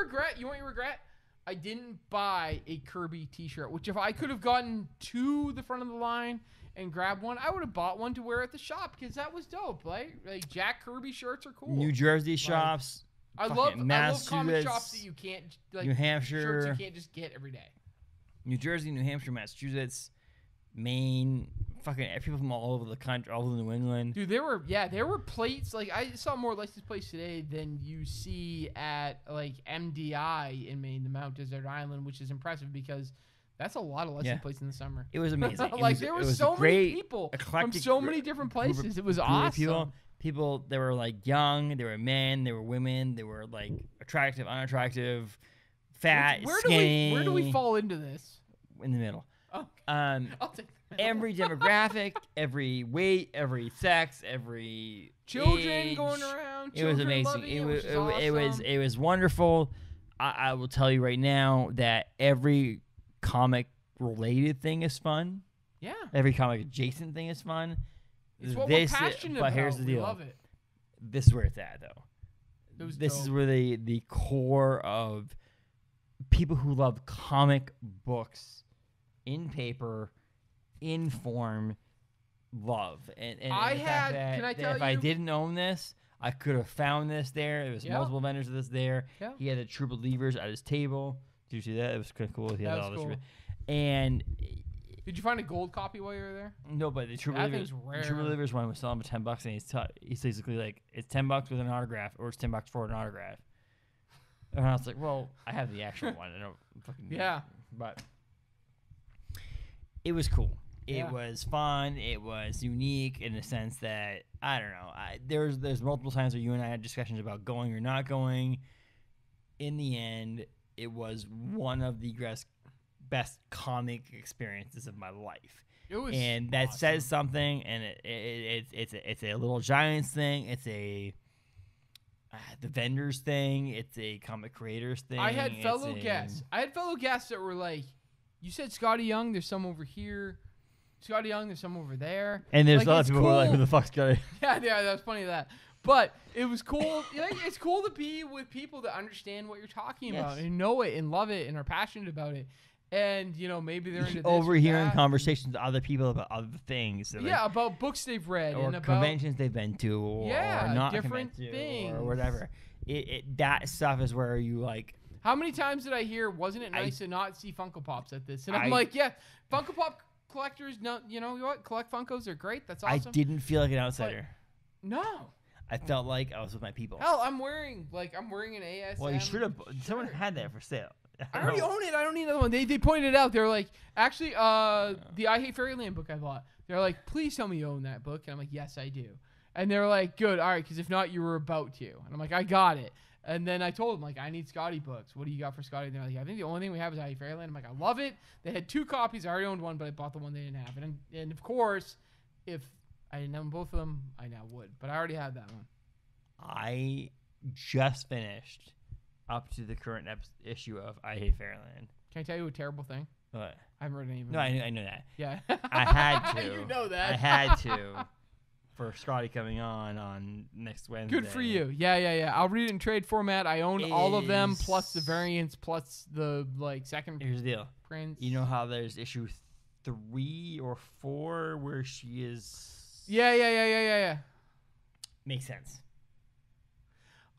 regret? I didn't buy a Kirby t-shirt, which if I could have gotten to the front of the line and grabbed one, I would have bought one to wear at the shop because that was dope. Like Jack Kirby shirts are cool. New Jersey shops. I fucking love comic Massachusetts, shops that you can't, like, New Hampshire. shirts you can't just get every day. New Jersey, New Hampshire, Massachusetts, Maine, fucking people from all over the country, all over New England. Dude, there were plates. Like, I saw more license plates today than you see at, like, MDI in Maine, the Mount Desert Island, which is impressive because that's a lot of license plates in the summer. It was amazing. Like, there was so many people from so many different places. It was awesome. People, they were like young, they were men, they were women, they were like attractive, unattractive, fat, skinny. Where do we fall into this? In the middle. Oh, I'll take the middle. Every demographic, every weight, every sex, every children age. going around. It was amazing. Loving It was wonderful. I will tell you right now that every comic related thing is fun. Yeah. Every comic adjacent thing is fun. It's what we're passionate about. Here's the deal. We love it. This is where it's at, though. This is dope. where the core of people who love comic books in paper, in form, love. And I the fact had. that, Can I that tell if you? I didn't own this, I could have found this there. There was Yeah. multiple vendors of this there. Yeah. He had the True Believers at his table. Did you see that? It was kind of cool. He had That all was this. cool. And Did you find a gold copy while you were there? no, but the True That Believers, thing's the True rare. Believers one was selling for $10, and he's basically like, it's $10 with an autograph, or it's $10 for an autograph. And I was like, well, I have the actual one. I don't fucking Yeah. But it was cool. It Yeah. was fun. It was unique in the sense that I don't know. There's multiple times where you and I had discussions about going or not going. In the end, it was one of the best comic experiences of my life. It was. And that awesome. says something. And it's a Little Giants thing. It's a the vendors thing. It's a comic creators thing. I had fellow guests. I had fellow guests that were like, "You said Scotty Young. There's some over here. Scotty Young. There's some over there." And there's Like, other it's people who are like, cool. "Who the fuck's Scotty?" Yeah, that was funny that. But it was cool. It's cool to be with people that understand what you're talking about and know it and love it and are passionate about it. And maybe they're into this or overhearing that. conversations with other people about other things. So Yeah, about books they've read or and about conventions they've been to, or not different been to, things or whatever. That stuff is where you like. How many times did I hear, "Wasn't it nice to not see Funko Pops at this?" And I'm I- like, yeah, Funko Pop collectors, no, you know what? Collect Funkos, they're great. That's awesome. I didn't feel like an outsider. No. I felt like I was with my people. Hell, I'm wearing an ASM. Well, you should have. Someone shirt. had that for sale. I already own it. I don't need another one. They pointed it out. They're like, actually, the I Hate Fairyland book I bought. They're like, please tell me you own that book. And I'm like, yes, I do. And they're like, good. All right, because if not, you were about to. And I'm like, I got it. And then I told them, like, I need Scotty books. What do you got for Scotty? And they're like, I think the only thing we have is I Hate Fairyland. I'm like, I love it. They had 2 copies. I already owned one, but I bought the one they didn't have. And of course, if I didn't own both of them, I now would. But I already had that one. I just finished up to the current issue of I Hate Fairyland. Can I tell you a terrible thing? What? I haven't read any of them. No, I know that. Yeah. I had to. You know that. I had to. For Scotty coming on next Wednesday. Good for you. Yeah. I'll read it in trade format. I own all of them, plus the variants, plus the second Here's the deal. prints. You know how there's issue 3 or 4 where she is. Yeah. Makes sense.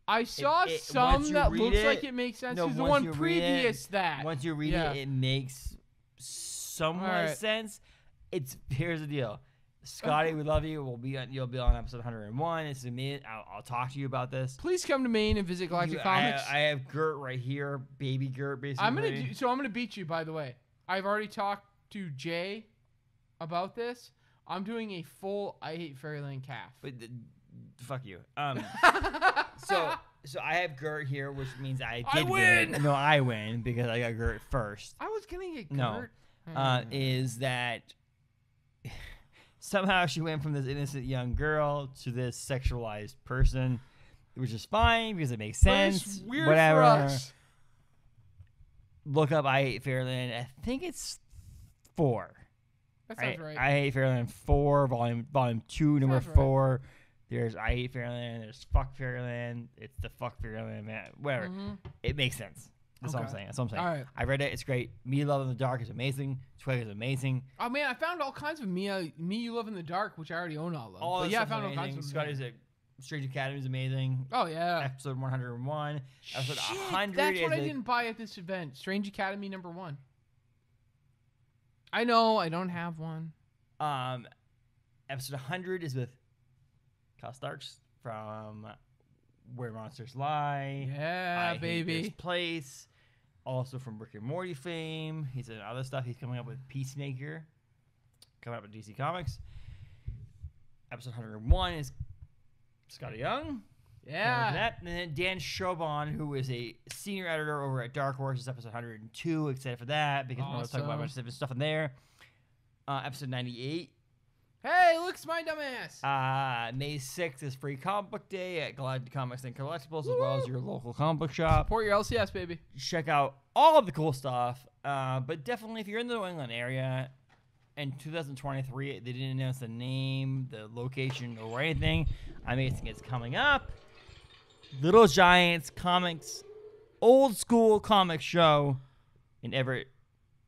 I saw once some you that read looks it- like it makes sense. No, Because the once one you read previous that. Once you read Yeah. it makes somewhat Alright. sense. Here's the deal. Scotty, we love you. You'll be on episode 101. It's amazing. I'll talk to you about this. Please come to Maine and visit Galactic Comics. I have Gert right here, baby Gert, basically. I'm gonna beat you. By the way, I've already talked to Jay about this. I'm doing a full I Hate Fairyland calf. But fuck you. So I have Gert here, which means I win! No, I win because I got Gert first. I was gonna get No. Gert. Is that somehow she went from this innocent young girl to this sexualized person, which is fine because it makes sense. It's weird Whatever. for us. Look up I Hate Fairyland. I think it's 4. That sounds right. I Hate Fairyland 4, volume 2, number Sounds right. 4. There's I Hate Fairyland. There's Fuck Fairyland. It's the Fuck Fairyland, man. Whatever. It makes sense. That's all I'm saying. That's all I'm saying. All right. I read it. It's great. Me Love in the Dark is amazing. Twig is amazing. Oh man, I found all kinds of Me You Love in the Dark, which I already own all of. All But that yeah, I stuff's found all amazing. kinds of Scotty's them. Strange Academy is amazing. Oh yeah. Episode 101. Episode Shit, 100 that's is what I didn't buy at this event. Strange Academy #1. I know, I don't have one. Episode 100 is with Kyle Starks from Where Monsters Lie. Yeah, I Hate baby. This Place. Also from Rick and Morty fame. He's in other stuff. He's coming up with Peacemaker. Coming up with DC Comics. Episode 101 is Scotty Young. Yeah. That. And then Dan Schobon, who is a senior editor over at Dark Horse, is episode 102. Excited for that because we're going to talk about a bunch of different stuff in there. Episode 98. Hey, look, it's my dumbass. May 6th is Free Comic Book Day at Galactic Comics and Collectibles, as well as your local comic book shop. Support your LCS, baby. Check out all of the cool stuff. But definitely, if you're in the New England area, in 2023, they didn't announce the name, the location, or anything. I mean, it's coming up. Little Giants Comics, old school comic show in Everett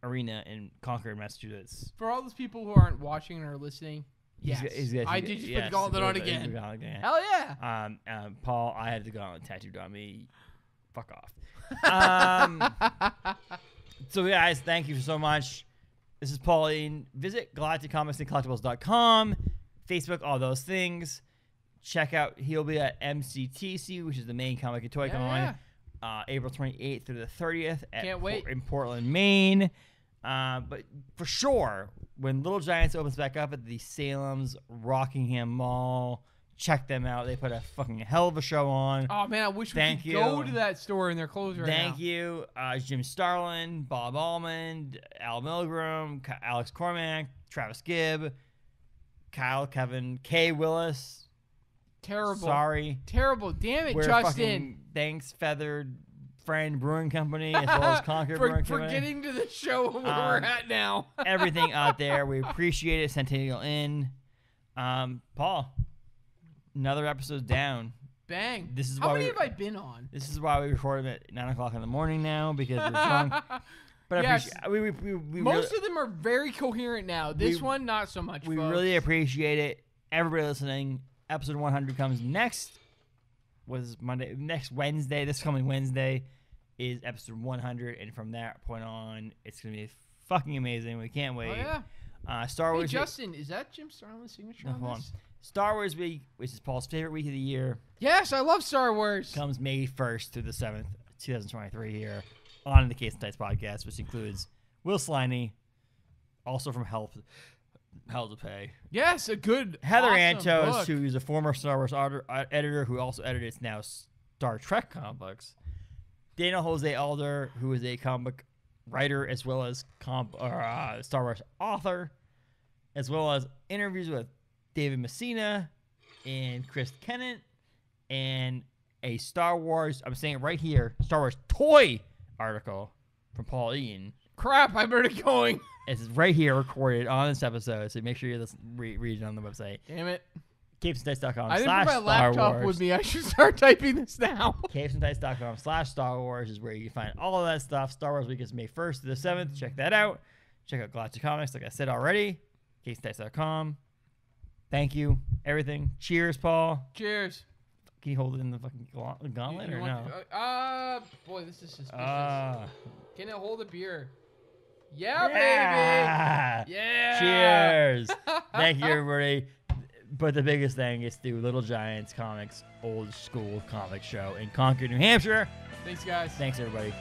Arena in Concord, Massachusetts. For all those people who aren't watching or listening, yes, I did just put the gauntlet on again. Hell yeah. Paul, I had the gauntlet tattooed on me. Fuck off. So, guys, thank you so much. This is Paul Eaton. Visit galacticcomicsandcollectibles.com, Facebook, all those things. Check out, he'll be at MCTC, which is the main comic and toy con, April 28th through the 30th in Portland, Maine. But for sure, when Little Giants opens back up at the Salem's Rockingham Mall, check them out. They put a fucking hell of a show on. Oh, man, I wish we could go to that store and they're closed right now. Thank you. Jim Starlin, Bob Almond, Al Milgram, Alex Cormack, Travis Gibb, Kyle, Kevin, Kay Willis. Terrible. Sorry. Terrible. Damn it, We're Justin. Thanks, Feathered Friend Brewing Company, as well as Concord Brewing Company. For getting to the show where we're at now. Everything out there. We appreciate it. Centennial Inn. Paul, another episode down. Bang. This is How why many have I been on? This is why we record them at 9 o'clock in the morning now, because we're drunk. But yes. we most of them are very coherent now. This one, not so much. We folks. really appreciate it. Everybody listening. Episode 100 comes next. Next Wednesday. This coming Wednesday is episode 100, and from that point on, it's gonna be fucking amazing. We can't wait. Oh yeah. Star Wars. Hey Justin, is that Jim Starlin's signature on this? Star Wars week, which is Paul's favorite week of the year. Yes, I love Star Wars. Comes May 1st through the 7th, 2023 here on the Case and Tights podcast, which includes Will Sliney, also from Hell to Pay. Yes, a good Heather awesome Antos, book. who is a former Star Wars editor who also edits now Star Trek comic books. Daniel Jose Alder, who is a comic writer as well as Star Wars author, as well as interviews with David Messina and Chris Kennett, and a Star Wars, I'm saying it right here, Star Wars toy article from Paul Eaton. Crap, I better get going. It's right here recorded on this episode, so make sure you read it on the website. Damn it. CapesandTights.com/Star I didn't put my laptop with me. I should start typing this now. CapesandTights.com/Star Wars is where you can find all of that stuff. Star Wars Week is May 1st to the 7th. Check that out. Check out Galactic Comics, like I said already. CapesandTights.com. Thank you. Everything. Cheers, Paul. Cheers. Can you hold it in the fucking gauntlet or no? Boy, this is suspicious. Can it hold a beer? Yeah, baby. Yeah. Cheers. Thank you, everybody. But the biggest thing is to Little Giants Comics, old school comic show in Concord, New Hampshire. Thanks, guys. Thanks, everybody.